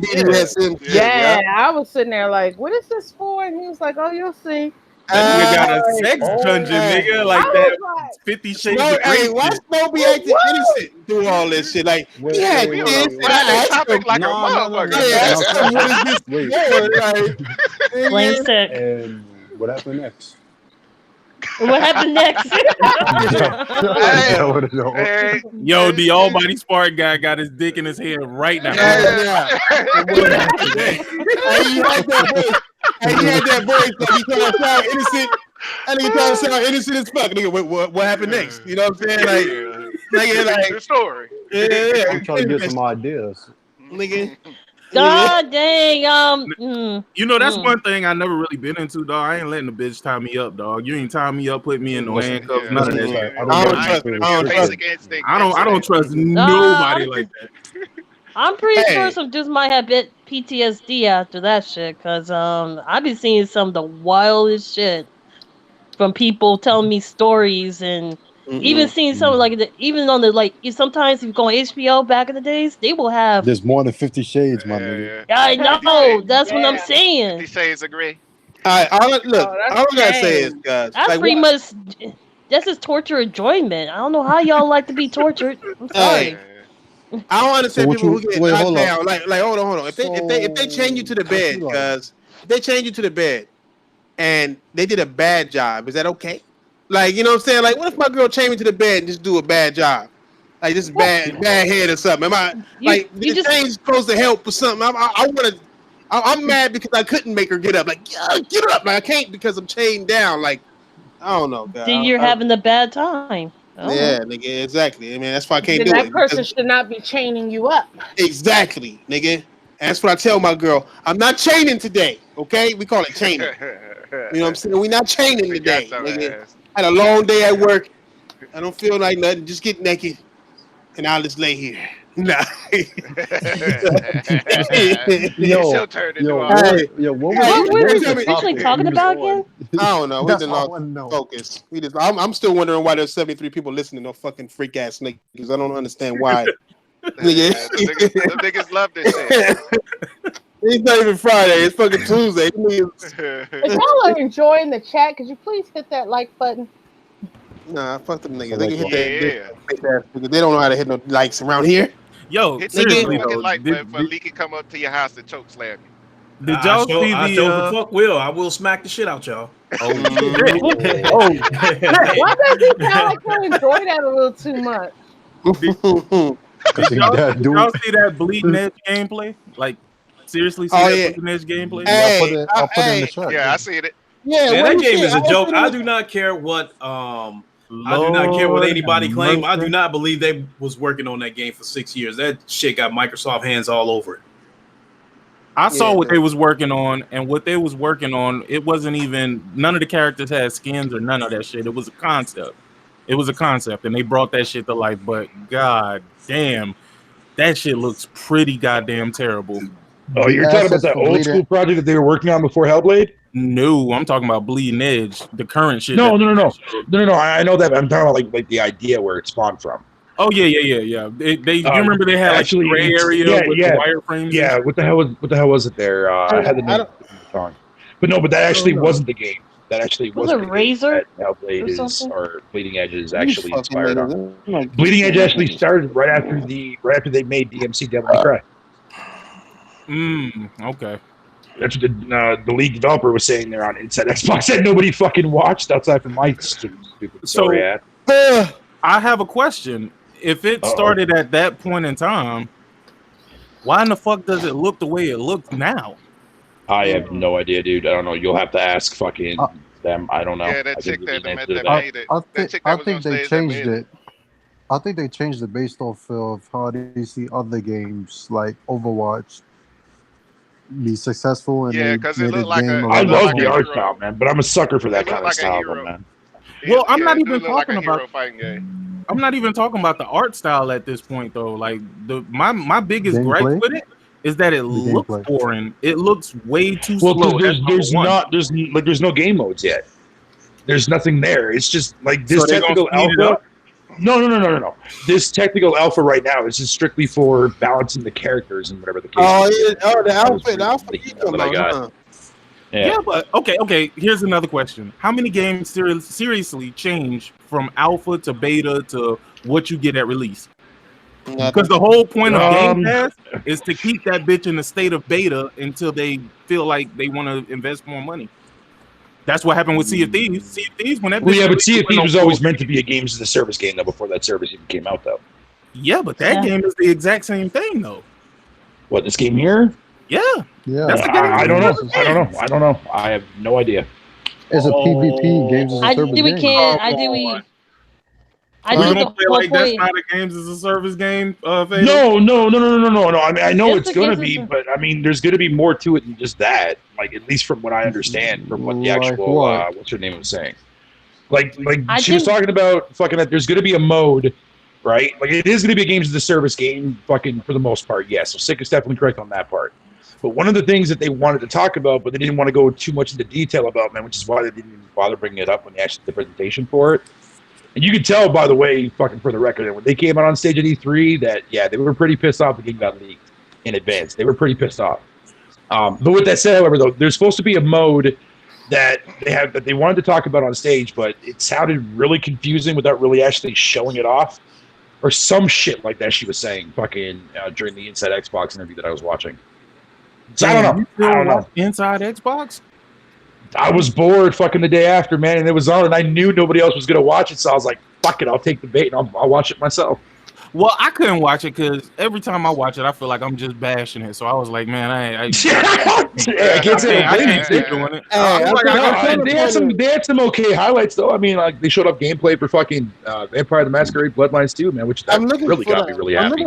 Yeah, I was sitting there like, what is this for? And he was like, oh, you'll see. That nigga got a sex dungeon, nigga, like that. 50 Shades of Grey. Hey, why Snow be acting innocent through all this shit? Like, he had this, and I asked him like a motherfucker. Plain sick. And what happened next? What happened next? Yo, the almighty spark guy got his dick in his head right now. He had that voice like he trying to sound innocent. And he trying to sound innocent as fuck. Nigga, what happened next? You know what I'm saying? Like the story. Yeah. I'm trying to get some ideas. Nigga. God dang. You know, that's one thing I never really been into, dog. I ain't letting the bitch tie me up, dog. You ain't tie me up, put me in no handcuffs, none of that shit. I don't trust nobody like that. I'm pretty sure some dudes might have bit PTSD after that shit, because I've been seeing some of the wildest shit from people telling me stories, and even seeing some even on the sometimes if you go on HBO back in the days, they will have. There's more than 50 Shades, my nigga. I know. That's what I'm saying. 50 Shades of Grey. All I gotta say is, guys, that's pretty much. This is torture enjoyment. I don't know how y'all like to be tortured. I'm sorry. I don't understand people who get knocked down. Like, hold on. If they chain you to the bed, because if they chain you to the bed and they did a bad job, is that okay? Like, you know what I'm saying? Like, what if my girl chained me to the bed and just do a bad job? Like, just bad head or something. The chain's supposed to help or something. I'm mad because I couldn't make her get up. Like, get up. Like, I can't because I'm chained down. Like, I don't know. God. Then you're having a bad time. Yeah, nigga, exactly. I mean, that's why I can't do it. That person should not be chaining you up. Exactly, nigga. And that's what I tell my girl. I'm not chaining today, okay? We call it chaining. You know what I'm saying? We're not chaining today, nigga. I had a long day at work. I don't feel like nothing. Just get naked, and I'll just lay here. Nah. Yo, what were we actually talking about again? I don't know. We didn't focus. I'm still wondering why there's 73 people listening to fucking freak ass niggas. I don't understand why. The niggas love this shit. It's not even Friday. It's fucking Tuesday. If y'all are enjoying the chat, could you please hit that like button? Nah, fuck them niggas. They can hit that. They don't know how to hit no likes around here. Yo, hit seriously though. Like for Lee can come up to your house and choke slam you. Did y'all see the fuck will? I will smack the shit out y'all. Why does he sound like he'll enjoy that a little too much? Did y'all see that Bleeding Edge gameplay? Like, seriously, see that Bleeding Edge gameplay? I'll put it in the chat. Yeah, I see it. Yeah, man, what that you game say? is a joke. I do not care what I do not care what anybody claim. I do not believe they was working on that game for 6 years. That shit got Microsoft hands all over it. I saw what they was working on, and what they was working on, it wasn't even none of the characters had skins or none of that shit. It was a concept. It was a concept, and they brought that shit to life. But god damn, that shit looks pretty goddamn terrible. Oh, you're talking about that old school project that they were working on before Hellblade? No, I'm talking about Bleeding Edge, the current shit. No. I know that. I'm talking about like the idea where it spawned from. Oh yeah. They you remember they had actually, like gray area with the wireframes? Yeah, what the hell was it there? I had the name wrong. But that actually wasn't the game. That actually was it Razor? Hellblade is or Bleeding Edge is actually inspired on. Bleeding Edge actually started right after they made DMC Devil May Cry. Okay. That's what the lead developer was saying there on Inside Xbox that nobody fucking watched outside from my stupid story ad. I have a question. If it started at that point in time, why in the fuck does it look the way it looks now? I have no idea, dude. I don't know. You'll have to ask fucking them. I don't know. Yeah, that chick that made it. I think they changed it. I think they changed it based off of how they see other games like Overwatch be successful, and yeah, because it looked like I love the art style, man, but I'm a sucker for that kind of style, man. Well, I'm not even talking about fighting game. I'm not even talking about the art style at this point, though. Like my biggest gripe with it is that it looks boring. It looks way too slow. There's no game modes yet. There's nothing there. It's just like this technical alpha. No. This technical alpha right now is just strictly for balancing the characters and whatever the case. The alpha that I got. Yeah, but okay. Here's another question: how many games seriously change from alpha to beta to what you get at release? Because the whole point of Game Pass is to keep that bitch in a state of beta until they feel like they want to invest more money. That's what happened with Sea of Thieves. Sea of Thieves, when that but Sea of Thieves was always meant to be a games as a service game, though, before that service even came out, though. Yeah, but that game is the exact same thing, though. What, this game here? Yeah. That's the game. I don't know. I have no idea. It's a PvP games as a service game. I do gonna play like that's not a games as a service game. No. I mean, I know it's gonna be, but I mean, there's gonna be more to it than just that. Like, at least from what I understand, from what the actual what's her name was saying. Like she was talking about fucking that there's gonna be a mode, right? Like, it is gonna be a games as a service game, fucking for the most part. Yes, so Sick is definitely correct on that part. But one of the things that they wanted to talk about, but they didn't want to go too much into detail about, man, which is why they didn't even bother bringing it up when they actually did the presentation for it. And you could tell, by the way, fucking for the record, when they came out on stage at E3, that, yeah, they were pretty pissed off the game got leaked in advance. They were pretty pissed off. But with that said, however, though, there's supposed to be a mode that they wanted to talk about on stage, but it sounded really confusing without really actually showing it off. Or some shit like that she was saying fucking during the Inside Xbox interview that I was watching. So I don't know. Inside Xbox? I was bored fucking the day after, man, and it was on, and I knew nobody else was going to watch it, so I was like, fuck it, I'll take the bait, and I'll watch it myself. Well, I couldn't watch it because every time I watch it, I feel like I'm just bashing it. So I was like, man, I can't keep doing it. They had some okay highlights, though. I mean, like, they showed up gameplay for fucking Vampire the Masquerade Bloodlines 2, man, which really got me really happy.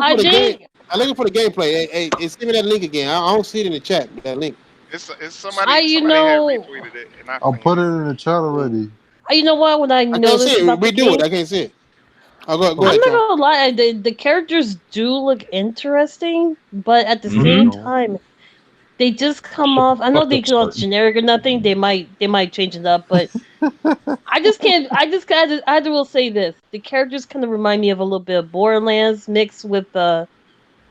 I'm looking for the gameplay. Hey, send me that link again. I don't see it in the chat, that link. It's somebody had retweeted it. And I'll put it in the chat already. You know what? When I noticed about the game, I can't see it. Go ahead. I'm not gonna lie. The characters do look interesting, but at the same time, they just come off. I know they go generic or nothing. They might change it up, but I just can't. I will say this: the characters kind of remind me of a little bit of Borderlands mixed with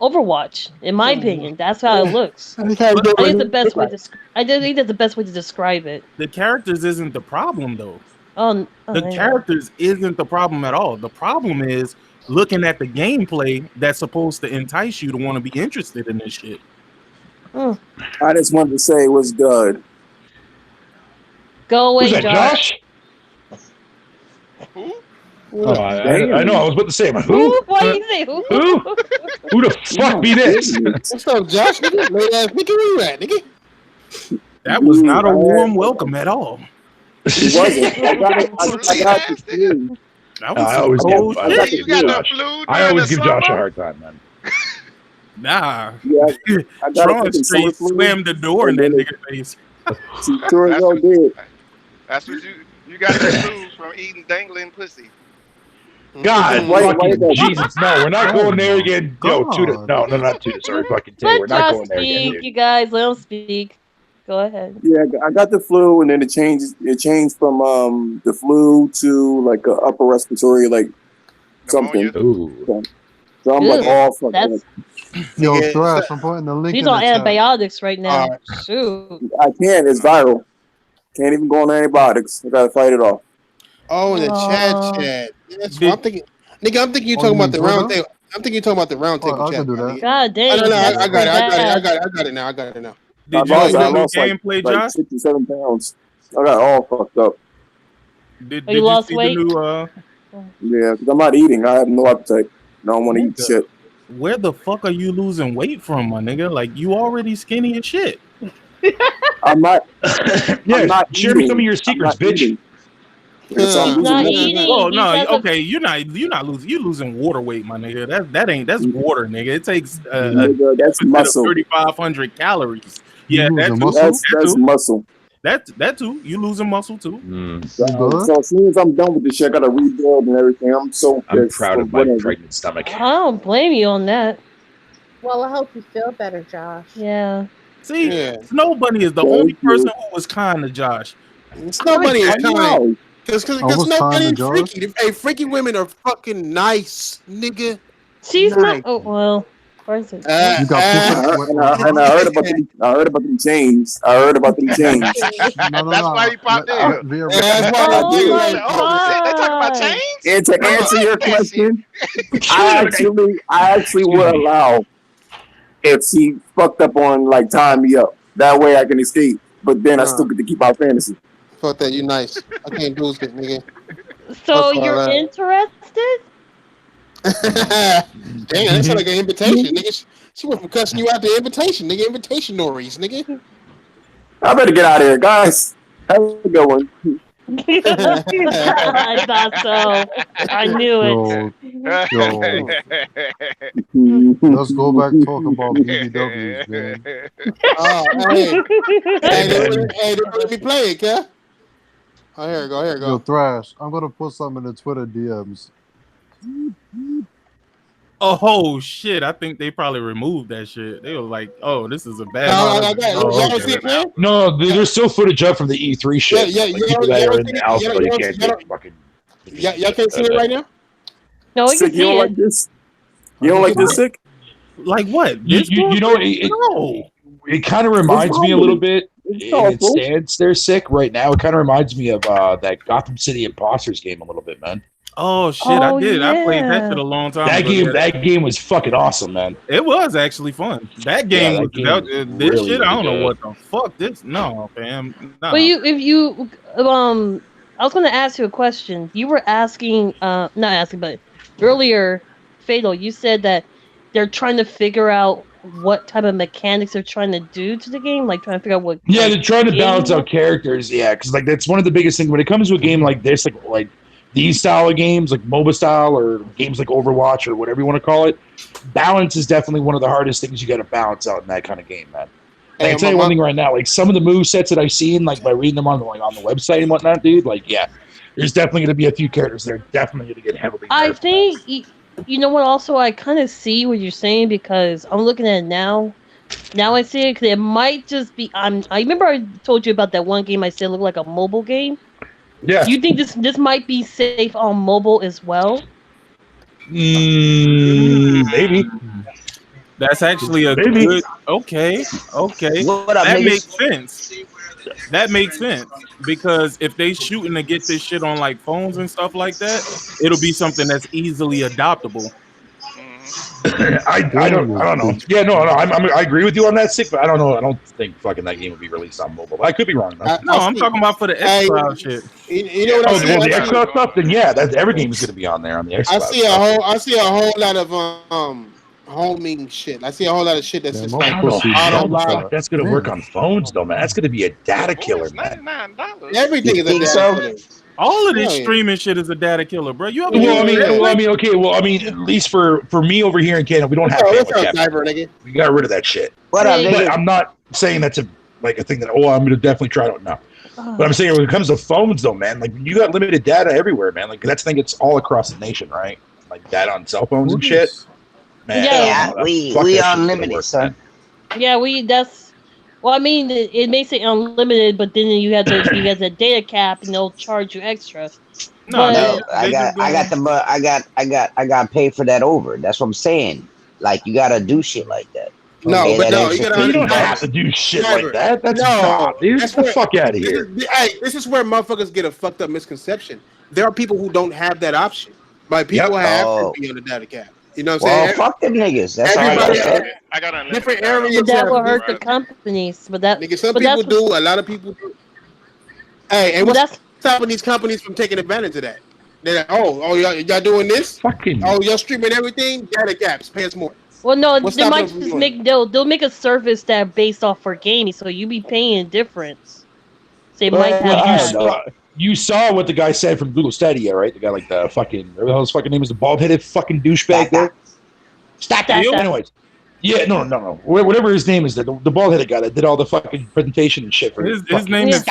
Overwatch. In my opinion, that's how it looks. I think it's the best way to. I think that's the best way to describe it. The characters isn't the problem, though. The characters isn't the problem at all. The problem is looking at the gameplay that's supposed to entice you to want to be interested in this shit. I just wanted to say it was good. Go away, Josh. Who? Oh, I know. I was about to say, who? Why you say who? Who the fuck be this? What's up, Josh? Nigga, where you at, nigga? That was not a warm welcome at all. He wasn't. I got the flu. I always give Josh a hard time, man. Nah. Yeah, I got Tron straight slammed the door in that nigga face. That's what you got the flu from eating dangling pussy. God, fucking Jesus! No, we're not going there again. Yo, Tuda, no, not Tuda. Sorry, fucking Tay. We're not going there again, dude. You guys, let him speak. Go ahead. Yeah, I got the flu, and then it changed from the flu to like a upper respiratory like something. Ooh. So I'm like all fucked up. Yo, Thrash, I'm putting the link. He's in on the chat. antibiotics right now. Shoot. I can't. It's viral. Can't even go on antibiotics. I gotta fight it off. Oh, in the chat. Yeah, that's what I'm thinking. Nigga, I'm thinking you're talking about the round table. I'm thinking you're talking about the round table chat. God damn. I got it now. Did you lose gameplay, like Josh? 67 pounds. I got all fucked up. Did you you lost see weight? the new Yeah, because I'm not eating. I have no appetite. I don't want to eat shit. Where the fuck are you losing weight from, my nigga? Like, you already skinny as shit. I'm not. Yeah, I'm not share me eating. some of your secrets, bitch. He's not eating. Oh He no, doesn't- okay, you're not losing. You losing water weight, my nigga. That's water, nigga. It takes Nigga, that's muscle. 3,500 calories. You Yeah, losing that muscle? That's muscle. That too. You losing muscle too. So as soon as I'm done with this shit, I gotta rebuild and everything. I'm so pissed. I'm proud of my pregnant stomach. I don't blame you on that. Well, I hope you feel better, Josh. Yeah. See, Snow Bunny is the only person who was kind to Josh. Snow Bunny is kind. Because I was Snow Bunny kind and to freaky. Hey, freaky women are fucking nice, nigga. She's nice. not. Oh well. Where's it? You got and I heard about them. I heard about them chains. That's why you popped in. That's why I did. Shit, they talking about chains? And to answer your question, I actually would allow if she fucked up on like tying me up. That way I can escape. But then I still get to keep our fantasy. Fuck that, you nice. I can't do it, nigga. So you're interested? Damn, that sound like an invitation, nigga. She went from cussing you out to invitation, nigga. Invitation nories, nigga. I better get out of here, guys. Have a good one. I thought so. I knew it. Let's go back and talk about BBWs, man. Hey, let me play it, yeah? Oh, here we go. Yo, Thrash, I'm gonna put something in the Twitter DMs. Oh shit! I think they probably removed that shit. They were like, "Oh, this is a bad." No, there's still footage up from the E3 shit. Yeah. Like, people that are in the alpha, but you can't take fucking. Y'all can't see it right now. No, we can Sick, you don't like this? You don't like this, Sick? Like what? You know, it kind of reminds me a little bit. It stands there, Sick. Right now, it kind of reminds me of that Gotham City Imposters game a little bit, man. Oh shit! I did. Yeah. I played that shit a long time ago. That game was fucking awesome, man. It was actually fun. That game was this really, shit. I don't know good. what the fuck this. No, fam. No. But I was going to ask you a question. You were asking, not asking, but earlier, Fatal, you said that they're trying to figure out what type of mechanics they're trying to do to the game, like trying to figure out what. Yeah, they're trying to balance out characters. Yeah, because like that's one of the biggest things when it comes to a game like this, like these style of games, like MOBA style or games like Overwatch or whatever you want to call it. Balance is definitely one of the hardest things you got to balance out in that kind of game, man. Like, I can tell you one thing right now, like some of the move sets that I've seen, like by reading them on the website and whatnot, dude. Like, yeah, there's definitely going to be a few characters that are definitely going to get heavily. I think you know what. Also, I kind of see what you're saying because I'm looking at it now. Now I see it because it might just be. I remember I told you about that one game I said looked like a mobile game. Yeah. You think this might be safe on mobile as well? Maybe. That's actually a good. Okay. That makes sense. That makes sense because if they shooting to get this shit on like phones and stuff like that, it'll be something that's easily adoptable. I don't know. Yeah, no, I agree with you on that, Sick, but I don't know. I don't think fucking that game would be released on mobile. I could be wrong though. No, I'm talking about for the xCloud shit. You know what I see? Well, the xCloud stuff, then yeah, every game is going to be on there on the xCloud. I see a whole lot of homing shit. I see a whole lot of shit that's just like I don't know auto how the lock. fuck that's gonna work on phones though, man. That's gonna be a data killer, man. $99. Everything is a data killer. All of this Yeah. streaming shit is a data killer, bro. You ever Well, I mean, okay. Well, I mean, at least for me over here in Canada, we don't have What's bandwidth up, cap. Cyber, nigga? We got rid of that shit. What up, But nigga? I'm not saying that's a thing that I'm gonna definitely try to no. But I'm saying when it comes to phones though, man, like you got limited data everywhere, man. Like that's the thing. It's all across the nation, right? Like data on cell phones and shit. Man, Yeah, we unlimited, son. Yeah, well, I mean, it makes it unlimited, but then you have the data cap, and they'll charge you extra. No, I got paid for that over. That's what I'm saying. Like you gotta do shit like that. No, but no, you don't have to do shit like that. That's dude. Get the fuck out of here. This is where motherfuckers get a fucked up misconception. There are people who don't have that option. Like people have to be on the data cap. You know what I'm saying? Well, fuck them niggas. That's all I gotta say. I got different areas. But that will hurt the companies. But that nigga, some people do. A lot of people do. Hey, and what's stopping these companies from taking advantage of that? They're like, y'all doing this? Y'all streaming everything? Data caps. Pay us more. Well, no, What's they might stopping them just from make they'll make a service that based off for gaming, so you be paying a difference. So they might have you saw what the guy said from Google Stadia, right? The guy like the fucking whatever the hell his fucking name is, the bald-headed fucking douchebag there. Stop that. Anyways. Yeah, no. Whatever his name is, the bald-headed guy that did all the fucking presentation and shit for his name is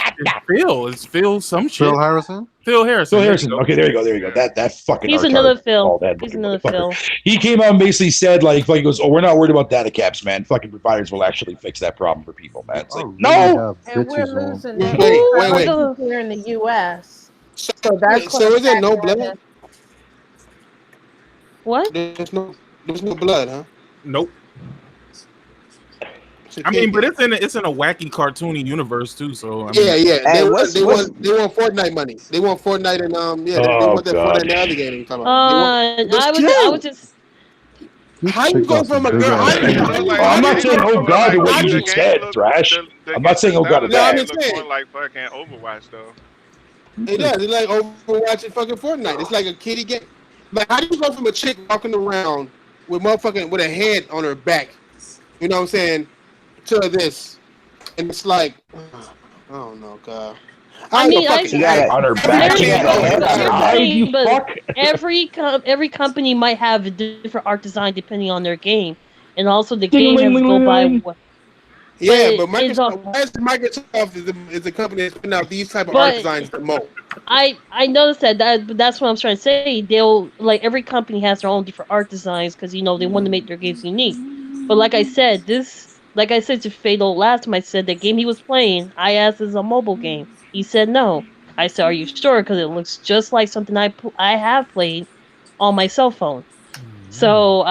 Phil. It's Phil some shit. Phil Harrison? Phil Harrison. Okay, there you go. That fucking. He's another Phil. He's another Phil. He came out and basically said like he goes, we're not worried about data caps, man. Fucking providers will actually fix that problem for people, man. It's like no. And we're losing that. Wait. Here in the U.S. So is it no blood? What? There's no blood, huh? Nope. I mean, but it's in a wacky cartoony universe too. So I mean, yeah. They want Fortnite money. They want Fortnite and they want that Fortnite navigating. I was just. How you go from a girl? I'm not saying oh god to what you just said, Thrash. I'm not saying oh god to that. It's more like fucking Overwatch though. It does. It's like Overwatch and fucking Fortnite. It's like a kiddie game. Like how do you go from a chick walking around with a head on her back? You know what I'm saying? To this, and it's like, oh no, God. I mean, on her back. Every company might have a different art design depending on their game, and also the game has to go by what. Yeah, but Microsoft is the company that's putting out these type of art designs the most. I noticed that, but that's what I'm trying to say. They'll like every company has their own different art designs because they want to make their games unique. But like I said to Fatal last time, I said the game he was playing, I asked is a mobile game. He said no. I said, are you sure? Because it looks just like something I have played on my cell phone. So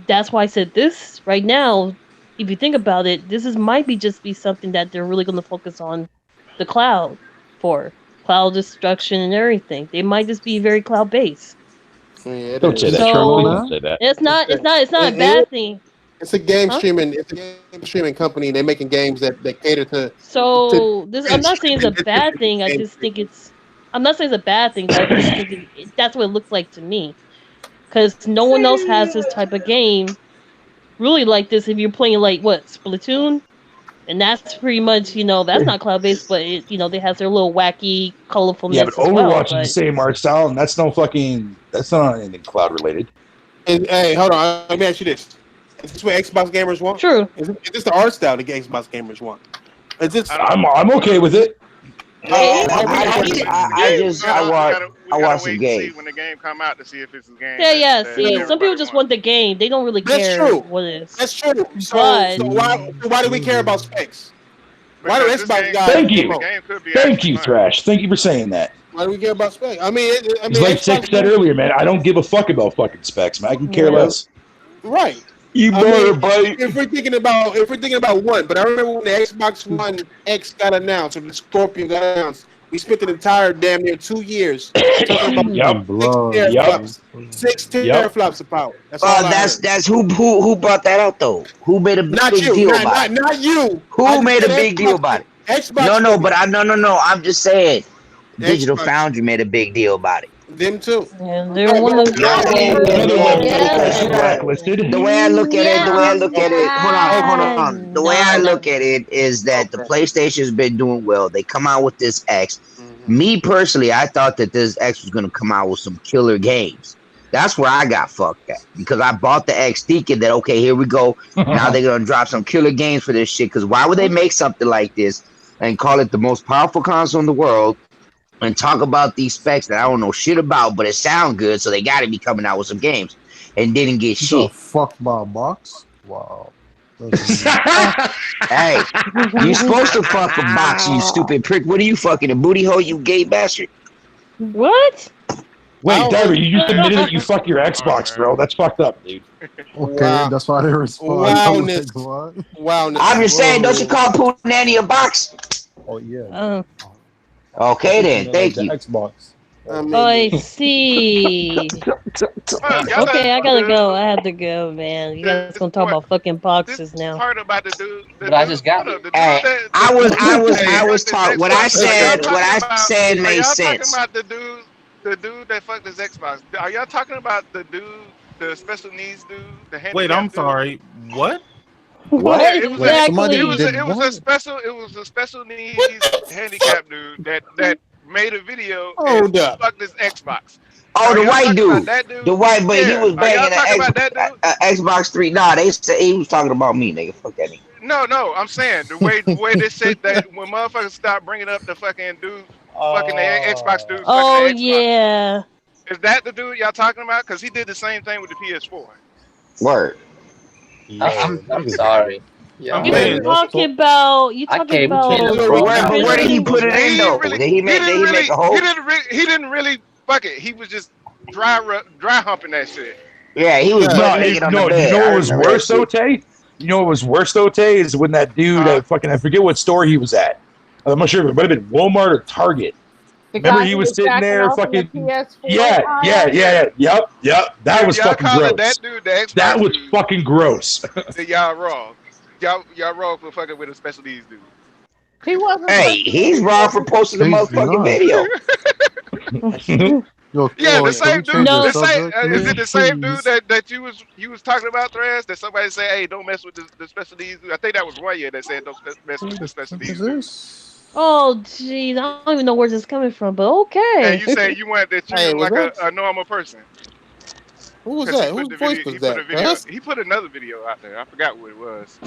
that's why I said this right now. If you think about it, might be something that they're really going to focus on the cloud for cloud destruction and everything. They might just be very cloud based. Yeah, don't say that. Don't say that. It's not a bad thing. It's a game streaming. It's a game streaming company. They're making games that cater to. I'm not saying it's a bad thing. I just think it's. I'm not saying it's a bad thing. But I just think that's what it looks like to me. Because no one else has this type of game, really like this. If you're playing like Splatoon, and that's pretty much that's not cloud based, but they have their little wacky, colorfulness. Yeah, but Overwatch is the same art style, and that's not anything cloud related. Hey, hold on. Let me ask you this. Is this what Xbox gamers want? True. Is this the art style that Xbox gamers want? Is this? I'm okay with it. I watch the game when the game come out to see if it's a game. Yeah. See, some people just want the game. They don't really care what it is. That's true. So why do we care about specs? Why do Xbox guys? Thank you, Thrash. Thank you for saying that. Why do we care about specs? I mean, like Six said earlier, man. I don't give a fuck about fucking specs, man. I can care less. Right. You better bite. If we're thinking about one, but I remember when the Xbox One X got announced or the Scorpio got announced, we spent an entire damn near 2 years talking about 6 teraflops of power. That's who brought that out though. Who made a big deal about it? Not you. Who made a big deal about it? Xbox. No. I'm just saying. Digital Foundry made a big deal about it. Them too. And they're one of Another website blacklisted. The way I look at it, hold on. The way I look at it is that the PlayStation has been doing well. They come out with this X. Me personally, I thought that this X was gonna come out with some killer games. That's where I got fucked at because I bought the X thinking that okay, here we go. Now they're gonna drop some killer games for this shit. Because why would they make something like this and call it the most powerful console in the world and talk about these specs that I don't know shit about, but it sound good, so they got to be coming out with some games and didn't get shit. Fuck my box. Wow. Hey, you supposed to fuck a box, you stupid prick. What are you fucking a booty hole, you gay bastard? What? Wait, Diver, you just admitted that you fuck your Xbox, bro. That's fucked up, dude. Okay, that's why they respond. Wildness. Wildness. I'm just saying, don't you call Poonanny a box? Oh yeah. Okay then, thank you. Xbox. I see. Okay, I gotta go. I have to go, man. You guys gonna talk about fucking boxes now? Part about the dude. But I just got it. I was taught what I said made sense. Talking about the dude that fucked his Xbox. Are y'all talking about the dude, the special needs dude, the handicapped Wait, I'm dude? sorry. What? What? Yeah, it was Exactly. a special needs handicapped dude that made a video and fucked his Xbox. Oh, the white dude. The white, but he Yeah. was banging Are y'all an Xbox 3. Nah, they said he was talking about me, nigga. Fuck that nigga. No, I'm saying the way they said that when motherfuckers start bringing up the fucking dude, fucking the Xbox dude. Oh fucking the Xbox. yeah. Is that the dude y'all talking about? Because he did the same thing with the PS4. Word. I'm sorry. Yeah. You talking about? But where did he put it in though? Did he make a hole? He didn't really fuck it. He was just dry humping that shit. Yeah, he was naked on the bed. You know what was worse though, Tay? You know what was worse though, Tay? Is when that dude, I forget what store he was at. I'm not sure if it might have been Walmart or Target. Remember he was sitting there fucking yep. That was fucking gross. That dude, the Xbox that was dude, fucking gross. y'all wrong. Y'all wrong for fucking with a special needs dude. He wasn't. Hey, he's wrong for posting the motherfucking video. Yeah, the same dude. No. Is it the same dude that you was talking about, Thresh? That somebody say, "Hey, don't mess with the special needs." I think that was one year that said, "Don't mess with the special needs." Oh jeez, I don't even know where this is coming from, but okay. And you say you want that you like a normal person. Who was that? Whose voice was that? He put another video out there. I forgot what it was.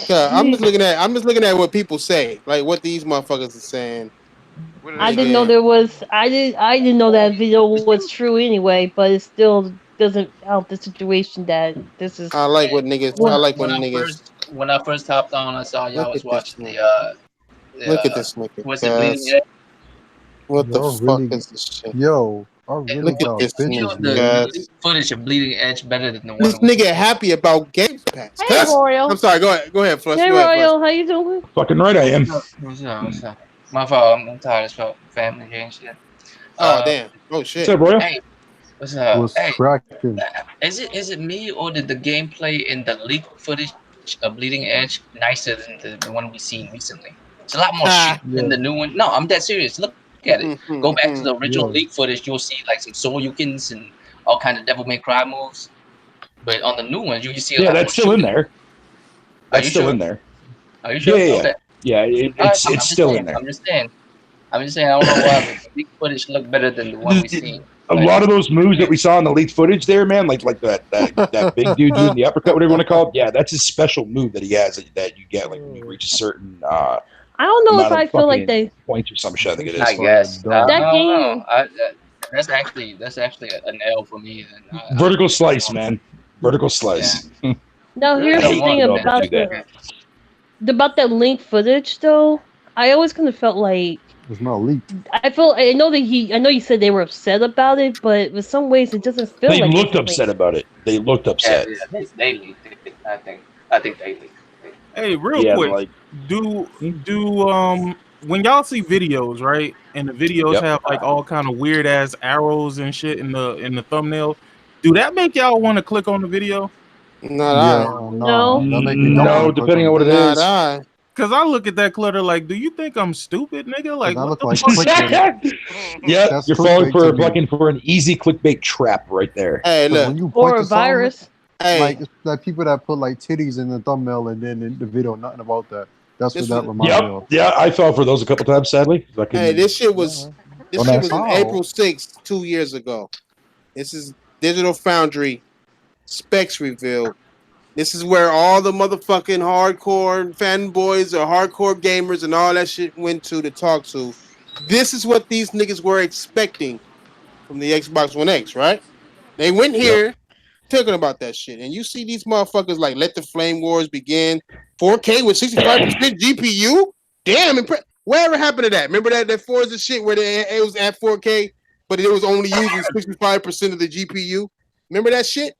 I'm just looking at what people say, like what these motherfuckers are saying. I didn't know there was. I didn't know that video was true anyway, but it still doesn't help the situation that this is. I like what niggas. When I first hopped on, I saw y'all was watching the. Look at this nigga. What's it bleeding edge? What the fuck is this shit? Yo, I really look at this the footage of bleeding edge better than the one. This nigga happy about Game Pass. Hey, Royal. I'm sorry. Go ahead, Flush. Hey, Royal, how you doing? Fucking right, I am. What's up? My fault. I'm tired as fuck. Family and shit. Oh damn. Oh shit. What's up, Royal? Hey, what's up? What's cracking? Is it me or did the gameplay in the leaked footage of Bleeding Edge nicer than the one we seen recently? It's a lot more shit than the new one. No, I'm dead serious. Look at it. Go back to the original leak footage. You'll see like some Soryukins and all kind of Devil May Cry moves. But on the new ones, you see a lot that's more still shooting. in there. That's still in there. Are you sure? Yeah, it's still in there. I'm just saying. I don't know why, but the leaked footage looked better than the one we seen. A lot of those moves that we saw in the leaked footage there, man, like that big dude doing the uppercut, whatever you want to call it. Yeah, that's his special move that he has that you get like when you reach a certain. I don't know if I feel like they points or some shit. I think it is. I guess that game. That's actually an L for me. Vertical slice, man. Vertical slice. Yeah. No, here's the thing about that link footage, though. I always kind of felt like it's not leaked. I know you said they were upset about it, but in some ways it doesn't feel they like looked upset about it. They looked upset. Yeah, they leaked it. I think they leaked it. Hey, real quick, do when y'all see videos, right? And the videos have like all kind of weird ass arrows and shit in the thumbnail. Do that make y'all want to click on the video? No, depending on what it is. Cause I look at that clutter like, do you think I'm stupid, nigga? Like, I what look the like fuck? Yeah, That's you're falling clickbait for an easy clickbait trap right there. Hey, look, when you Or point a to something, virus. hey, like people that put like titties in the thumbnail and then in the video, nothing about that. That's what that reminds me of. Yeah, I fell for those a couple times, sadly. hey, this shit was Don't ask. in April 6th, 2 years ago. This is Digital Foundry specs reveal. This is where all the motherfucking hardcore fanboys or hardcore gamers and all that shit went to talk to. This is what these niggas were expecting from the Xbox One X, right? They went here talking about that shit. And you see these motherfuckers like let the flame wars begin. 4K with 65% GPU? Damn, whatever happened to that? Remember that Forza shit where it was at 4K, but it was only using 65% of the GPU? Remember that shit?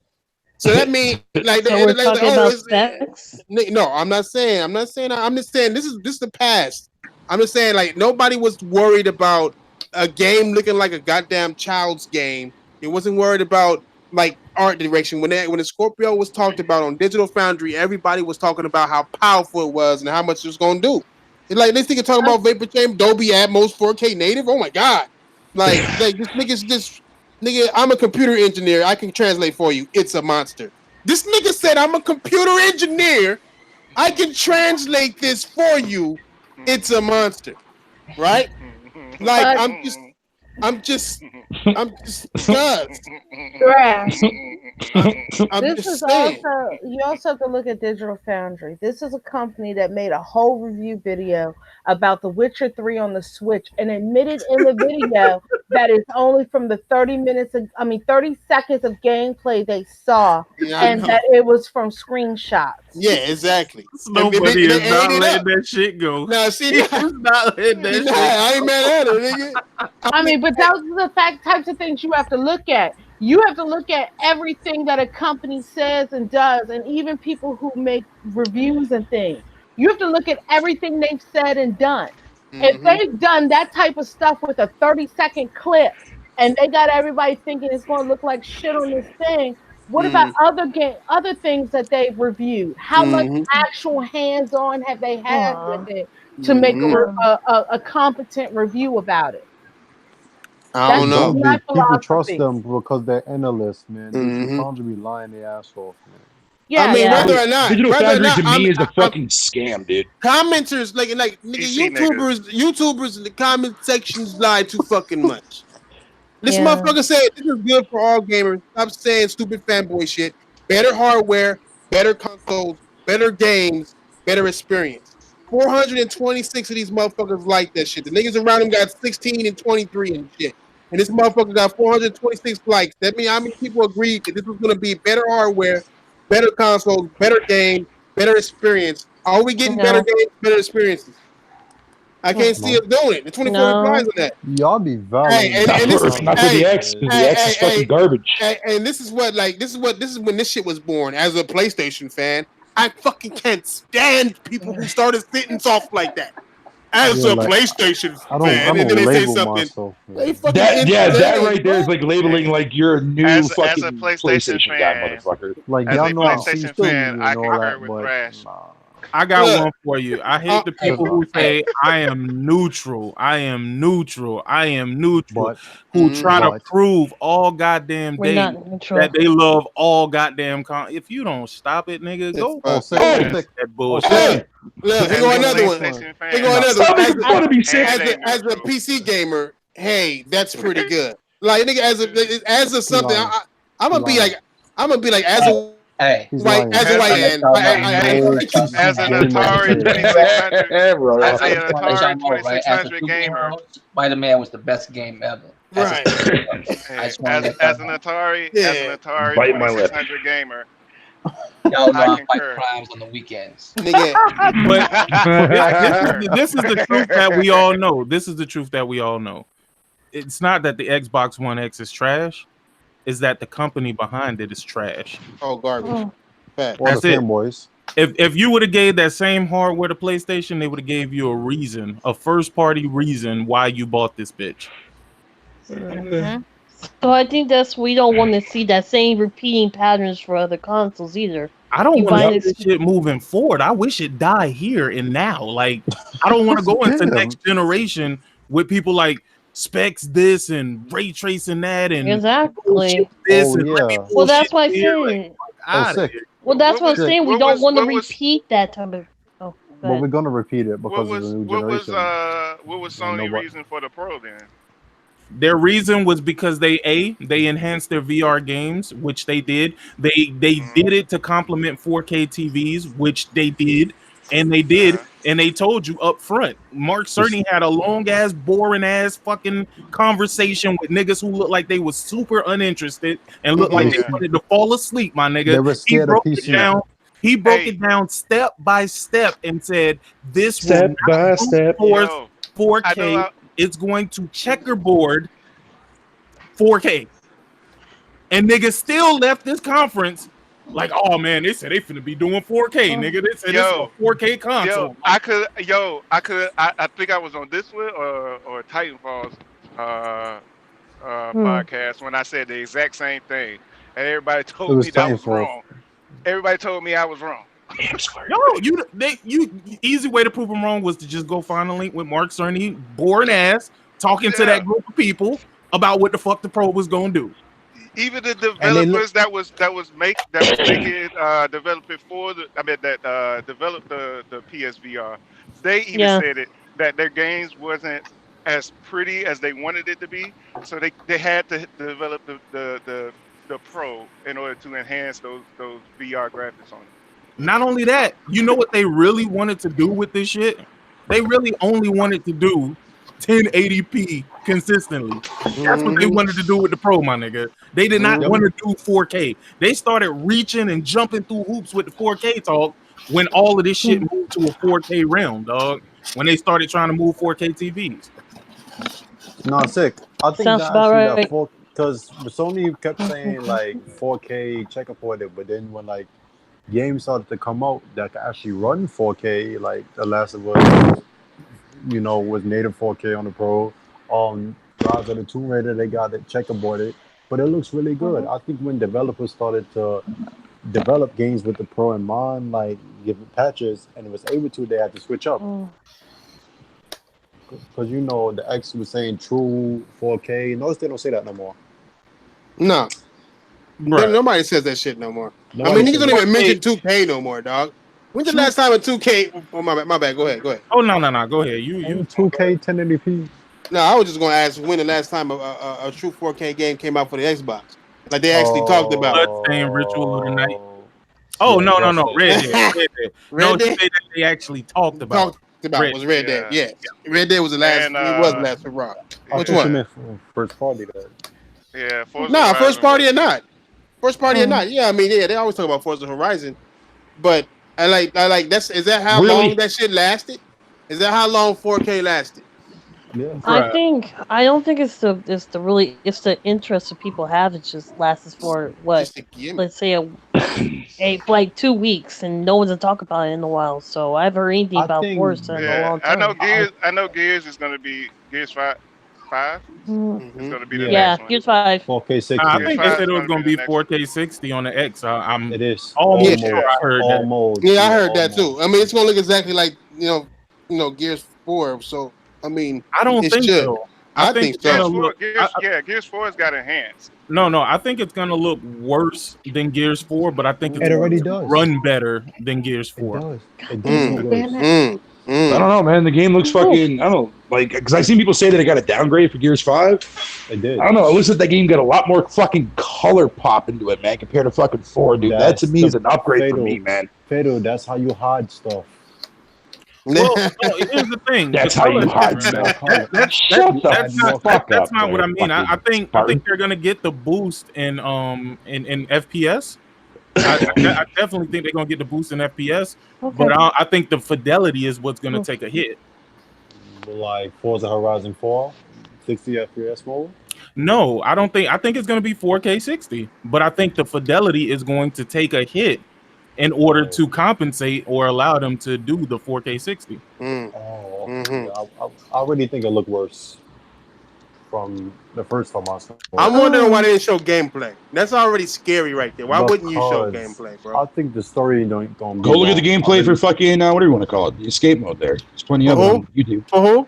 So that means like So we're talking about specs? No, I'm not saying. I'm just saying this is the past. I'm just saying like nobody was worried about a game looking like a goddamn child's game. It wasn't worried about like art direction. When the Scorpio was talked about on Digital Foundry, everybody was talking about how powerful it was and how much it was gonna do. It's like this nigga talking about Vapor Chamber, Dolby Atmos, 4K native. Oh my god! Like this nigga's just nigga. I'm a computer engineer. I can translate for you. It's a monster. This nigga said I'm a computer engineer. I can translate this for you. It's a monster, right? Like I'm just disgusted. This is also, you also have to look at Digital Foundry. This is a company that made a whole review video about The Witcher 3 on the Switch and admitted in the video that it's only from the 30 seconds of gameplay they saw, and that it was from screenshots. Yeah, exactly. Nobody is not letting that shit go. Now, see, He's not letting that shit go. I ain't mad at it, nigga. I mean, but those are the types of things you have to look at. You have to look at everything that a company says and does, and even people who make reviews and things. You have to look at everything they've said and done. If they've done that type of stuff with a 30-second clip, and they got everybody thinking it's going to look like shit on this thing, what about other things that they've reviewed? How much actual hands-on have they had with it to make a competent review about it? I don't know. People trust them because they're analysts, man. Digital Foundry be lying their ass off, man. Yeah, I mean, whether or not Digital Foundry to me is a fucking scam, dude. Commenters like nigga, YouTubers in the comment sections lie too fucking much. This motherfucker said this is good for all gamers. Stop saying stupid fanboy shit. Better hardware, better consoles, better games, better experience. 426 of these motherfuckers like that shit. The niggas around him got 16 and 23 and shit. And this motherfucker got 426 likes. That means how many people agreed that this was going to be better hardware, better consoles, better game, better experience. Are we getting better games, better experiences? I can't see us doing it. The 24 replies on that. Y'all be valid. Not for the X. The X is fucking garbage. And this is when this shit was born. As a PlayStation fan, I fucking can't stand people who started sitting soft like that. As a PlayStation fan, and then they say something. That right there is like labeling like you're a new fucking as a PlayStation guy, motherfucker. Like as y'all a know, PlayStation fan, I concur with Thrash. I got one for you. I hate the people who say I am neutral. Who try to prove all goddamn day that they love all goddamn if you don't stop it, nigga, go that bullshit. Look, here go another one. As a PC gamer, hey, that's pretty good. Like nigga, as a something, I'm gonna be like as a as an Atari 2600 gamer, Spider-Man was the best game ever. Right. As an Atari 2600 gamer. Y'all know I fight crimes on the weekends. But this is the truth that we all know. This is the truth that we all know. It's not that the Xbox One X is trash. Is that the company behind it is trash. Oh, garbage. That's it. Fanboys. If you would have gave that same hardware to PlayStation, they would have gave you a reason, a first-party reason why you bought this bitch. So I think we don't want to see that same repeating patterns for other consoles either. I don't want to see this shit moving forward. I wish it die here and now. Like, I don't want to go into next generation with people like specs this and ray tracing that and exactly this well, that's why I say. Well, that's what I'm saying. We don't want to repeat that type of. Oh, but we're gonna repeat it because of the new generation. What was Sony's reason for the Pro then? Their reason was because they enhanced their VR games, which they did. They did it to complement 4K TVs, which they did, and they told you up front. Mark Cerny had a long ass, boring ass fucking conversation with niggas who looked like they was super uninterested and looked like they wanted to fall asleep. My nigga, they were scared of PC. He broke it down step by step and said, "This step by step, 4K." It's going to checkerboard 4K. And niggas still left this conference like, oh man, they said they finna be doing 4K, nigga. They said it's a 4K console. I think I was on this one or Titanfall's podcast when I said the exact same thing. And everybody told me that I was wrong. Everybody told me I was wrong. No, easy way to prove them wrong was to just go find a link with Mark Cerny, boring ass, talking to that group of people about what the fuck the Pro was gonna do. Even the developers that was making develop it for developed the PSVR, they even said it that their games wasn't as pretty as they wanted it to be, so they had to develop the Pro in order to enhance those VR graphics on it. Not only that, you know what they really wanted to do with this shit? They really only wanted to do 1080p consistently. That's what they wanted to do with the Pro, my nigga. They did not want to do 4K. They started reaching and jumping through hoops with the 4K talk when all of this shit moved to a 4K realm, dog. When they started trying to move 4K TVs. No, sick. I think sounds about right. Because Sony kept saying like 4K checkerboarded, but then when like games started to come out that could actually run 4K, like The Last of Us, was native 4K on the Pro. Rise of the Tomb Raider, they got it checkerboarded, but it looks really good. I think when developers started to develop games with the Pro in mind, like give it patches, and it was able to, they had to switch up. Because the X was saying true 4K. Notice they don't say that no more. No. Right. Nobody says that shit no more. Niggas don't even mention 2K no more, dog. When's the last time a 2K? Oh, my bad. Go ahead. Oh, no. Go ahead. You 2K 1080p. No, I was just going to ask when the last time a true 4K game came out for the Xbox. Like they actually talked about. Bloodstained Ritual of the Night. Oh, no. Red Dead. No, they actually talked about. Was Red Dead. Yeah. Red Dead was the last. It was the last for Rock. Which one? First party. Yeah. First party or not. First party or not. Yeah, they always talk about Forza Horizon. But I like is that how long that shit lasted? Is that how long 4K lasted? Yeah. I don't think it's the interest that people have. It just lasts for what? Let's say like 2 weeks, and no one's gonna talk about it in a while. So I haven't heard anything about Forza in a long time. I know Gears is gonna be Gears 5. It's gonna be the next one. Gears 5. 4K 60. I think they said it was gonna be 4K 60 on the X. It is almost sure I heard that. Yeah, I heard that too. It's gonna look exactly like Gears 4. So I don't think so. I think so. Gears 4's got enhanced. No, I think it's gonna look worse than Gears 4, but I think it already does run better than Gears 4. It does. I don't know, man. The game looks fucking. I don't know, because I've seen people say that it got a downgrade for Gears 5. It did. I don't know. It looks like that game got a lot more fucking color pop into it, man, compared to fucking 4, dude. That to me is an upgrade for me, man. Fatal, that's how you hide stuff. Well, here's the thing. That's how you hide stuff. That's not what I mean. I think they're gonna get the boost in FPS. I definitely think they're gonna get the boost in FPS, but I think the fidelity is what's gonna take a hit. Like Forza Horizon 4, 60 FPS mode? No, I don't think. I think it's gonna be 4K 60, but I think the fidelity is going to take a hit in order to compensate or allow them to do the 4K 60. I really think it looked worse. from the first time I saw it. I'm wondering why they didn't show gameplay. That's already scary right there. Why wouldn't you show Because gameplay, bro? I think the story don't Go look at the gameplay for fucking whatever you want to call it, the escape mode. There's plenty of it on YouTube.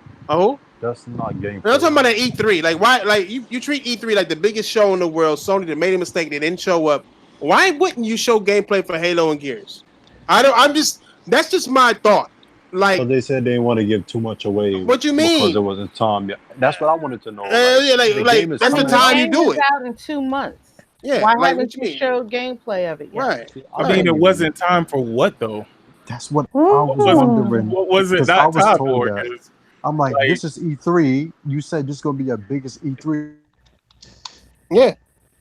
That's not gameplay. I'm talking about an E3. Like why? Like you treat E3 like the biggest show in the world. Sony that made a mistake. They didn't show up. Why wouldn't you show gameplay for Halo and Gears? That's just my thought. Like, so they said they didn't want to give too much away. What you mean? Because it wasn't time yet. That's what I wanted to know. That's the time you do it. Out in 2 months. Yeah. Why like, haven't you showed gameplay of it yet? Right. I mean, it wasn't time for what though? That's what I was wondering. What was it? I Not was time told for that. I'm like, this is E3. You said this is gonna be your biggest E3. Yeah.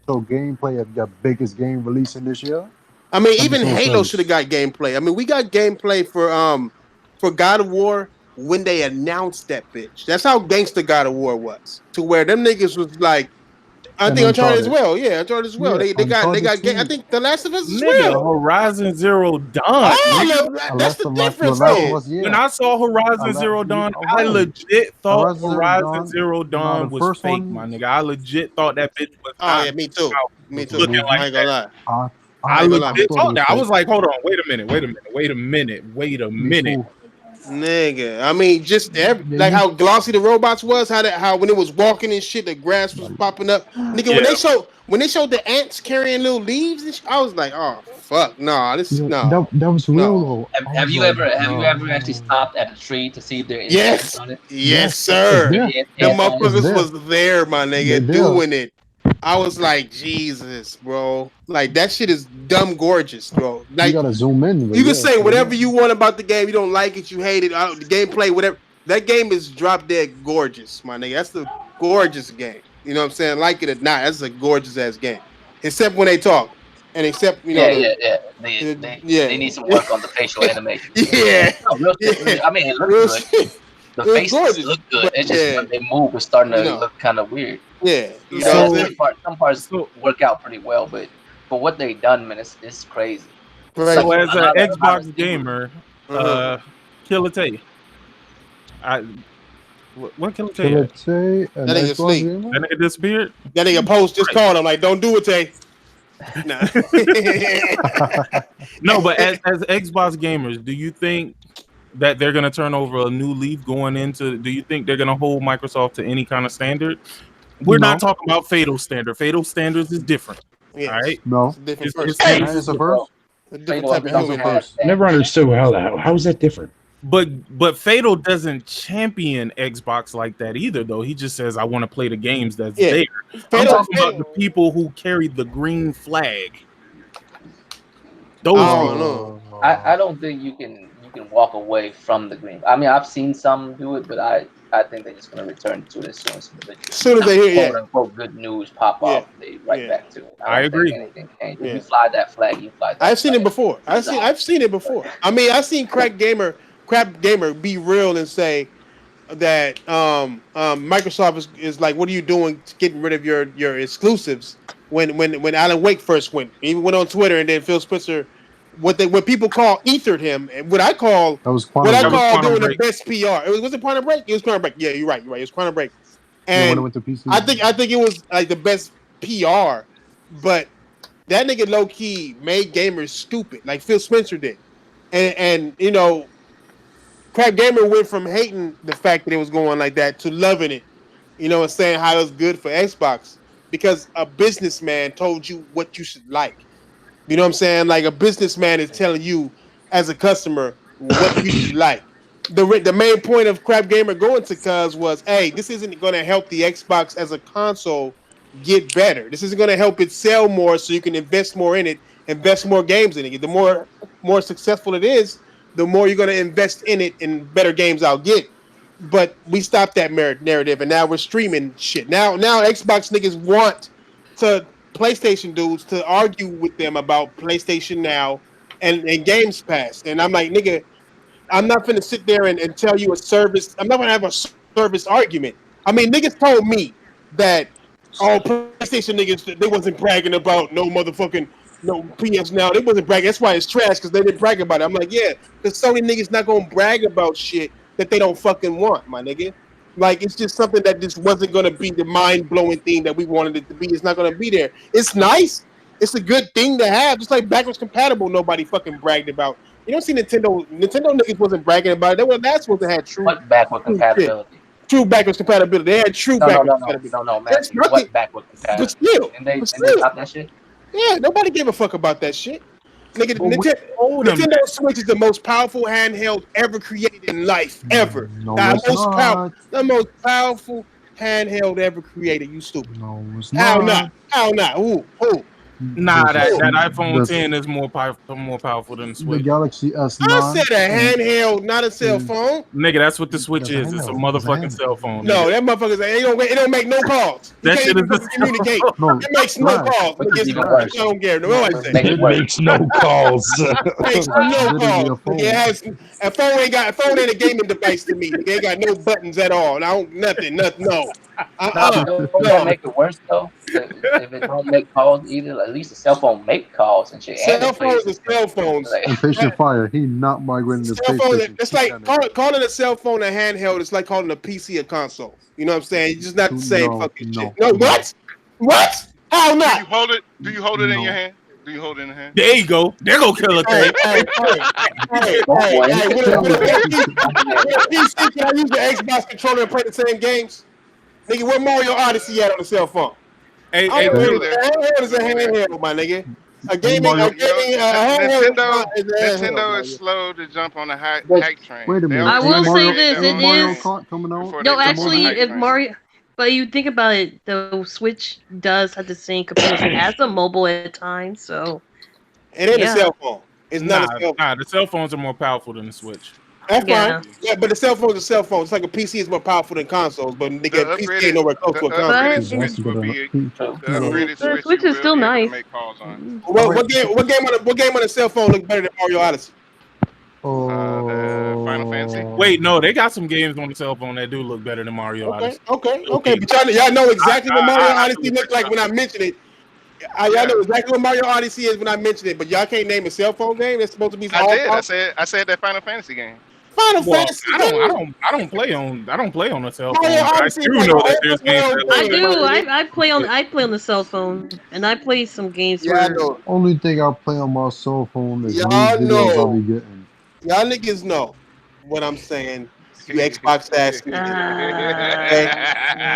So gameplay of your biggest game releasing this year. I mean, even Halo should have got gameplay. I mean, we got gameplay for God of War when they announced that bitch. That's how gangster God of War was. To where them niggas was like, I think Uncharted as well. Yeah, Uncharted as well. Yeah, they got I think The Last of Us as well. Horizon Zero Dawn. That's the difference. When I saw Horizon Zero Dawn, I legit thought Horizon Zero Dawn was fake, my nigga. I legit thought that bitch was. Oh yeah, me too. Me too. Looking like I ain't gonna lie. I legit thought that. I was like, hold on, wait a minute. Nigga, I mean, just like how glossy the robots was, how when it was walking and shit, the grass was popping up. Nigga, when they showed the ants carrying little leaves and shit, I was like, oh fuck, nah, this is no. That was real. Have you ever actually stopped at a tree to see if there is ants on it? Yes, sir. Yeah. The motherfuckers was there, my nigga, doing it. I was like, Jesus, bro. Like, that shit is dumb gorgeous, bro. Like, you gotta zoom in. You can say whatever you want about the game. You don't like it, you hate it, the gameplay, whatever. That game is drop dead gorgeous, my nigga. That's the gorgeous game. You know what I'm saying? Like it or not, that's a gorgeous ass game. Except when they talk. And except, you know. They need some work on the facial animation. Yeah. No, I mean, it looks good. The faces look good. It's just when they move, it's starting to look kind of weird. Yeah. You know, some parts work out pretty well, but for what they done, man, it's crazy. So as an Xbox gamer, Killer Tay, what Killer Tay? That nigga asleep. That nigga disappeared. That nigga post just called him like, don't do it, Tay. Nah. No, but as Xbox gamers, do you think that they're going to turn over a new leaf going into? Do you think they're going to hold Microsoft to any kind of standard? We're not talking about Fatal Standard. Fatal Standards is different. Yes. All right. No, it's a first. A different type of human. Never understood how is that different. But Fatal doesn't champion Xbox like that either, though. He just says, I want to play the games that's there. I'm talking about the people who carry the green flag. Those I don't think you can walk away from the green. I mean, I've seen some do it, but I think they're just going to return to it as soon as they hear quote unquote good news pop off, they back to it. I agree. Anything changes. If you fly that flag, you fly that I've seen it before. I've seen it before. I mean, I've seen Crap Gamer be real and say that Microsoft is like, what are you doing to getting rid of your exclusives? When Alan Wake first went, he went on Twitter and then Phil Spencer, what people call ethered him, and what I call doing the best PR. Was it Quantum Break? It was Quantum Break. Yeah, you're right. It was Quantum Break. And I think it was like the best PR, but that nigga low key made gamers stupid, like Phil Spencer did, and you know, Crap Gamer went from hating the fact that it was going like that to loving it, you know, and saying how it was good for Xbox because a businessman told you what you should like. You know what I'm saying? Like a businessman is telling you as a customer what you should like. The main point of Crap Gamer going to Cuz was, hey, this isn't going to help the Xbox as a console get better. This isn't going to help it sell more so you can invest more in it, invest more games in it. The more successful it is, the more you're going to invest in it and better games I'll get. But we stopped that narrative and now we're streaming shit. Now Xbox niggas want to PlayStation dudes to argue with them about PlayStation Now and Games Pass. And I'm like, nigga, I'm not finna sit there and tell you a service. I'm not gonna have a service argument. I mean, niggas told me that PlayStation niggas, they wasn't bragging about no PS Now. They wasn't bragging. That's why it's trash, because they didn't brag about it. I'm like, yeah, because Sony niggas not gonna brag about shit that they don't fucking want, my nigga. Like it's just something that just wasn't going to be the mind blowing thing that we wanted it to be. It's not going to be there. It's nice. It's a good thing to have. Just like backwards compatible, nobody fucking bragged about. You don't see Nintendo niggas wasn't bragging about it. They were last ones that had true. What backward compatibility? True backwards compatibility. They had true backwards compatibility. No, Matthew. What backward compatibility? But They still. stop that shit? Yeah, nobody gave a fuck about that shit. Nigga, Nintendo Switch is the most powerful handheld ever created in life, ever. The most powerful handheld ever created. You stupid. No, it's How not. How not? Who? Nah, that iPhone 10 is more powerful than the Switch. The Galaxy S9. I said a handheld, not a cell phone. Nigga, that's what the Switch is. It's a motherfucking cell phone. No, that motherfucker it don't make no calls. That shit is communicate. It makes no calls. I don't care. It makes no calls. Makes no calls. A phone ain't a gaming device to me. They ain't got no buttons at all. Nothing. No. Don't make it worse though. If it don't make calls either, at least the cell phone make calls and shit. Cell phones are cell phones. And Patient Fire, he not migrating to PlayStation. It's like calling a cell phone a handheld. It's like calling a PC a console. You know what I'm saying? It's just not the same fucking shit. No, what? What? How not? Do you hold it in your hand? Do you hold it in the hand? There you go. There go Killer Thing. Hey, can I use the Xbox controller and play the same games? Nigga, where Mario Odyssey at on the cell phone? Hey, handheld is a handheld, my nigga. Nintendo is slow to jump on the hype train. Wait a minute. I will say this: it Mario is. Kart coming out? No, actually, if Mario. But you think about it, the Switch does have the same capacity as a mobile at times, so. It ain't a cell phone. It's not a cell phone. Nah, the cell phones are more powerful than the Switch. That's fine. Yeah, but the cell phone is a cell phone. It's like a PC is more powerful than consoles, but nigga, PC ain't nowhere close to a console. The Switch is still nice. What game on a cell phone look better than Mario Odyssey? Final Fantasy. Wait, no, they got some games on the cell phone that do look better than Mario Odyssey. Okay. But y'all know exactly what Mario Odyssey looks like when I mention it. Y'all know exactly what Mario Odyssey is when I mention it, but y'all can't name a cell phone game. It's supposed to be. I said that Final Fantasy game. Fantasy. I don't play on a cell phone. I do know that there's games. I do. I play on the cell phone, and I play some games. Yeah, I know. Only thing I play on my cell phone is y'all know. I'll be getting. Y'all niggas know what I'm saying. You Xbox ass.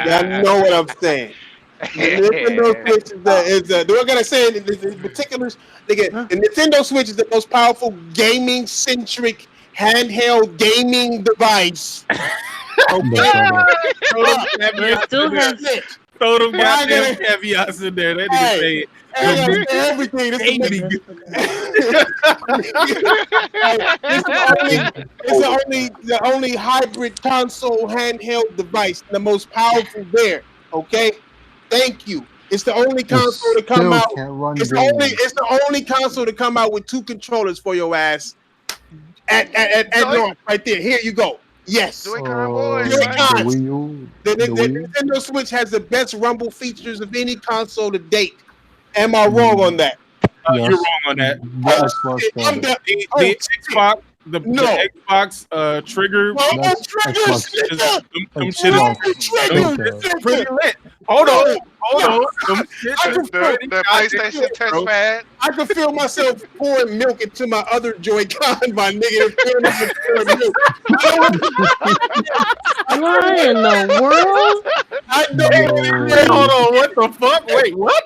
Y'all know what I'm saying. Nintendo Switch is the we're gonna say in particulars. The Nintendo Switch is the most powerful gaming centric handheld gaming device. Okay. Throw them goddamn caveats in there. They didn't say it. Everything. It's the only hybrid console handheld device, the most powerful there. Okay, thank you. It's the only console to come out. It's the only console to come out with two controllers for your ass. At launch, right there. Here you go. Yes. Joy-Con. The Nintendo Switch has the best rumble features of any console to date. Am I wrong on that? You're wrong on that. The Xbox trigger. Them shit is pretty lit. Hold on. The PlayStation touchpad. I can feel myself pouring milk into my other Joy-Con, my nigga. What in the world? I know. Wait, hold on. What the fuck? Wait, what?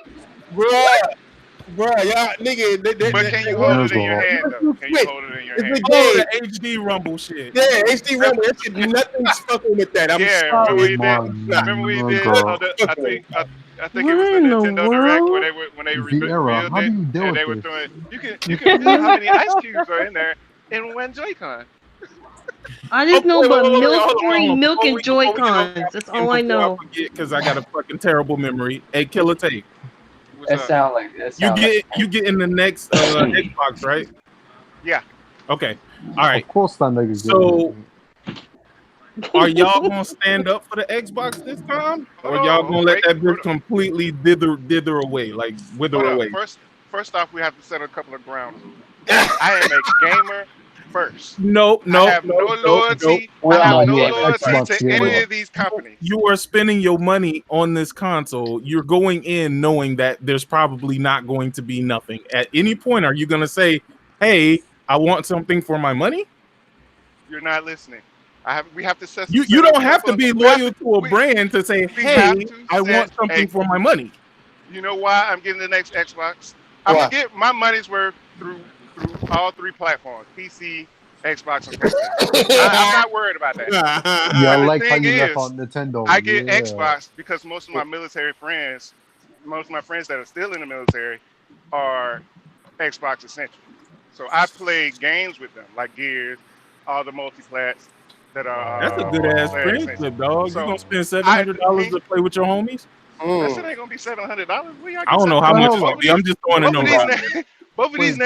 Bruh, y'all, nigga. But can you hold it in your hand, though? Can you hold it in your hand? Oh, the HD Rumble shit. Yeah, HD Rumble. That shit, nothing's fucking with that. Remember we did. I think it was the Nintendo Direct when they revealed it, and they were throwing. You can feel how many ice cubes are in there in one Joy-Con. I just know about milk and Joy-Cons. That's all I know. Because I got a fucking terrible memory. Hey, Killer Tape. You get in the next Xbox, right? Yeah. Okay. All right. Of course that nigga. So, are y'all gonna stand up for the Xbox this time, or y'all gonna let that bitch completely dither away, like wither away? First off, we have to set a couple of grounds. I am a gamer. first. No, I have no loyalty. I have no loyalty to any of these companies. You are spending your money on this console. You're going in knowing that there's probably not going to be nothing. At any point, are you going to say, "Hey, I want something for my money"? You're not listening. We have to set. You don't have to be loyal to a brand to say, "Hey, I want something for my money." You know why I'm getting the next Xbox? I'm gonna get my money's worth through all three platforms: PC, Xbox, and PlayStation. I'm not worried about that. Yeah, I like how you left out Nintendo. I get Xbox because most of my military friends, most of my friends that are still in the military, are Xbox essential. So I play games with them, like Gears, all the multiplats that are. That's a good ass friendship, dog. So you gonna spend $700 to play with your homies? That shit ain't gonna be $700. I don't know how much it would be. I'm just throwing a number out. Both of these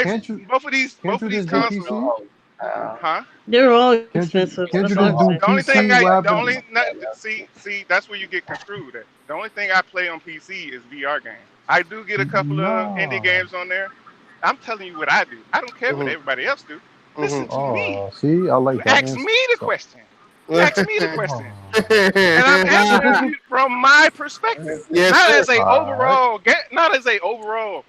consoles. Huh? They're all expensive. The only thing see, that's where you get construed at. The only thing I play on PC is VR games. I do get a couple of indie games on there. I'm telling you what I do. I don't care what everybody else do. Listen to me. See, I like that. Ask me the question. Ask me the question. And I'm answering it from my perspective. Yes, not sir. as a overall not as a overall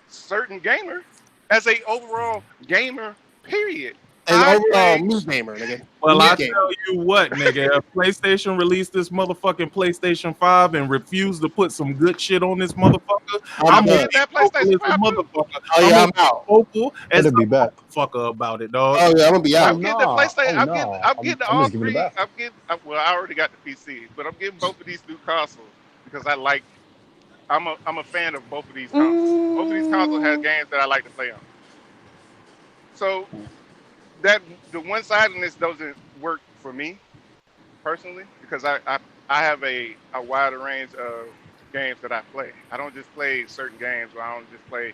certain gamer, as a overall gamer, period. An overall news gamer, nigga. Well, I tell you what, nigga, if PlayStation released this motherfucking PlayStation 5 and refused to put some good shit on this motherfucker, I'm gonna that PlayStation 5 motherfucker. Oh yeah, I'm out. Vocal as It'll be back. Fucker about it, dog. Oh yeah, I'm gonna be out. I'm getting the PlayStation. I'm getting all three. Well, I already got the PC, but I'm getting both of these new consoles because I'm a fan of both of these consoles. Both of these consoles have games that I like to play on. So that the one-sidedness doesn't work for me personally because I have a wider range of games that I play. I don't just play certain games, or I don't just play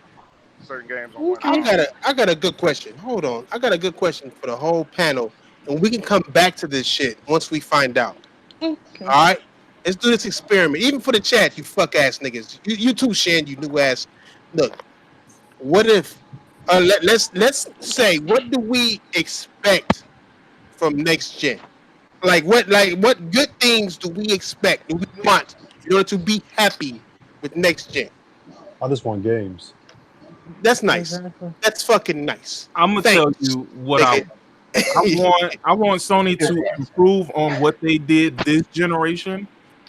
certain games on one. I got a good question. Hold on, I got a good question for the whole panel, and we can come back to this shit once we find out. Okay. All right, let's do this experiment. Even for the chat, you fuck ass niggas. You too, Shan. You new ass. Look, what if? Let's say, what do we expect from next gen? Like what good things do we expect? Do we want in order to be happy with next gen? I just want games. That's nice. Exactly. That's fucking nice. I'm gonna tell you what I want Sony to improve on what they did this generation,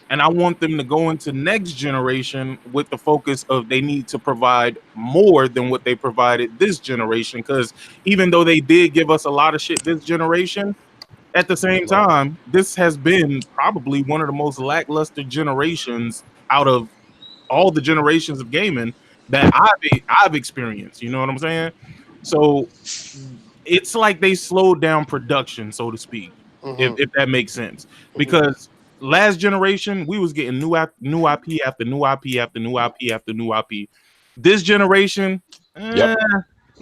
and I want them to go into next generation with the focus of they need to provide more than what they provided this generation. Because even though they did give us a lot of shit this generation, at the same time, this has been probably one of the most lackluster generations out of all the generations of gaming that I've experienced. You know what I'm saying? So it's like they slowed down production, so to speak, if that makes sense. Because last generation, we was getting new IP after new IP after new IP after new IP. This generation,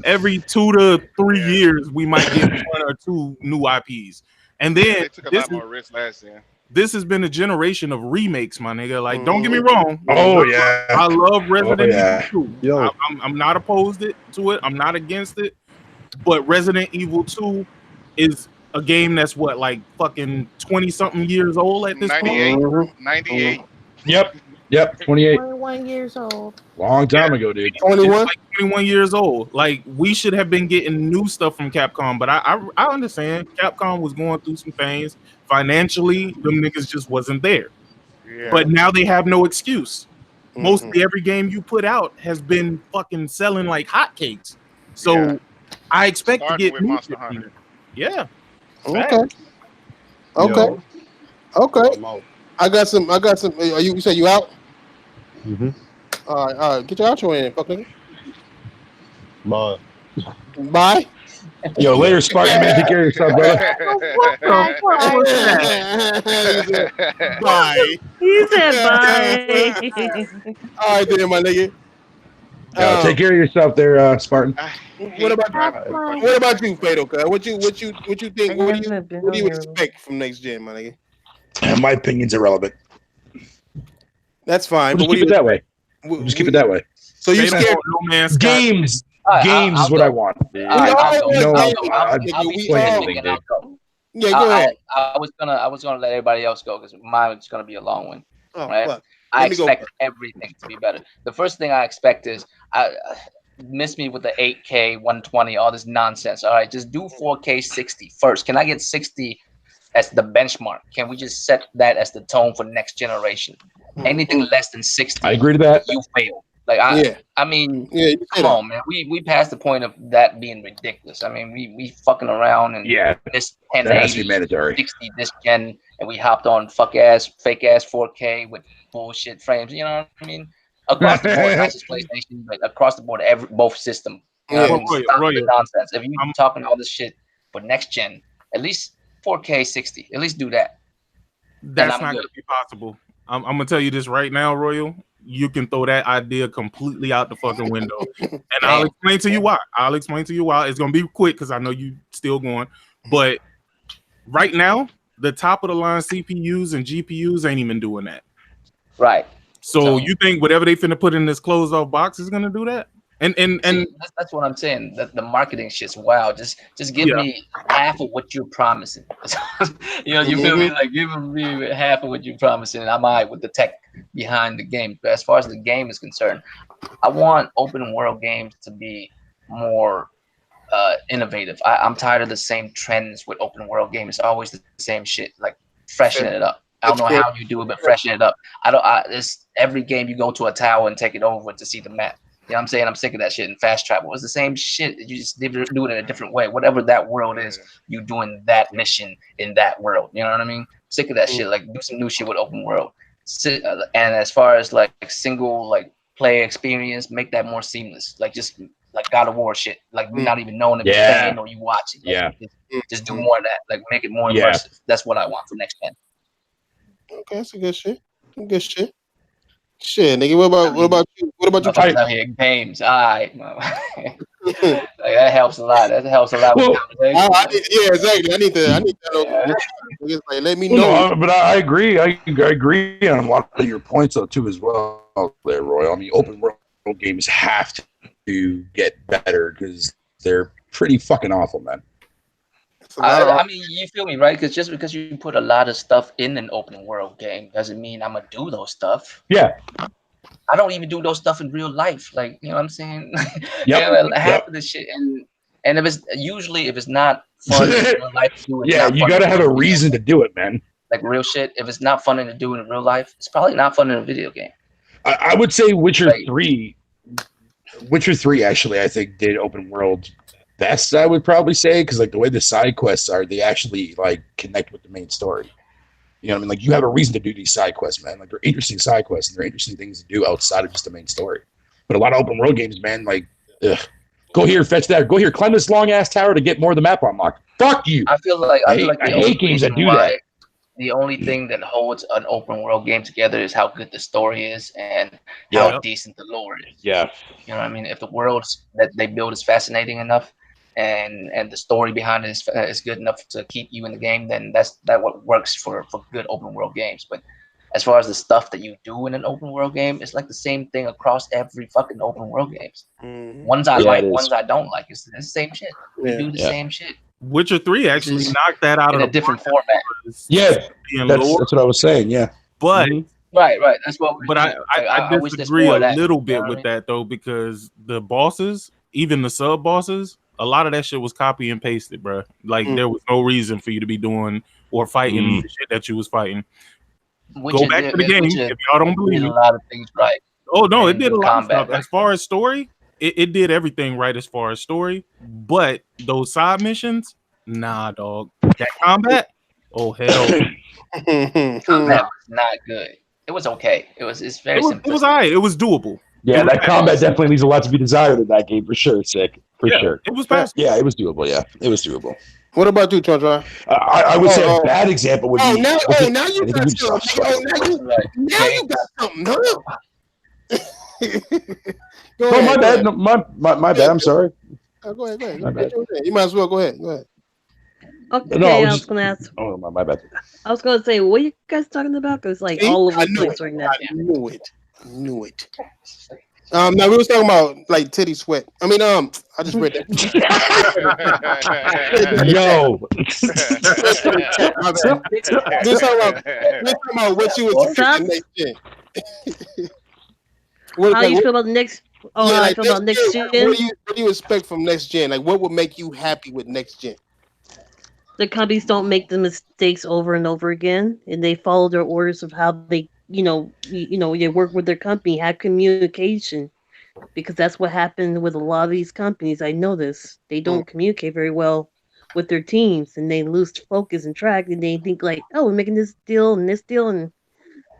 every 2 to 3 years, we might get 1 or 2 new IPs. And then they took a lot more risks last year. This has been a generation of remakes, my nigga. Like, don't get me wrong. Oh yeah, I love Resident Evil 2. Yo. I'm not opposed to it. I'm not against it. But Resident Evil 2 is a game that's what, like fucking 20-something years old at this 98, point? 98. Yep, 28. 21 years old. Long time ago, dude. 21? Like 21 years old. Like, we should have been getting new stuff from Capcom, but I understand Capcom was going through some things. Financially, them niggas just wasn't there. Yeah. But now they have no excuse. Mostly every game you put out has been fucking selling like hotcakes. So I expect to get with Monster Hunter. Yeah. Okay. I got some. Are you say you out? All right. Get your outro in, fuck nigga. Bye. Yo, later, Spartan, man. Take care of yourself, brother. Bye. He said bye. All right, then, my nigga. Take care of yourself, there, Spartan. What about you, Fatal? What you think? What do you expect from next gen, my nigga? My opinion's irrelevant. That's fine. We'll just keep it that way. Just keep it that way. So you scared? No Man's games. Games is what I want. I'll be specific and I'll go. Yeah, go ahead. I was gonna let everybody else go because mine's gonna be a long one. Oh, right? fuck. I Let me go expect first. everything to be better. The first thing I expect is miss me with the 8K 120, all this nonsense. All right, just do 4K 60 first. Can I get 60 as the benchmark? Can we just set that as the tone for next generation? Anything less than 60, I agree to that. You fail. Like I mean, come on, man. We passed the point of that being ridiculous. I mean, we fucking around and this 1080, 60 this gen, and we hopped on fake ass 4K with bullshit frames. You know what I mean? Across the board, not just PlayStation, but across the board, both system. You know what I mean? Stop the nonsense. If you talking all this shit for next gen, at least 4K 60. At least do that. That's not going to be possible. I'm gonna tell you this right now, Royal. You can throw that idea completely out the fucking window, and I'll explain to you why. It's gonna be quick because I know you still going. But right now, the top of the line CPUs and GPUs ain't even doing that. Right. So you think whatever they finna put in this closed off box is gonna do that? And that's what I'm saying. That the marketing shit's wow. Just give me half of what you're promising. You feel me? Like giving me half of what you're promising, and I'm all right with the tech behind the game. But as far as the game is concerned, I want open world games to be more innovative. I'm tired of the same trends with open world games. It's always the same shit. Like freshen it up. I don't know how you do it, but freshen it up. It's every game you go to a tower and take it over to see the map. You know what I'm saying? I'm sick of that shit. And fast travel, it's the same shit. You just do it in a different way. Whatever that world is, you doing that mission in that world. You know what I mean? Sick of that shit. Like do some new shit with open world. And as far as like single like play experience, make that more seamless. Like just like God of War shit. Like not even knowing if you're playing or you watching. Like, just do more of that. Like make it more immersive. That's what I want for next gen. Okay, that's a good shit. Good shit. Shit, nigga. What about you? What about you? Out here, games. All right. Like, that helps a lot. That helps a lot. Well, exactly. I need to know. Like, let me know. No, but I agree. I agree on a lot of your points though too as well. There, Roy. I mean, open world games have to get better because they're pretty fucking awful, man. I mean, you feel me, right? Because just because you put a lot of stuff in an open world game doesn't mean I'm gonna do those stuff. Yeah. I don't even do those stuff in real life. Like, you know what I'm saying? Half of this shit, and if it's not fun in real life to do it. Yeah, you gotta have a reason to do it, man. Like real shit. If it's not fun to do in real life, it's probably not fun in a video game. I would say Witcher 3 actually I think did open world best, I would probably say, because like the way the side quests are, they actually like connect with the main story. You know what I mean? Like you have a reason to do these side quests, man. Like they're interesting side quests and they're interesting things to do outside of just the main story. But a lot of open world games, man, like go here, fetch that, go here, climb this long ass tower to get more of the map unlocked. Fuck you. I feel like I hate games that do that. The only thing that holds an open world game together is how good the story is and how decent the lore is. Yeah. You know what I mean? If the worlds that they build is fascinating enough and the story behind it is good enough to keep you in the game, then that what works for good open world games. But as far as the stuff that you do in an open world game, it's like the same thing across every fucking open world games. Ones I like, ones I don't like. It's the same shit. We do the same shit. Witcher 3 actually knocked that out in of a different format. Yeah, that's what I was saying. Yeah, but right. That's what. But I disagree a little bit with that though, because the bosses, even the sub bosses, a lot of that shit was copy and pasted, bro. Like there was no reason for you to be doing or fighting the shit that you was fighting. Go back to the game if y'all don't believe me. A lot of things right. Oh no, it did a lot of stuff. As far as story, it did everything right as far as story. But those side missions, nah, dog. That combat, oh hell, combat was not good. It was okay. It's very simple. It was alright. It was doable. Yeah, that combat definitely leaves a lot to be desired in that game for sure. Sick, for sure. It was fast. Yeah, it was doable. Yeah, it was doable. What about you, Tron? I would say a bad example would be. Now you got something. Now you got something. Go ahead, my bad. No, my bad. I'm sorry. Go ahead. You might as well go ahead. Okay, no, I was gonna ask. Oh, my bad. I was gonna say, what are you guys talking about? Because like all over the place right now. I knew it. No, we was talking about like titty sweat. I mean, I just read that. Yo. We're talking about what you expect next gen. How you feel about the next? Oh, yeah, how like I feel about next gen. What do you expect from next gen? Like, what would make you happy with next gen? The companies don't make the mistakes over and over again, and they follow their orders of how they, they work with their company, have communication, because that's what happened with a lot of these companies. I know this. They don't communicate very well with their teams, and they lose focus and track, and they think like, oh, we're making this deal, and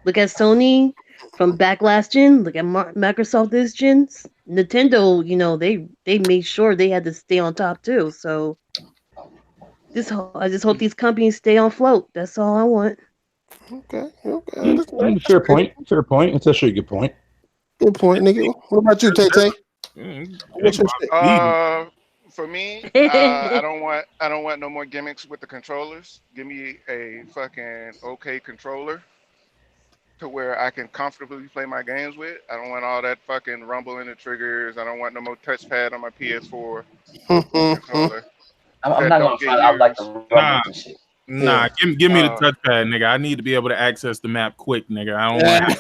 look at Sony from back last gen. Look at Microsoft this gen. Nintendo, they made sure they had to stay on top too. So I just hope these companies stay on float. That's all I want. Okay. Fair point. It's actually a good point. Good point, nigga. What about you, Tay? What's your for me, I don't want no more gimmicks with the controllers. Give me a fucking okay controller to where I can comfortably play my games with. I don't want all that fucking rumble in the triggers. I don't want no more touchpad on my PS4 controller. I'm not gonna front. I like the rumble and shit. Nah, give me the touchpad, nigga. I need to be able to access the map quick, nigga. I don't want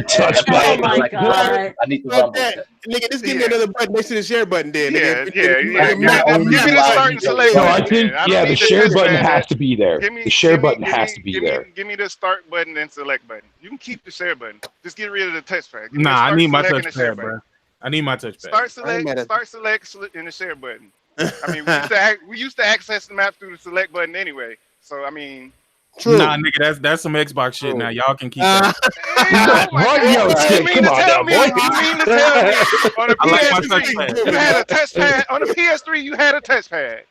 touchpad. Oh my god! I need the rumble. Nigga, just give me another button next to the share button, then. Yeah. Give me the start and select. No, I think the share button has to be there. The share button has to be there. Give me the start button and select button. You can keep the share button. Just get rid of the touchpad. Nah, I need my touchpad, bro. I need my touchpad. Start select, in the share button. I mean, we used to access the map through the select button anyway. So I mean, true. Nah, nigga, that's some Xbox shit. Now y'all can keep that. You mean to tell me on the PS3 you had a touchpad? On the PS3 you had a touchpad?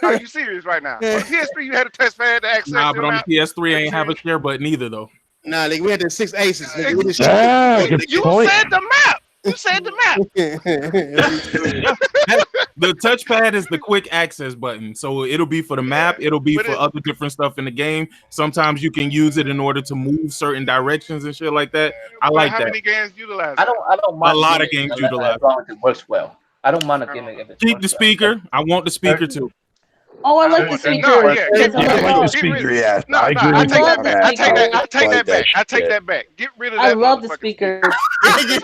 Are you serious right now? On the PS3 you had a touchpad to access. Nah, but on the PS3 ain't have a share button either though. Nah, nigga, we had the 6 aces. Nigga. You said the map. You said the map. The touchpad is the quick access button, so it'll be for the map. It'll be for other different stuff in the game. Sometimes you can use it in order to move certain directions and shit like that. I like that. How many games utilize? I don't mind. A lot of games utilize. As long as it works well. I don't mind a gimmick if it keep the speaker. I want the speaker too. Oh, I like the speaker. I like the speaker. Yeah, I agree. I take that back. Get rid of that. I love the speaker. Any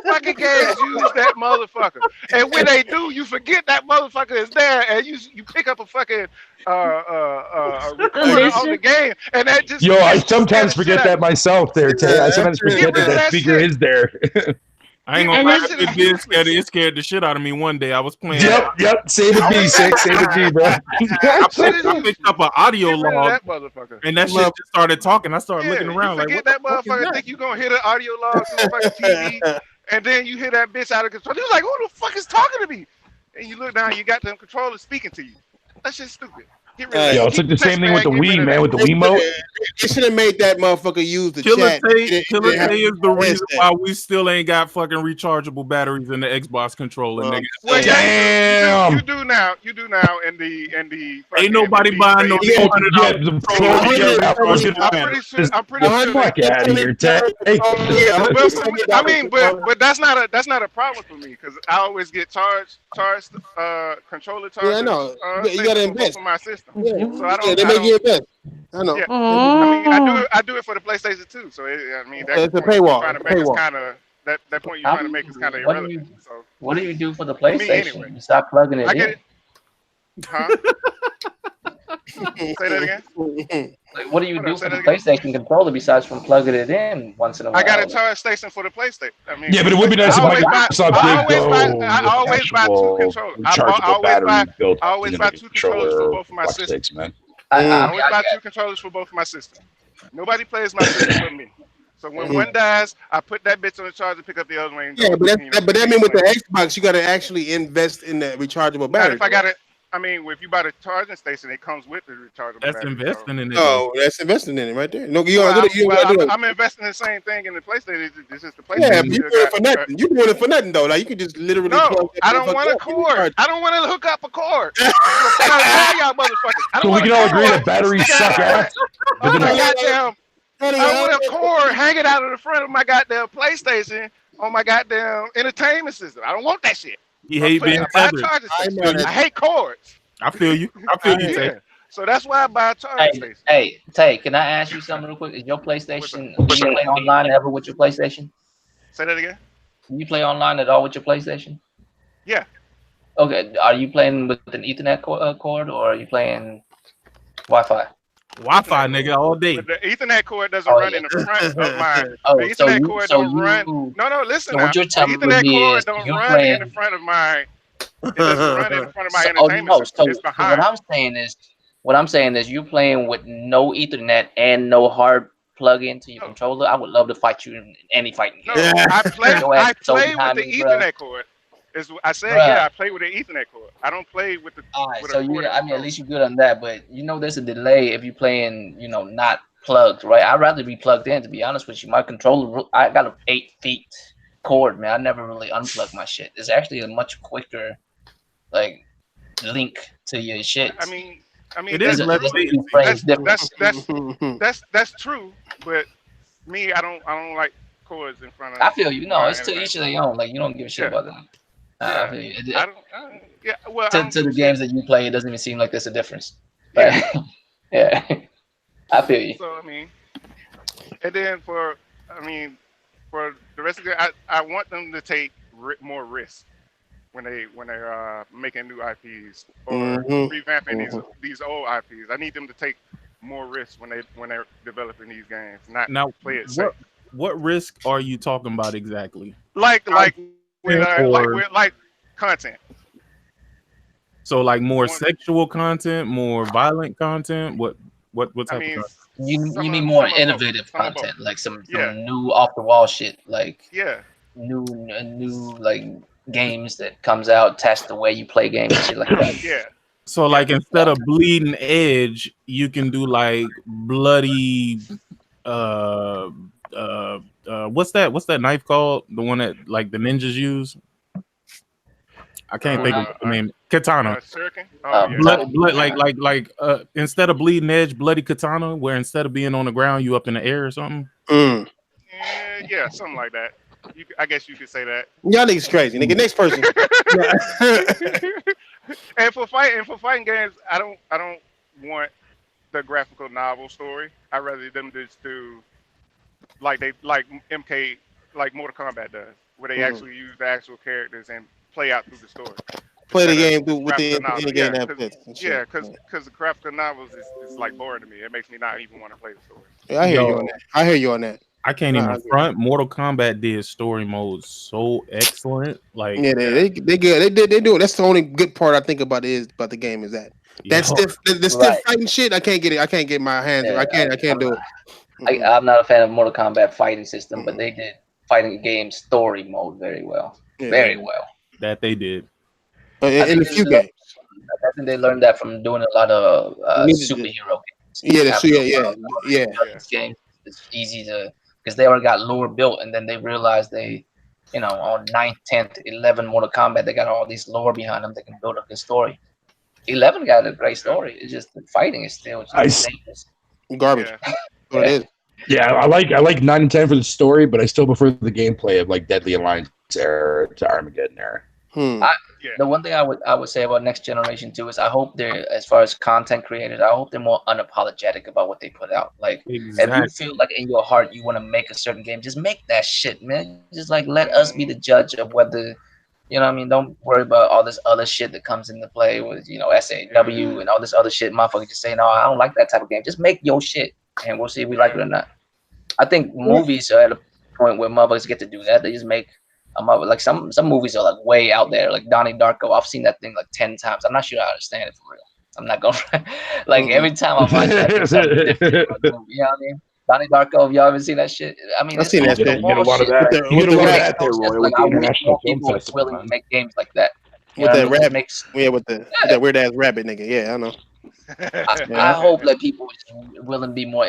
fucking games use that motherfucker, and when they do, you forget that motherfucker is there, and you pick up a fucking recorder on the game, and that just I sometimes forget that myself. There, Tay. I sometimes forget that speaker is there. I ain't gonna lie, it scared the shit out of me one day. I was playing. Yep. Same with me, Six. Same with me, bro. I picked up an audio log, and that shit just started talking. I started looking around like, what that motherfucker think you gonna hear the audio log through the fucking TV, and then you hear that bitch out of control. You're like, who the fuck is talking to me? And you look down, you got them controllers speaking to you. That's just stupid. It's like the same thing with the Wii, man. With the Wiimote, they should have made that motherfucker use the chat. Killer Tay is the reason why we still ain't got fucking rechargeable batteries in the Xbox controller, nigga. Well, damn, you do now. In the ain't nobody buying no $400. I'm pretty sure. Out of here, Tay. I mean, but that's not a problem for me because I always get charged controller charges. Yeah, I know. You gotta invest for my system. Yeah. So I don't. They make you invest. I know. Yeah. I mean, I do it for the PlayStation too. So it's a paywall. That point you're trying to make is kind of irrelevant. What do you do for the PlayStation? Anyway. You stop plugging it in. Huh? Say that again. Like, what do you do for the PlayStation controller besides from plugging it in once in a while? I got a charge station for the PlayStation. I mean, but it would be nice if Microsoft did I always buy two controllers. I always buy two controllers for both of my systems. I always buy two controllers for both of my systems. Nobody plays my system but me. So when one dies, I put that bitch on the charger, pick up the other one. Yeah, but that means with the Xbox, you got to actually invest in the rechargeable battery. If I got it. I mean, if you buy the charging station, it comes with the rechargeable battery. That's investing in it. Oh, that's investing in it right there. No, I'm investing in the same thing in the PlayStation. It's just the PlayStation. Yeah, but you're doing it for nothing. You're doing it for nothing though. Like you can just literally. No, I don't want a cord. I don't want to hook up a cord. Y'all motherfuckers. So we can all agree that batteries suck ass. Oh my goddamn! I would have cord hanging out of the front of my goddamn PlayStation on my goddamn entertainment system. I don't want that shit. You hate being buy a tethered. charging station. I hate cords. I feel you. I feel you. Yeah. So that's why I buy a charging station. Hey, Tay, can I ask you something real quick? Is your PlayStation? Do you play online ever with your PlayStation? Say that again. Do you play online at all with your PlayStation? Yeah. Okay. Are you playing with an Ethernet cord or are you playing Wi-Fi? Wi-Fi, nigga, all day. But the Ethernet cord doesn't run in the front of my. The Ethernet cord don't run. No, listen. So now. what you're The telling Ethernet me cord is don't you're run playing in the front of my. It doesn't run in front of my entertainment system. It's behind. What I'm saying is you're playing with no Ethernet and no hard plug into your controller. I would love to fight you in any fighting game. No, I play with the Ethernet cord. I said, I play with the Ethernet cord. I don't play with the. All right, so at least you're good on that. But there's a delay if you're playing, not plugged, right? I'd rather be plugged in. To be honest with you, my controller, I got an 8 feet cord, man. I never really unplug my shit. It's actually a much quicker, link to your shit. I mean, it is that's true, but me, I don't like cords in front of. I feel you. No, it's to each of their own. Like you don't give a shit about them. I feel you. Well, to the games that you play, it doesn't even seem like there's a difference. But, yeah, I feel you. So and then for the rest of it, I want them to take more risk when they're making new IPs or revamping these old IPs. I need them to take more risks when they're developing these games, not play it safe. What risk are you talking about exactly? Like content. So more sexual content, more violent content. What type of content? You mean more innovative content, like some new off the wall shit, new games that comes out, test the way you play games and shit like that. Yeah. So instead of bleeding edge, you can do bloody what's that knife called? The one that the ninjas use? I can't think of the name. Katana. Blood, instead of bleeding edge, bloody katana, where instead of being on the ground, you up in the air or something. Yeah, something like that. I guess you could say that. Y'all niggas crazy, nigga. Next person. And for fighting games, I don't want the graphical novel story. I'd rather them just do like MK, like Mortal Kombat does, where they actually use the actual characters and play out through the story. Play the game with the game. Because the graphical novels is boring to me. It makes me not even want to play the story. Yeah, I hear you on that. I can't even front. Mortal Kombat did story mode so excellent. They good. They do it. That's the only good part I think about the game is that stiff fighting shit. I can't get it. I can't get my hands. I can't do it. I'm not a fan of Mortal Kombat fighting system, but they did fighting game story mode very well. Very well. That they did. In a few games. I think they learned that from doing a lot of superhero games. Yeah. Games, it's easy to, because they already got lore built, and then they realized they, on 9th, 10th, 11 Mortal Kombat, they got all these lore behind them. They can build up a story. 11 got a great story. It's just the fighting is still garbage. What it is. Yeah, I like 9 and 10 for the story, but I still prefer the gameplay of Deadly Alliance era to Armageddon era. The one thing I would say about next generation too is I hope they're, as far as content creators, I hope they're more unapologetic about what they put out. If you feel like in your heart you want to make a certain game, just make that shit, man. Just let us be the judge of whether, don't worry about all this other shit that comes into play with, SAW and all this other shit. Motherfucker just saying, no, I don't like that type of game. Just make your shit and we'll see if we like it or not. I think movies are at a point where motherfuckers get to do that. They just make some movies are way out there, like Donnie Darko. I've seen that thing 10 times. I'm not sure I understand it for real. I'm not gonna every time I watch that, it's something different. You know what I mean? Donnie Darko, y'all ever seen that shit? I mean, I've seen that shit. You get a lot of that. You get a lot of that there, Roy, with the International Film Festival. Willing to make games like that. With that rabbit, with that weird ass rabbit nigga. Yeah, I know. I hope that people are willing to be more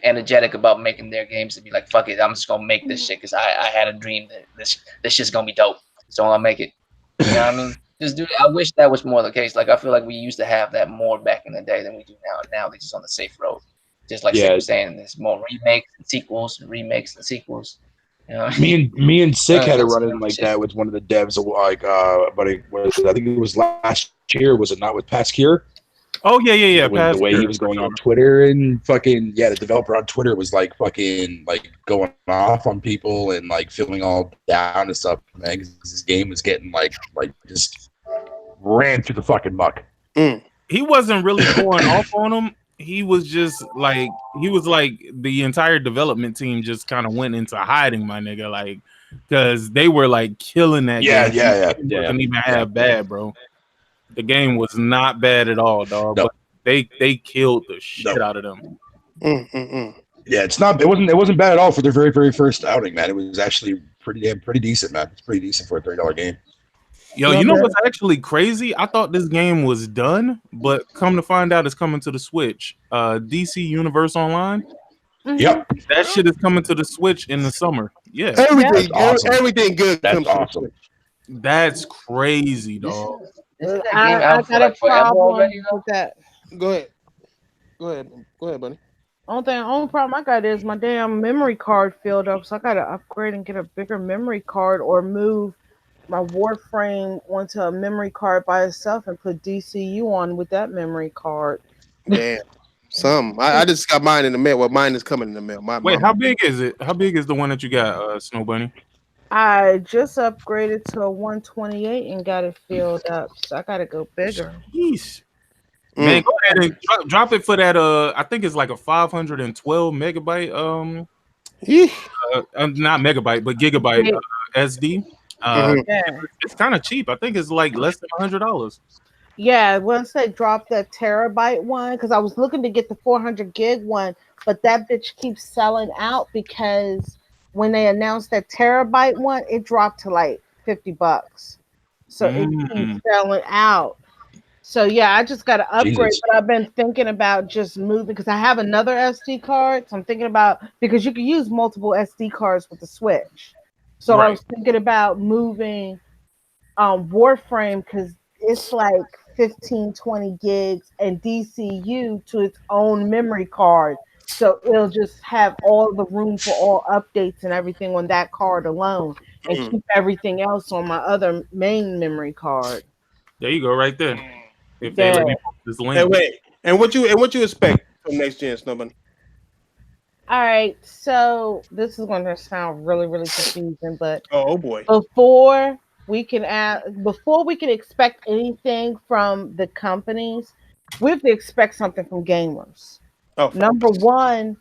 energetic about making their games and be like, fuck it, I'm just gonna make this shit because I had a dream that this shit's gonna be dope, so I'll make it. You know what I mean? Just do it. I wish that was more the case. I feel like we used to have that more back in the day than we do now. Now they're just on the safe road. Just like Sick was saying, there's more remakes and sequels and remakes and sequels. You know? Me and Sick had a run-in like that with one of the devs, like, but I think it was last year. Was it not with Pasquier? Oh yeah. With the way he was going on Twitter and fucking the developer on Twitter was like fucking like going off on people and like feeling all down and stuff, man. Because this game was getting like just ran through the fucking muck. He wasn't really going off on him. He was just like the entire development team just kind of went into hiding, my nigga, like because they were like killing that game. Yeah. Wasn't even half bad, bro. The game was not bad at all, dog. But they killed the shit out of them. Yeah, it wasn't bad at all for their very, very first outing, man. It was actually pretty decent, man. It's pretty decent for a $30 game. Yo, you know what's actually crazy? I thought this game was done, but come to find out, it's coming to the Switch. DC Universe Online. Yep, that shit is coming to the Switch in the summer. Yeah, everything good. That's comes awesome. That's crazy, dog. I got a problem with that. Go ahead, buddy. Only problem I got is my damn memory card filled up, so I gotta upgrade and get a bigger memory card or move my Warframe onto a memory card by itself and put DCU on with that memory card. Damn. I just got mine in the mail. Well, mine is coming in the mail. Wait, how big is it? How big is the one that you got, Snow Bunny? I just upgraded to a 128 and got it filled up, so I gotta go bigger. Jeez. Man, go ahead and drop it for that. I think it's like a 512 megabyte. Not megabyte, but gigabyte SD. It's kind of cheap. I think it's like less than $100. Yeah, once they dropped that terabyte one, because I was looking to get the 400 gig one, but that bitch keeps selling out because when they announced that terabyte one, it dropped to like $50. So it keeps selling out. So yeah, I just got to upgrade, but I've been thinking about just moving because I have another SD card. So I'm thinking about, because you can use multiple SD cards with the Switch. So I was thinking about moving Warframe because it's like 15, 20 gigs and DCU to its own memory card. So it'll just have all the room for all updates and everything on that card alone and keep everything else on my other main memory card. There you go, right there. If they let me post this link. Hey, wait. And what you expect from next gen, Snowman? All right, so this is going to sound really, really confusing, but oh boy, before we can expect anything from the companies, we have to expect something from gamers. Oh, number one,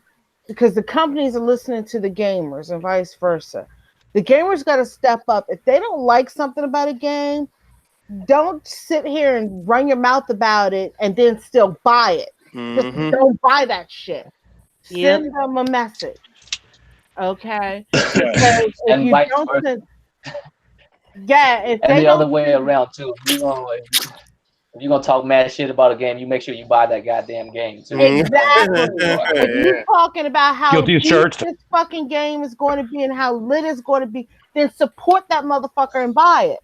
because the companies are listening to the gamers and vice versa. The gamers got to step up. If they don't like something about a game, don't sit here and run your mouth about it and then still buy it. Just don't buy that shit. Send them a message. Okay? Because if you don't and the other way around too. If you're gonna talk mad shit about a game, you make sure you buy that goddamn game too. Exactly. If you're talking about how deep this fucking game is going to be and how lit it's going to be, then support that motherfucker and buy it.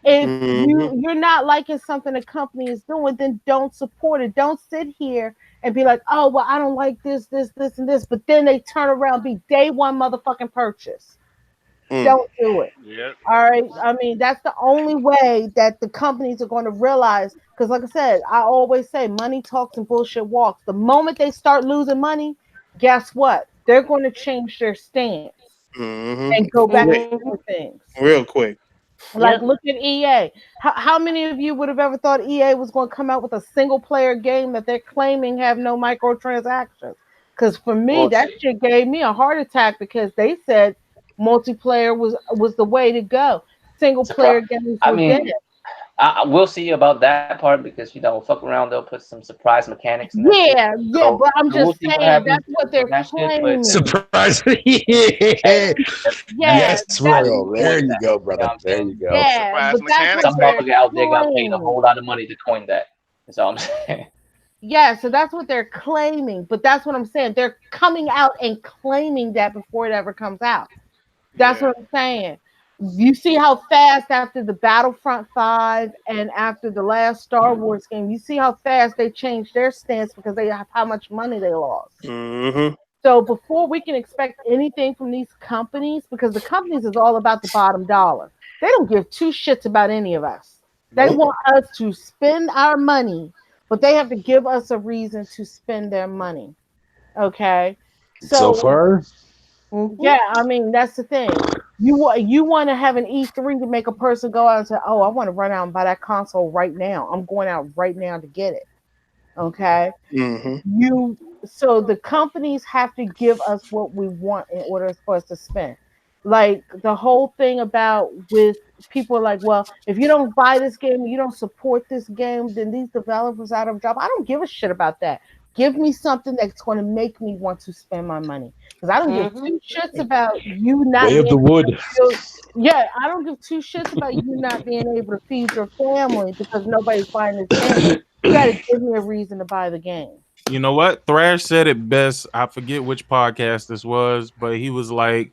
If you're not liking something a company is doing, then don't support it. Don't sit here and be like, oh, well, I don't like this, and this. But then they turn around and be day one motherfucking purchase. Don't do it. Yep. All right. I mean, that's the only way that the companies are going to realize. Because like I said, I always say money talks and bullshit walks. The moment they start losing money, guess what? They're going to change their stance and go back to doing things. Real quick. Like, look at EA. How many of you would have ever thought EA was going to come out with a single player game that they're claiming have no microtransactions? Because for me, that shit gave me a heart attack because they said multiplayer was the way to go. Single player games were dead. We'll see about that part because fuck around, they'll put some surprise mechanics in there. So but I'm just saying that's what they're claiming. Surprise! Yes, Will. There you go, brother. There you go. Yeah, some motherfucker out there got paid a whole lot of money to coin that. That's all I'm saying. Yeah, so that's what they're claiming, but that's what I'm saying. They're coming out and claiming that before it ever comes out. That's what I'm saying. You see how fast after the Battlefront 5 and after the last Star Wars game, you see how fast they changed their stance because they have how much money they lost. Mm-hmm. So before we can expect anything from these companies, because the companies is all about the bottom dollar. They don't give two shits about any of us. They want us to spend our money, but they have to give us a reason to spend their money. Okay. So far, yeah, I mean that's the thing. You want to have an E3 to make a person go out and say, "Oh, I want to run out and buy that console right now. I'm going out right now to get it." Okay. Mm-hmm. So the companies have to give us what we want in order for us to spend. Like the whole thing about with people like, well, if you don't buy this game, you don't support this game, then these developers out of job. I don't give a shit about that. Give me something that's going to make me want to spend my money. Because I don't give two shits about you not way of the being wood. yeah, I don't give two shits about you not being able to feed your family because nobody's buying this game. You got to give me a reason to buy the game. You know what? Thrash said it best. I forget which podcast this was, but he was like,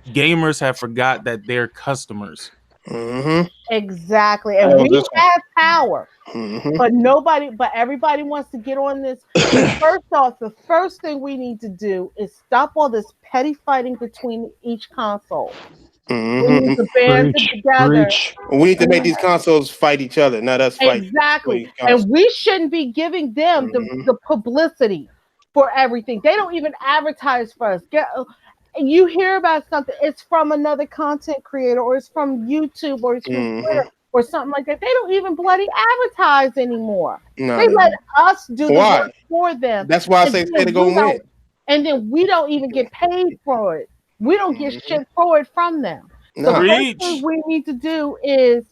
gamers have forgot that they're customers. Mm-hmm. Exactly. And we have power. But everybody wants to get on this. First off, the first thing we need to do is stop all this petty fighting between each console. We need to band together. We need to make these consoles fight each other, not us fight. Exactly. And we shouldn't be giving them the publicity for everything. They don't even advertise for us. You hear about something, it's from another content creator, or it's from YouTube, or it's from Twitter, or something like that. They don't even bloody advertise anymore. They let us do the work for them. That's why I say they're going to win. And then we don't even get paid for it. We don't get shit for it from them. So the first thing we need to do is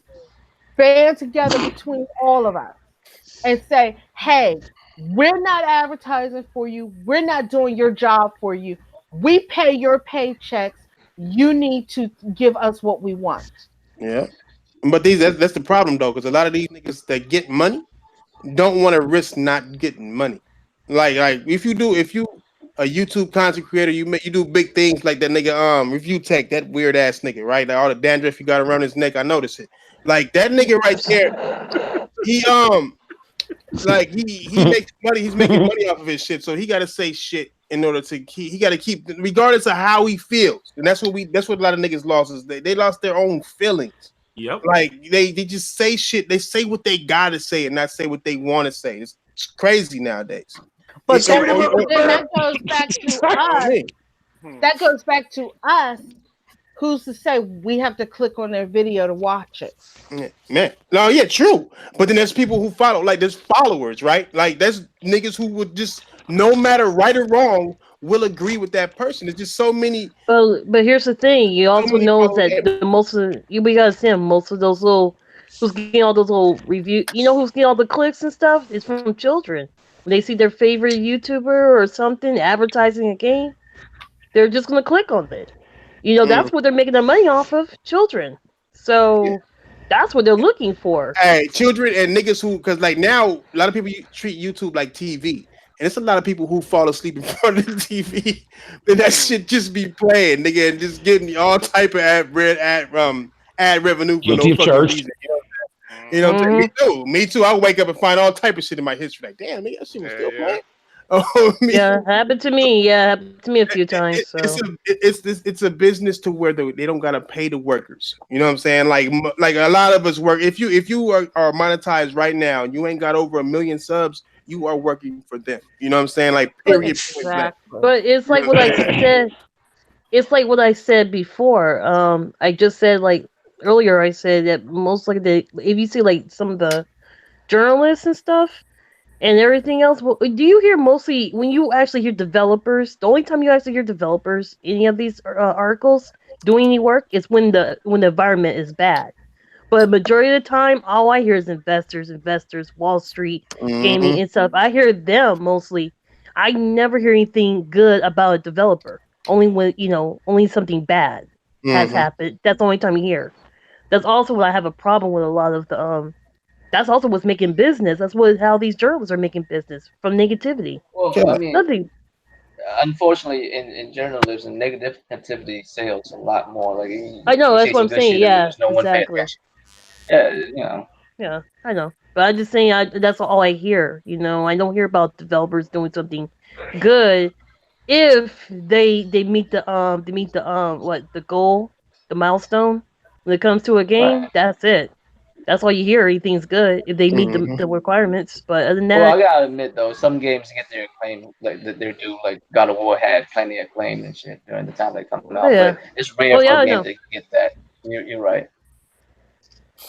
band together between all of us and say, hey, we're not advertising for you. We're not doing your job for you. We pay your paychecks. You need to give us what we want. Yeah. But that's the problem, though, because a lot of these niggas that get money don't want to risk not getting money. Like if you a YouTube content creator, you do big things like that nigga Review Tech, that weird ass nigga, right? Like all the dandruff you got around his neck, I notice it. Like that nigga right there, he he makes money, he's making money off of his shit, so he got to say shit in order to keep. He got to keep, regardless of how he feels, and that's what a lot of niggas lost is they lost their own feelings. Yep. Like they just say shit. They say what they gotta say and not say what they want to say. It's crazy nowadays. But then that goes back to us. That goes back to us. Who's to say we have to click on their video to watch it? Man, no, yeah, true. But then there's people who follow, like there's followers, right? Like there's niggas who would just, no matter right or wrong, will agree with that person. There's just so many. But here's the thing: you also know that we gotta see most of those little who's getting all those little review. You know who's getting all the clicks and stuff? It's from children. When they see their favorite YouTuber or something advertising a game, they're just gonna click on it. You know, that's what they're making their money off of, children. So that's what they're looking for. Hey, children and niggas who, because like now, a lot of people treat YouTube like TV. And it's a lot of people who fall asleep in front of the TV. And that shit just be playing, nigga, and just getting all type of ad revenue for no fucking reason. You know what I'm saying? Me too. I wake up and find all type of shit in my history. Like, damn, nigga, that shit was still playing. Oh, yeah, happened to me. Yeah, happened to me a few times. So. It's a business to where they don't gotta pay the workers. You know what I'm saying? Like a lot of us work. If you are monetized right now and you ain't got over 1 million subs, you are working for them. You know what I'm saying? Like period. Exactly. But it's like what I said. It's like what I said before. I just said like earlier. I said that most like if you see like some of the journalists and stuff. And everything else. Well, do you hear mostly when you actually hear developers? The only time you actually hear developers any of these articles doing any work is when the environment is bad. But majority of the time, all I hear is investors, Wall Street, gaming and stuff. I hear them mostly. I never hear anything good about a developer. Only when only something bad has happened. That's the only time you hear. That's also what I have a problem with a lot of the That's also what's making business. That's how these journalists are making business from negativity. Well, I mean, nothing. unfortunately, in journalism, negativity sells a lot more. Like I know, you that's say what some I'm good saying. shit, and Yeah, there's no one paying exactly. attention. Yeah, you know. Yeah, I know. But I'm just saying, that's all I hear. You know, I don't hear about developers doing something good if they meet the goal, the milestone. When it comes to a game, Right. that's it. That's all you hear. Everything's good if they meet the requirements. But other than Well, I that, gotta admit though, some games get their acclaim like that they're due. Like God of War had plenty of acclaim and shit during the time they come oh out, yeah, but it's rare oh for yeah, a I game know. to get that. You're right.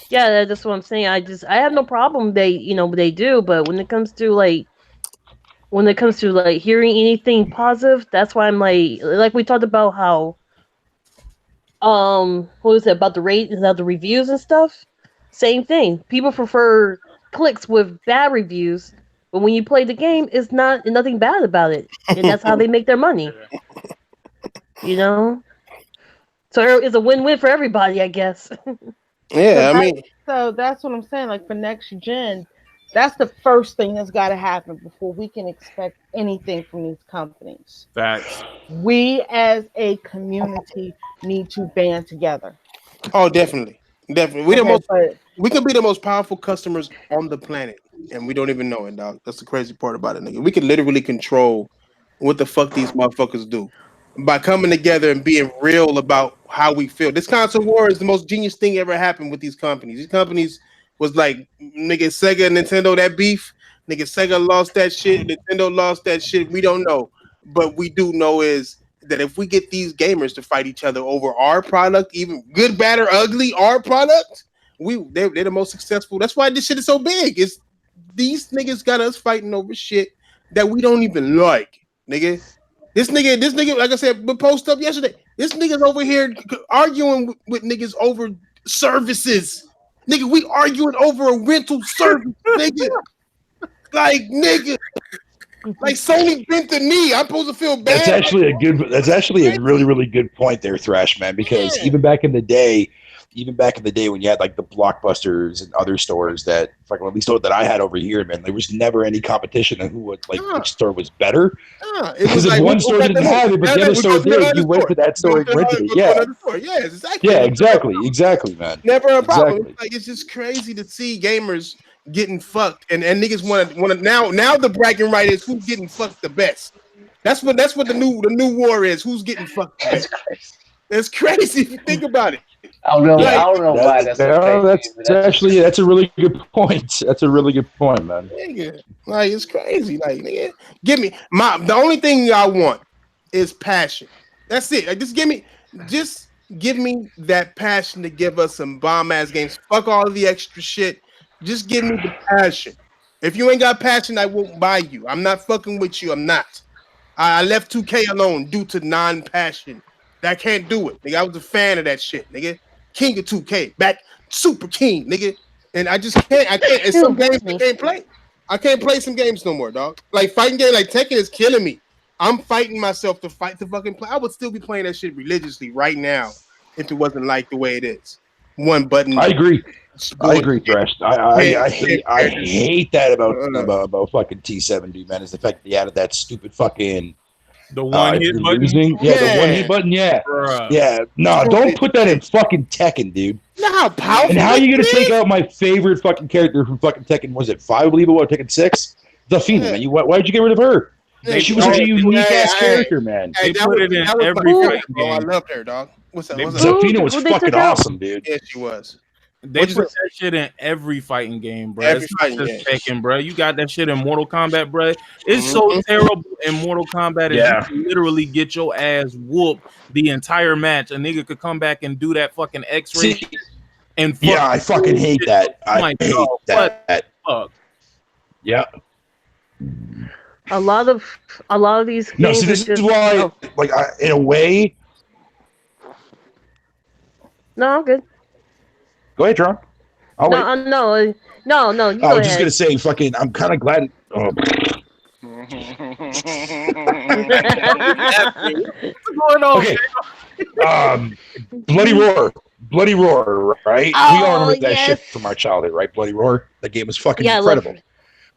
Yeah, that's what I'm saying. I have no problem they do, but when it comes to like hearing anything positive, that's why I'm like we talked about how what was it about the rate about the reviews and stuff? Same thing. People prefer clicks with bad reviews, but when you play the game, it's nothing bad about it, and that's how they make their money. You know, so it's a win-win for everybody, I guess. Yeah, I mean, so that's what I'm saying. Like for next gen, that's the first thing that's got to happen before we can expect anything from these companies. Facts. We as a community need to band together. oh, definitely. Okay, but We could be the most powerful customers on the planet, and we don't even know it, dog. That's the crazy part about it, nigga. We could literally control what the fuck these motherfuckers do by coming together and being real about how we feel. This console war is the most genius thing ever happened with these companies. These companies was like, nigga, Sega and Nintendo, that beef. Nigga, Sega lost that shit. Nintendo lost that shit. We don't know. But we do know is that if we get these gamers to fight each other over our product, even good, bad, or ugly, our product, they're the most successful. That's why this shit is so big. It's these niggas got us fighting over shit that we don't even like, nigga. This nigga, like I said, we post up yesterday. This nigga's over here arguing with niggas over services. Nigga, we arguing over a rental service, nigga. Like, nigga. Like Sony bent the knee. I'm supposed to feel bad. That's actually a really, really good point there, Thrash Man, because even back in the day when you had like the Blockbusters and other stores that fucking at least that I had over here, man, there was never any competition on which store was better. Because if one store didn't have it, but the other store did, you went to that store and rented it. Yeah. Yes, exactly. Yeah, exactly, man. Never a problem. Exactly. It's like it's just crazy to see gamers getting fucked, and niggas want to now the bragging right is who's getting fucked the best. That's what the new war is. Who's getting fucked the best? It's crazy if you think about it. I don't know why that's so crazy. That's a really good point. That's a really good point, man. Nigga, like it's crazy. Like, nigga, the only thing I want is passion. That's it. Like, just give me that passion to give us some bomb ass games. Fuck all of the extra shit. Just give me the passion. If you ain't got passion, I won't buy you. I'm not fucking with you. I'm not. I left 2K alone due to non-passion. I can't do it. Nigga, I was a fan of that shit, nigga. King of 2K, back super king, nigga. And I just can't. And some games I can't play. I can't play some games no more, dog. Like fighting game, like Tekken is killing me. I'm fighting myself to fight to fucking play. I would still be playing that shit religiously right now if it wasn't like the way it is. One button. I agree. Thrash. I hate that about fucking T7, dude, man. Is the fact that they added that stupid fucking the one hit button. The one hit button. Yeah, bruh. Yeah. No, don't put that in fucking Tekken, dude. No, how powerful. And how are you gonna take out my favorite fucking character from fucking Tekken? Was it 5? I believe it was Tekken 6. Zafina, man. Why'd you get rid of her? She was such a unique ass character, man. They put it in every fight game. I loved her, dog. What's that? Zafina was fucking awesome, dude. Yeah, she was. They put that shit in every fighting game, bro. It's not just Tekken, bro. You got that shit in Mortal Kombat, bro. It's so terrible in Mortal Kombat. You can literally get your ass whooped the entire match. A nigga could come back and do that fucking X-ray. And I fucking hate that. I hate that. Fuck. Yeah. A lot of these games. No, see, this is why, in a way. No, I'm good. Go ahead, Tron. No. You I was just gonna say, fucking. I'm kind of glad. What's going on? Okay. Bloody Roar, right? We all remember that shit from our childhood, right? Bloody Roar. That game was fucking incredible.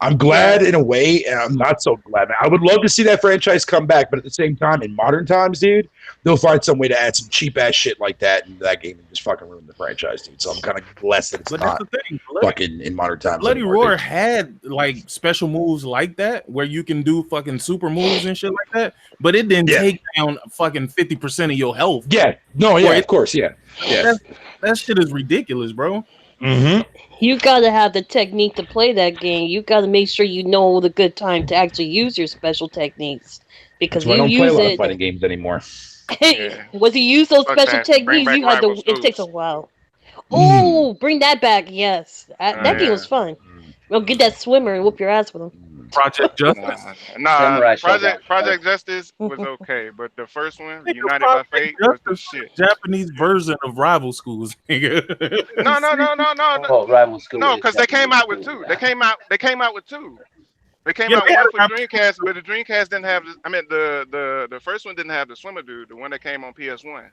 I'm glad in a way, and I'm not so glad. I would love to see that franchise come back, but at the same time, in modern times, dude, they'll find some way to add some cheap ass shit like that into that game and just fucking ruin the franchise, dude. So I'm kind of blessed that it's not fucking in modern times. Bloody anymore, Roar dude. had like special moves like that where you can do fucking super moves and shit like that, but it didn't take down fucking 50% of your health. Yeah, no, yeah, of course, yeah. That shit is ridiculous, bro. Mm-hmm. You gotta have the technique to play that game. You gotta make sure you know the good time to actually use your special techniques. Because That's why I you don't play a use lot of it. fighting games anymore. Was you use those Fuck special that. Bring techniques? back You had to. rival It takes a schools. while. Oh, bring that back! Yes, that game was fun. We'll get that swimmer and whoop your ass with him. Project Justice. Nah, Project Justice was okay, but the first one, United by Fate, was the shit. Japanese version of Rival Schools, nigga. No. Oh, Rival School. No, because they came out with two. They came out with two. They came out one for Dreamcast, but the Dreamcast didn't have. The first one didn't have the swimmer dude. The one that came on PS1.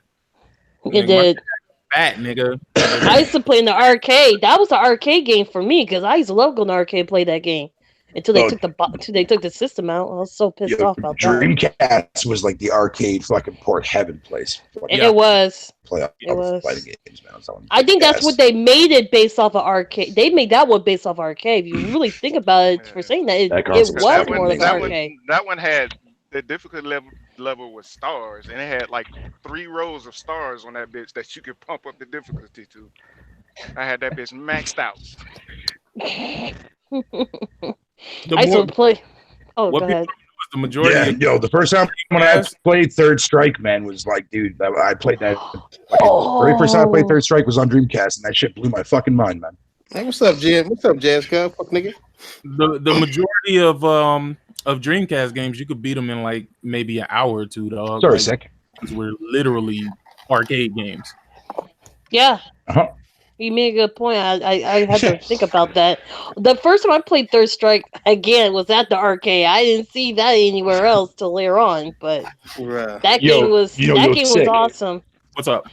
It did. Fat nigga. I used to play in the arcade. That was an arcade game for me because I used to love going to arcade and play that game until they took the system out. I was so pissed off about that. Dreamcast was like the arcade fucking port heaven place. It was. It was. Fighting games, man. I think that's what they made it based off of arcade. They made that one based off arcade. If you really think about it, for saying that, it was more like arcade. That one had the difficulty level with stars, and it had like 3 rows of stars on that bitch that you could pump up the difficulty to. I had that bitch maxed out. I still play. Oh, go ahead. The majority. Yeah, the first time when I played Third Strike, man, was like, dude, I played that. The very first time I played Third Strike was on Dreamcast, and that shit blew my fucking mind, man. Hey, what's up, Jazz? What's up, Jazz? Fuck nigga. The majority of Dreamcast games, you could beat them in like maybe an hour or two, dog. Sorry, like, sick. We're literally arcade games. Yeah. Uh-huh. You made a good point. I had to think about that. The first time I played Third Strike again was at the arcade. I didn't see that anywhere else till later on, but that game was awesome. What's up?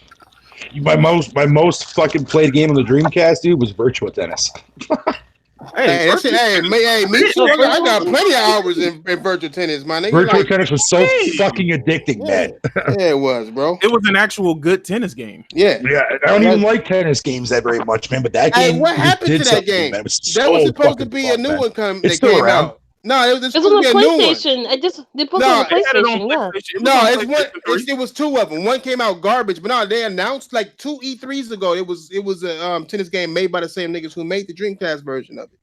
My most fucking played game on the Dreamcast, dude, was Virtua Tennis. Hey, me too. I got plenty of hours in Virtua Tennis, my nigga. Virtua Tennis was so fucking addicting, man. Yeah, it was, bro. It was an actual good tennis game. Yeah. I don't even like tennis games that very much, man. But that game, what happened to that game? Man. That was supposed to be a new one that came out. No, it was on supposed to be a new one. PlayStation. They put it on PlayStation. It was 2 of them. One came out garbage, but no, they announced like 2 E3s ago. It was a tennis game made by the same niggas who made the Dreamcast version of it.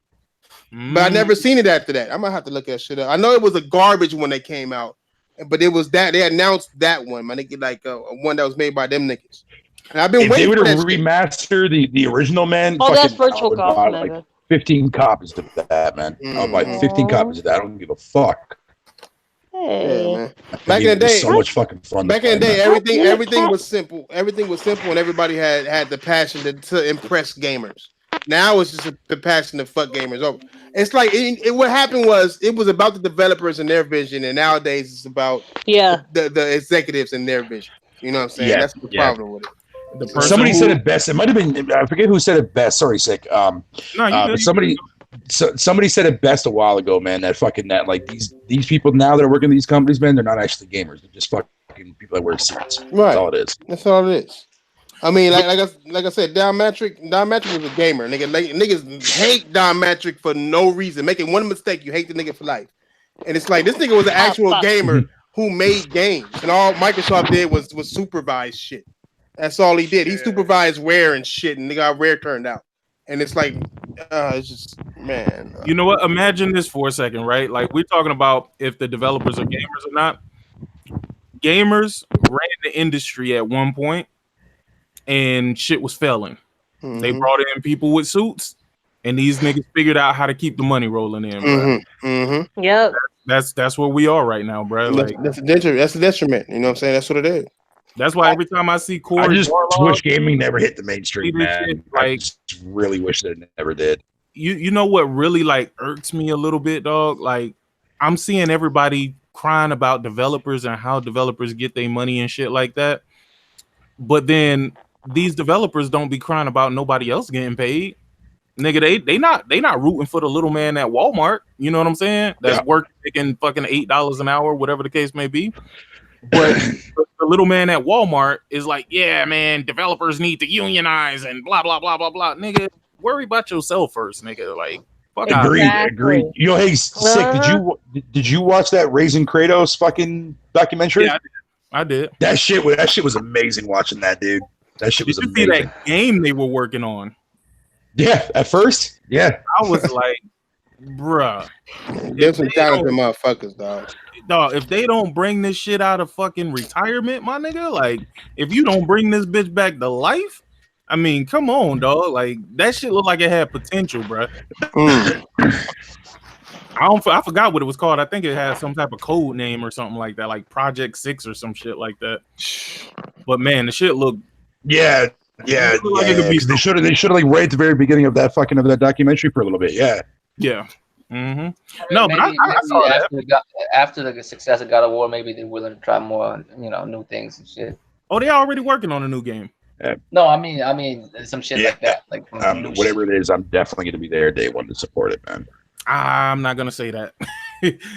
But I never seen it after that. I might have to look that shit up. I know it was a garbage when they came out, but it was that they announced that one. My nigga, like one that was made by them niggas. And I've been waiting for that. If they were to remaster the original, man. Oh, that's Virtual Cop, like 15 copies of that, man. I'll buy 15 copies of that. I don't give a fuck. Hey. Yeah, man. Back in the day, so much fucking fun. Back in the day, everything was simple. Everything was simple, and everybody had the passion to impress gamers. Now it's just the passion to fuck gamers over. It's like what happened was it was about the developers and their vision, and nowadays it's about the executives and their vision. You know what I'm saying? Yeah, that's the problem with it. Somebody said it best. It might have been, I forget who said it best. Sorry, sick. Somebody said it best a while ago, man. Like these people now that are working in these companies, man, they're not actually gamers. They're just fucking people that wear suits. Right. That's all it is. That's all it is. I mean, like I said, Don Matrick was a gamer. Niggas hate Don Matrick for no reason. Making one mistake, you hate the nigga for life. And it's like this nigga was an actual gamer who made games, and all Microsoft did was supervise shit. That's all he did. He supervised Rare and shit, and they got Rare turned out. And it's like, it's just, man. You know what? Imagine this for a second, right? Like we're talking about if the developers are gamers or not. Gamers ran the industry at one point, and shit was failing. Mm-hmm. They brought in people with suits, and these niggas figured out how to keep the money rolling in. Mm-hmm. Mm-hmm. Yep. That's where we are right now, bro. Like that's a detriment. You know what I'm saying? That's what it is. That's why every time I see Corey, I just wish gaming never hit the mainstream, man. I just really wish that it never did. You know what really like irks me a little bit, dog? Like I'm seeing everybody crying about developers and how developers get their money and shit like that. But then these developers don't be crying about nobody else getting paid. nigga, they not rooting for the little man at Walmart. You know what I'm saying? That's working making fucking $8 an hour, whatever the case may be. But the little man at Walmart is like, yeah, man, developers need to unionize and blah blah blah blah blah. Nigga, worry about yourself first, nigga. Like, fuck out. Agreed. Yo, hey, sick. Did you watch that Raising Kratos fucking documentary? Yeah, I did. That shit was amazing. Watching that, dude. That shit was amazing. Did you see that game they were working on? Yeah, at first, yeah. I was like, bruh. There's some talented motherfuckers, dog. Dog, if they don't bring this shit out of fucking retirement, my nigga, like, if you don't bring this bitch back to life, I mean, come on, dog. Like, that shit looked like it had potential, bruh. I forgot what it was called. I think it had some type of code name or something like that, like Project 6 or some shit like that. But man, the shit looked Yeah. They should have like right at the very beginning of that documentary for a little bit. Yeah. Yeah. No, but I saw that after the success of God of War, maybe they're willing to try more, new things and shit. Oh, they already working on a new game. No, I mean some shit like that, like whatever it is. I'm definitely going to be there day one to support it, man. I'm not gonna say that.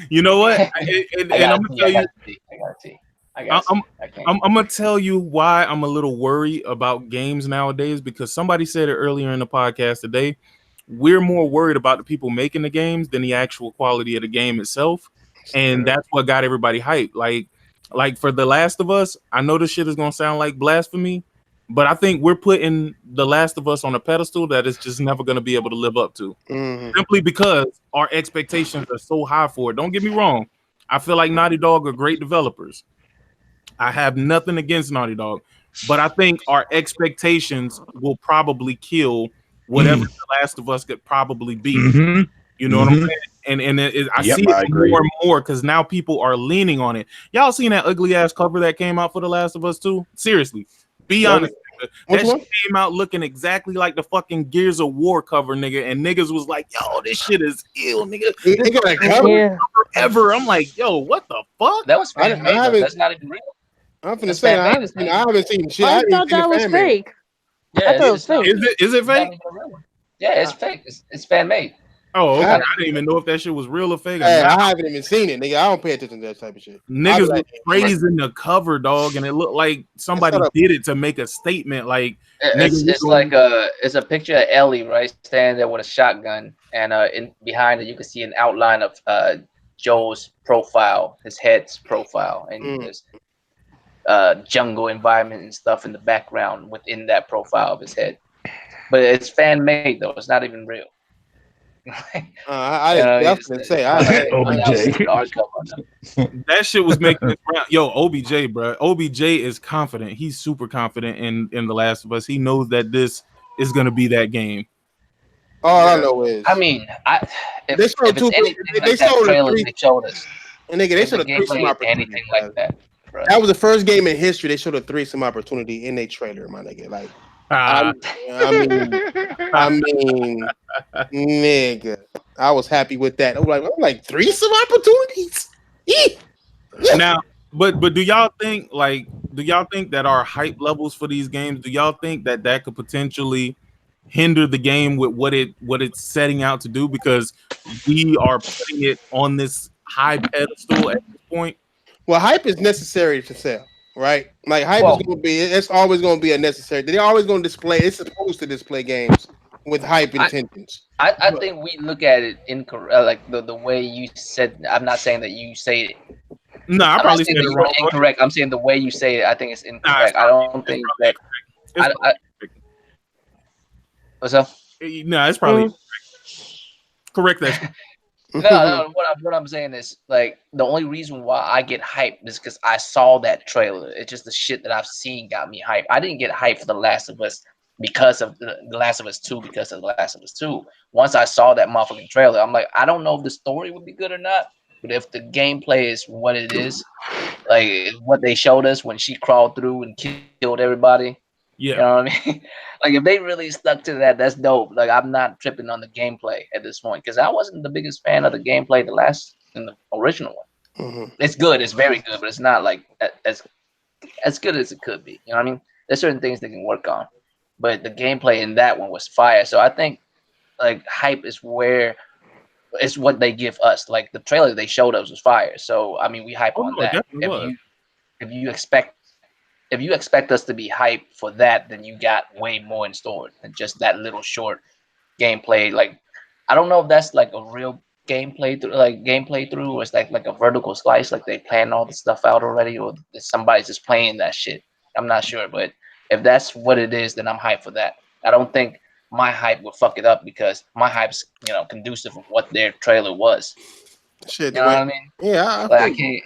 You know what? And I'm gonna tell you. I'm gonna tell you why I'm a little worried about games nowadays, because somebody said it earlier in the podcast today. We're more worried about the people making the games than the actual quality of the game itself, and that's what got everybody hyped. Like for The Last of Us, I know this shit is gonna sound like blasphemy, but I think we're putting The Last of Us on a pedestal that it's just never gonna be able to live up to, simply because our expectations are so high for it. Don't get me wrong, I feel like Naughty Dog are great developers. I have nothing against Naughty Dog, but I think our expectations will probably kill whatever The Last of Us could probably be. You know what I'm saying? And I see it more and more because now people are leaning on it. Y'all seen that ugly ass cover that came out for The Last of Us 2? Seriously, be honest. That shit came out looking exactly like the fucking Gears of War cover, nigga. And niggas was like, yo, this shit is ill, nigga. This got cover forever. I'm like, yo, what the fuck? That was fan made. That's not even real. I'm finna say I haven't seen shit. I thought that was fake. Yeah, I thought it was fake. Is it fake? Yeah, it's fake. It's fan made. Oh, okay. I didn't even know if that shit was real or fake. Hey, I haven't even seen it, nigga. I don't pay attention to that type of shit. Niggas was praising the cover, dog, and it looked like somebody did it to make a statement. Like it's like it's a picture of Ellie, right, standing there with a shotgun, and in behind it you can see an outline of Joel's profile, his head's profile, and there's jungle environment and stuff in the background within that profile of his head. But it's fan made though; it's not even real. I definitely say that shit was making it round. Yo, OBJ, bro. OBJ is confident. He's super confident in The Last of Us. He knows that this is gonna be that game. All I know is, I mean, they showed us, and nigga, they showed a threesome opportunity. Anything like that. Bro. That was the first game in history they showed a threesome opportunity in a trailer, my nigga. Like, I mean, nigga, I was happy with that. I'm like threesome opportunities. Now, but do y'all think that our hype levels for these games? Do y'all think that could potentially hinder the game with what it's setting out to do, because we are putting it on this high pedestal at this point? Well, hype is necessary to sell, right? Like hype is going to be, it's always going to be a necessary. They're always going to display. It's supposed to display games with hype intentions. I think we look at it incorrect, like the way you said. I'm not saying that you say it. No, I probably said it wrong. Incorrect. I'm saying the way you say it. I think it's incorrect. I don't think that. What's up? No, it's probably correct. That. No. What I'm saying is, like, the only reason why I get hyped is because I saw that trailer. It's just the shit that I've seen got me hyped. I didn't get hyped for The Last of Us because of The Last of Us 2, because of The Last of Us 2. Once I saw that motherfucking trailer, I'm like, I don't know if the story would be good or not, but if the gameplay is what it is, like what they showed us when she crawled through and killed everybody. Yeah. You know what I mean? Like, if they really stuck to that, that's dope. Like, I'm not tripping on the gameplay at this point, because I wasn't the biggest fan of the gameplay in the original one. Mm-hmm. It's good. It's very good, but it's not like as good as it could be. You know what I mean? There's certain things they can work on, but the gameplay in that one was fire. So I think like hype is where it's what they give us. Like the trailer they showed us was fire. So I mean, we hype on that. If you expect us to be hyped for that, then you got way more in store than just that little short gameplay. Like I don't know if that's like a real gameplay through, or it's like a vertical slice, like they plan all the stuff out already, or somebody's just playing that shit. I'm not sure, but if that's what it is, then I'm hyped for that. I don't think my hype will fuck it up because my hype's conducive of what their trailer was. Shit, you know what I mean? Yeah, I can't.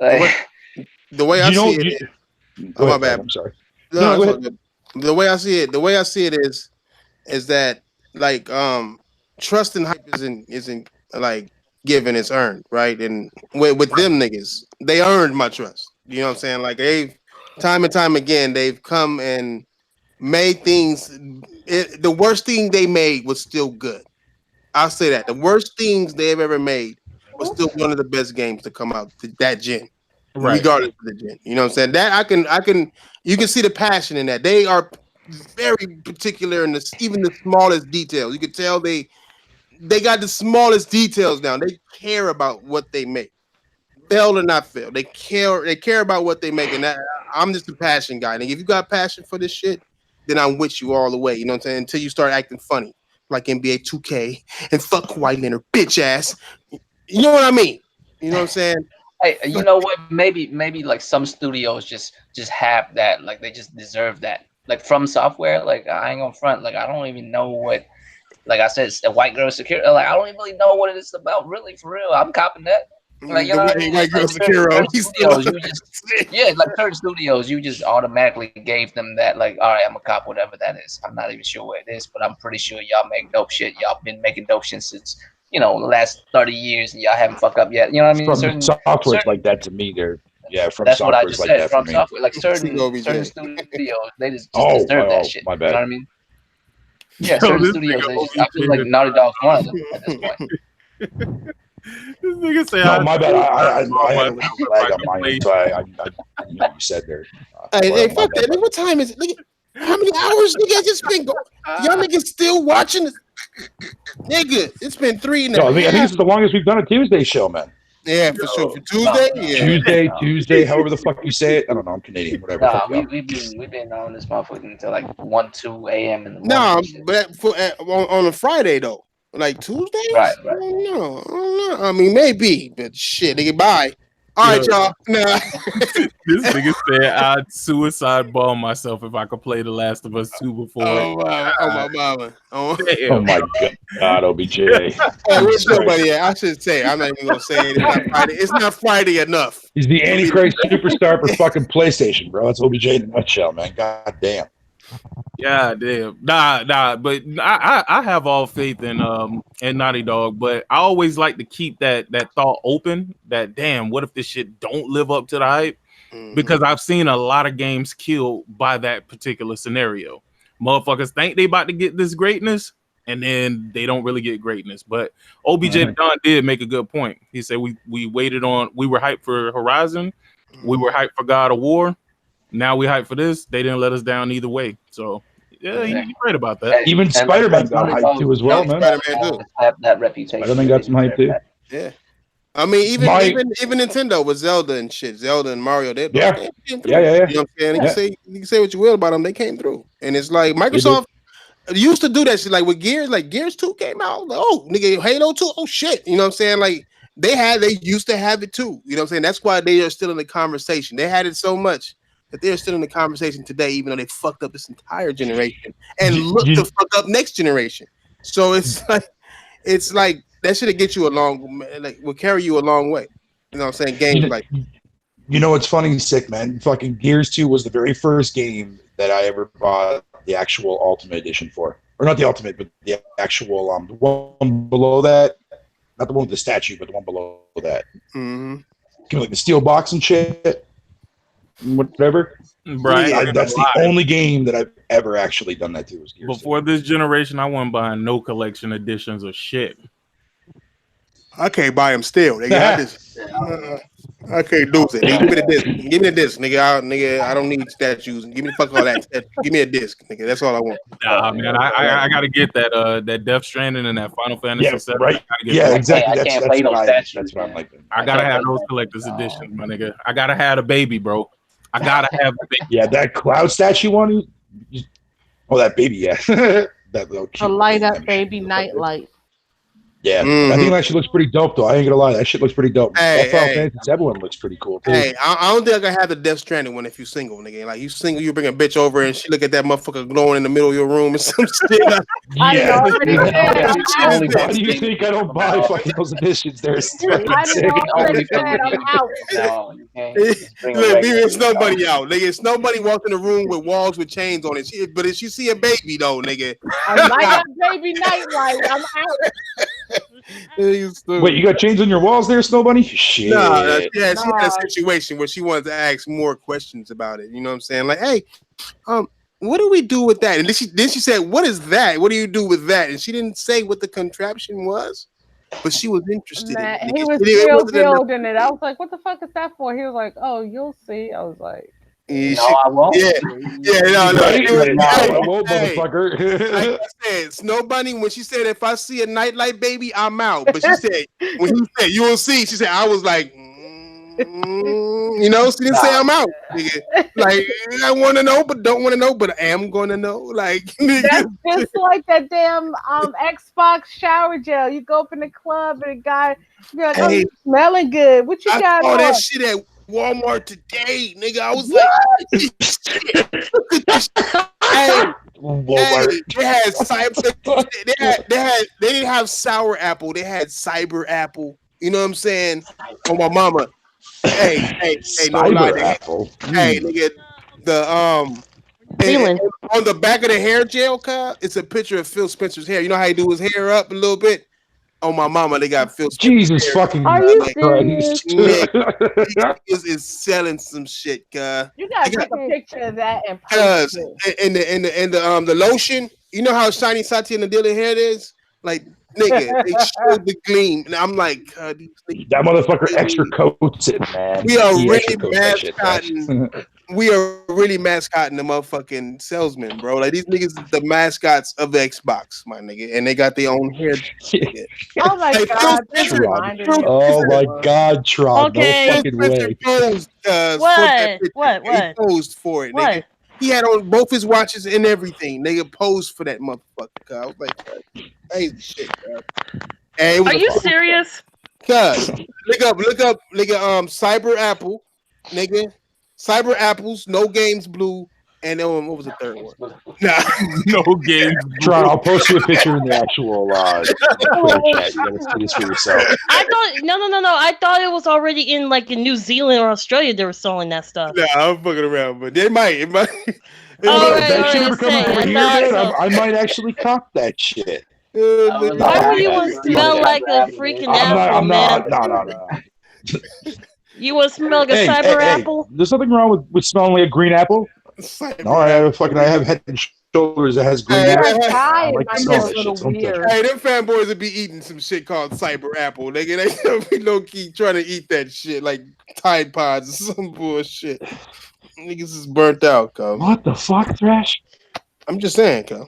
Like, the way I see it. Go ahead, my bad. I'm sorry. No, go ahead. The way I see it is that like trust and hype isn't like given, it's earned, right? And with them niggas, they earned my trust. You know what I'm saying? Like they've time and time again they've come and made things. The worst thing they made was still good. I'll say that the worst things they've ever made was still one of the best games to come out to that gen. Right. Regardless of the gen. You know what I'm saying? That you can see the passion in that. They are very particular in even the smallest details. You can tell they got the smallest details down. They care about what they make. Fail or not fail. They care about what they make. And I'm just a passion guy. And if you got passion for this shit, then I'm with you all the way. You know what I'm saying? Until you start acting funny, like NBA 2K and fuck Kawhi Leonard, bitch ass. You know what I mean? You know what I'm saying? Hey, you know what? Maybe like some studios just have that. Like they just deserve that. Like From Software, like I ain't gonna front. Like I don't even know what. Like I said, it's a white girl security. Like I don't even really know what it's about. Really, for real, I'm copping that. Like you know what I mean? White girl certain studios, certain studios, you just automatically gave them that. Like, all right, I'm a cop, whatever that is. I'm not even sure what it is, but I'm pretty sure y'all make dope shit. Y'all been making dope shit since the last 30 years, and y'all haven't fucked up yet. You know what I mean? From software's like that to me. From that's what I software's just like said. that From for me. software, like certain studios, they just deserve that shit. My bad. You know what I mean? Yeah, certain studios. I feel like Naughty Dog's one of them at this point. This nigga say, no, my bad. I had a little lag on my end, so I you said there. Hey, fuck that. Nigga, what time is it? Nigga, how many hours nigga just been going? Y'all niggas still watching this? Nigga, it's been 3 and a half. I think this is the longest we've done a Tuesday show, man. Yeah, for sure. For Tuesday, Tuesday, however the fuck you say it. I don't know. I'm Canadian, whatever. Nah, we've been on this motherfucker until like 1-2 a.m. in the morning. No, but on a Friday though. Like Tuesdays? Right. I don't know. I mean, maybe, but shit, nigga, bye. All right, y'all. Nah. This nigga said I'd suicide bomb myself if I could play The Last of Us 2 before. Oh my mama. Oh my god, OBJ. Hey, where's somebody at? I should say. I'm not even gonna say it. It's not Friday. It's not Friday enough. He's the Antichrist superstar for fucking PlayStation, bro. That's OBJ in a nutshell, man. God damn. Yeah, damn. Nah. But I have all faith in Naughty Dog, but I always like to keep that thought open. That damn, what if this shit don't live up to the hype? Because I've seen a lot of games killed by that particular scenario. Motherfuckers think they about to get this greatness, and then they don't really get greatness. But OBJ Don did make a good point. He said we waited on. We were hyped for Horizon. We were hyped for God of War. Now we hype for this. They didn't let us down either way. So yeah, he's right about that. Even Spider-Man got hype too as well, man. Spider-Man too. That reputation. Spider-Man got some hype too. Yeah. I mean, even Nintendo with Zelda and shit, Zelda and Mario. They came through. You know what I'm saying? You can say what you will about them. They came through, and it's like Microsoft used to do that shit. Like with Gears, like Gears 2 came out. Like, oh, nigga, Halo 2. Oh shit. You know what I'm saying? Like they used to have it too. You know what I'm saying? That's why they are still in the conversation. They had it so much that they're still in the conversation today, even though they fucked up this entire generation and look to fuck up next generation. So it's like that should get you will carry you a long way. You know what I'm saying? Games like. You know what's funny, sick man? Fucking Gears 2 was the very first game that I ever bought the actual Ultimate Edition for, or not the Ultimate, but the actual the one below that, not the one with the statue, but the one below that. Mm-hmm. Like the steel box and shit. Whatever, right? That's the only game that I've ever actually done that to. Was Gears before this generation, I wasn't buying no collection editions of shit. I can't buy him still, nigga. I can't do it. Nigga, give me the disc. Give me the disc, nigga. I don't need statues. Give me the fuck all that. Give me a disc, nigga. That's all I want. Nah, man, I gotta get that Death Stranding and that Final Fantasy VII. Right. Exactly. I can't play no statues. That's what I'm like. I gotta have those collector's editions, my nigga. I gotta have a baby, bro. I gotta have the baby. Yeah, that cloud statue one. Oh, that baby, yeah. That little A light up baby nightlight. Yeah, I think that shit looks pretty dope, though. I ain't gonna lie, that shit looks pretty dope. Hey, that Final Fantasy VII one looks pretty cool too. Hey, I don't think I can have the Death Stranding one if you single, nigga. Like you single, you bring a bitch over and she look at that motherfucker glowing in the middle of your room and some shit. Yeah. Why do you think I don't buy fucking those editions? They're I'm out. No, you can't. Look, it's nobody out, nigga. It's nobody walking the room with walls with chains on it. But if you see a baby though, nigga, I light up baby nightlight. I'm out. Wait, you got chains on your walls there, Snow Bunny? Shit. Nah, she had a situation where she wanted to ask more questions about it. You know what I'm saying? Like, hey, what do we do with that? And then she said, "What is that? What do you do with that?" And she didn't say what the contraption was, but she was interested in it. He was real building it. I was like, "What the fuck is that for?" He was like, "Oh, you'll see." I was like, "No, I won't." Yeah, no. I won't, motherfucker. Like I said, Snow Bunny, when she said, "If I see a nightlight baby, I'm out," but she said, when he said, "You will see," she said, "I was like." You know, she didn't say I'm out. Nigga. Like I want to know, but don't want to know, but I am going to know. Like that's just like that damn Xbox shower gel. You go up in the club and a guy, you're like, "Oh, you smelling good. What you got?" Oh, that shit at Walmart today, nigga. I was like, look at this shit. Hey, they had cyber. They didn't have sour apple. They had cyber apple. You know what I'm saying? Oh my mama. Hey, no lie, nigga. Hey, nigga, the on the back of the hair gel car, it's a picture of Phil Spencer's hair. You know how he do his hair up a little bit? Oh my mama, they got Phil Spencer's Jesus hair. fucking Are you serious? Is selling some shit, car. You gotta take a picture of that and post it. And the lotion. You know how shiny Satya and the dealer hair is? Like, nigga, they showed the gleam, and I'm like, that motherfucker extra coats it, man. We are really mascotting. We are really mascotting the motherfucking salesmen, bro. Like these niggas, the mascots of the Xbox, my nigga, and they got their own hair. Oh my god! Oh my god, Tron! Okay. No fucking way. Posed, What? He posed for it, nigga. He had on both his watches and everything. Nigga posed for that motherfucker. I was like, crazy shit, bro. Hey, are you serious? Cuz look up, nigga. Cyber Apple, nigga. Cyber Apples, No Games Blue, and then what was the third one? Nah. No Games Blue. Tron, I'll post you a picture in the actual chat. You gotta see this for yourself. I thought no. I thought it was already in New Zealand or Australia. They were selling that stuff. Nah, I'm fucking around, but they might. It might. That shit ever come over here, man? I might actually cop that shit. Why would you want to smell like a freaking apple, man? No. You want to smell like a cyber apple? There's something wrong with smelling like a green apple? No, I have Head and Shoulders that has green apple. I like to smell that shit. Hey, them fanboys would be eating some shit called cyber apple. Nigga, they be low key trying to eat that shit like Tide Pods or some bullshit. Niggas is burnt out, cuz. What the fuck, Thrash? I'm just saying, cuz.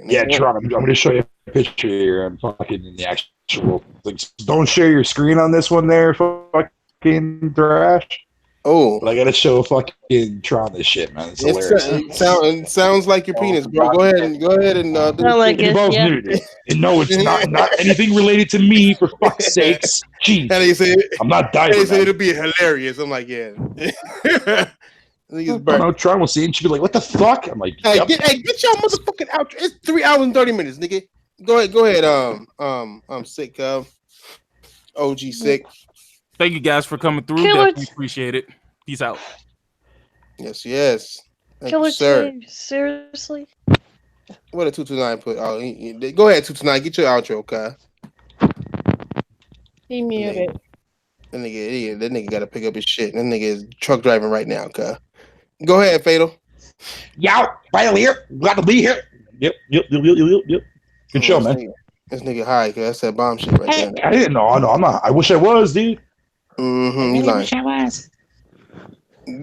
Yeah, Tron, I'm going to show you a picture here. I'm fucking in the actual. Like, don't share your screen on this one there, fucking Thrash. Oh, but I gotta show fucking Tron this shit, man. It's hilarious. It sounds like your penis, bro. Go ahead and do like it. Both nude. And no, it's not anything related to me, for fuck's sakes. Jeez, and they say I'm not dying. They say it'll be hilarious. I'm like, yeah. No, Tron will see it and she'll be like, "What the fuck?" I'm like, "Hey, get your motherfucking outro. It's 3 hours and 30 minutes, nigga. Go ahead. I'm sick. OG sick. Thank you guys for coming through. Definitely appreciate it. Peace out. Yes. Thank Killer you, sir. Seriously? What a 229 put? Oh, go ahead, 229. Get your outro, Kai. He muted. That nigga got to pick up his shit. That nigga is truck driving right now, Kai. Go ahead, Fatal. Yeah, finally here. Glad to be here. Yep. Good show, man. This nigga high, cause that's that bomb shit right there. I didn't know. I'm not. I wish I was, dude. You lying. I was.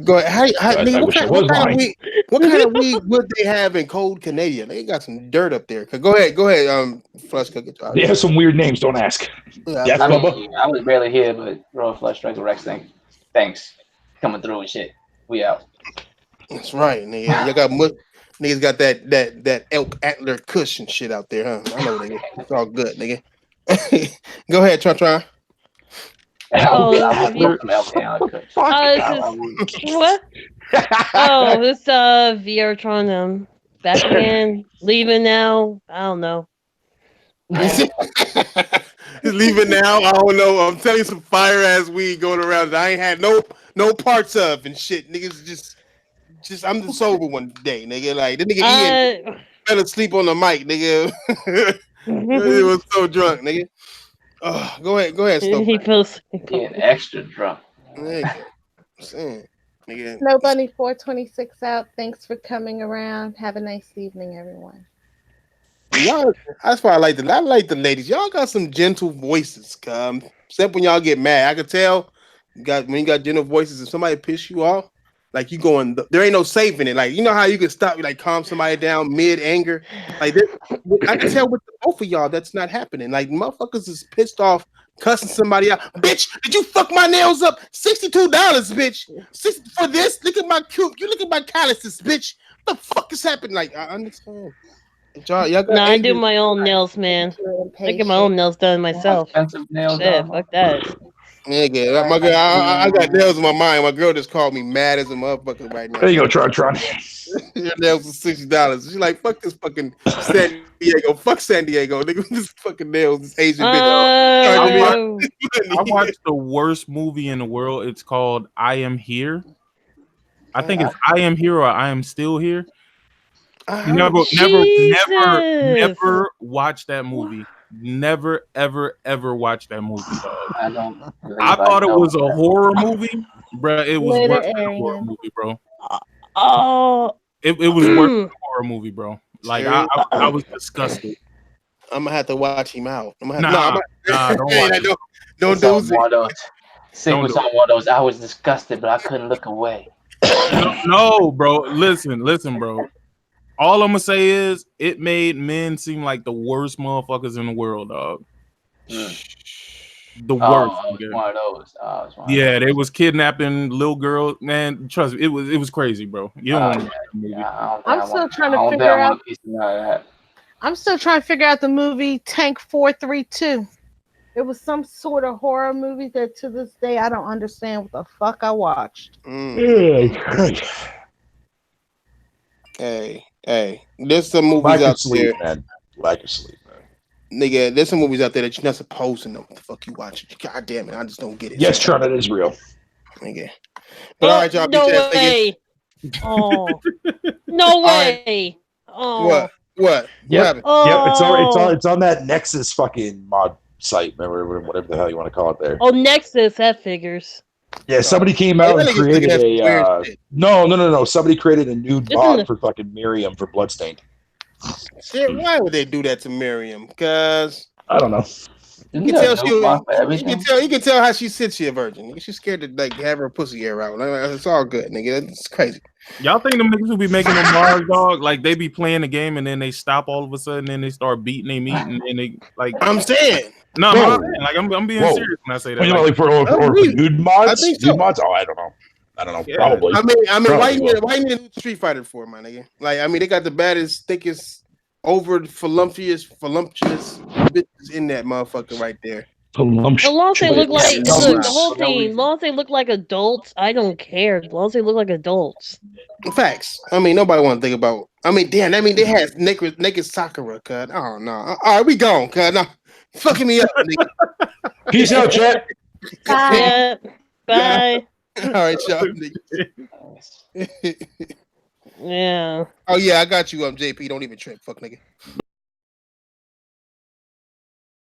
Go ahead. Nigga, I wish I was lying. What kind of weed would they have in cold Canada? They got some dirt up there. Go ahead. Flush cook it. They have some weird names. Don't ask. Yeah, I mean, I was barely here, but Royal Flush Strike Rex thing. Thanks. Coming through and shit. We out. That's right, nigga. You got niggas got that elk antler cushion shit out there, huh? I know, nigga. It's all good, nigga. Go ahead, Try. What? Oh, this Viertron back again, leaving now. I don't know. He's leaving now. I don't know. I'm telling you, some fire ass weed going around that I ain't had no parts of and shit. Niggas just I'm the sober one day, nigga. Like the nigga Ian fell asleep on the mic, nigga. He was so drunk, nigga. Go ahead, Snow. He feels being extra drunk. Nigga. Snow Bunny 426 out. Thanks for coming around. Have a nice evening, everyone. Y'all, that's why I like the ladies. Y'all got some gentle voices. Except when y'all get mad, I can tell. When you got gentle voices, if somebody piss you off, like you going, there ain't no saving it. Like you know how you can stop, like calm somebody down mid anger. Like I can tell with both of y'all that's not happening. Like motherfuckers is pissed off, cussing somebody out. Bitch, did you fuck my nails up? $62, bitch. For this? Look at my cute. You look at my calluses, bitch. What the fuck is happening? Like I understand. Y'all got I do my own nails, man. I get my own nails done myself. Shit, fuck that. Nigga, my girl, I got nails in my mind. My girl just called me mad as a motherfucker right now. There you go, Tron. Your nails are $60. She's like, fuck this fucking San Diego. Fuck San Diego. Nigga, this fucking nails, this Asian bitch. I watched the worst movie in the world. It's called I Am Here. I think it's I Am Here or I Am Still Here. Never watch that movie. Never, ever watch that movie, dog. I thought it was a horror movie, bro. It was worse than a horror movie, bro. It was worse than a horror movie, bro. Like I was disgusted. I'm gonna have to watch him out. Don't watch it. Don't do it. Sing was on one of those. I was disgusted, but I couldn't look away. No, bro. Listen, bro. All I'm gonna say is it made men seem like the worst motherfuckers in the world, dog. The worst. One of those. Yeah, they was kidnapping little girls. Man, trust me, it was crazy, bro. You don't want to watch the movie. I'm still trying to figure out. I'm still trying to figure out the movie Tank 432. It was some sort of horror movie that to this day I don't understand what the fuck I watched. Hey, there's some movies out there. Man. Lack of sleep, man. Nigga, there's some movies out there that you're not supposed to know what the fuck you watching. God damn it, I just don't get it. Yes, Tron, it is real. Nigga. But all right, y'all. No way. Oh. No way. Oh. What? Yep. Yep. It's on that Nexus fucking mod site, remember, whatever the hell you want to call it there. Oh, Nexus, that figures. Yeah, somebody came out and created a no. Somebody created a nude mod for fucking Miriam for Bloodstained. Shit, why would they do that to Miriam? Because I don't know. You can tell how she sits here, virgin. She's scared to like have her pussy air out. It's all good, nigga. It's crazy. Y'all think them niggas who be making them Mars, dog? Like they be playing the game and then they stop all of a sudden and they start beating their meat and then they like. I'm saying. No, I'm being serious when I say that. Well, like for nude mods? I think so. Nude mods? Oh, I don't know. Yeah. Probably. I mean, probably why you need a Street Fighter for, my nigga? Like, I mean, they got the baddest, thickest, over voluptuous bitches in that motherfucker right there. As long as they look like the whole thing, as long as they look like adults, I don't care. As long as they look like adults. Facts. I mean, nobody want to think about. I mean, damn. I mean, they had naked Sakura, cut. Oh no. All right, we gone, cut. No, fucking me up, nigga. Peace out, chat. Bye. Bye. All right, y'all. Yeah. Oh yeah, I got you, JP. Don't even trip, fuck nigga.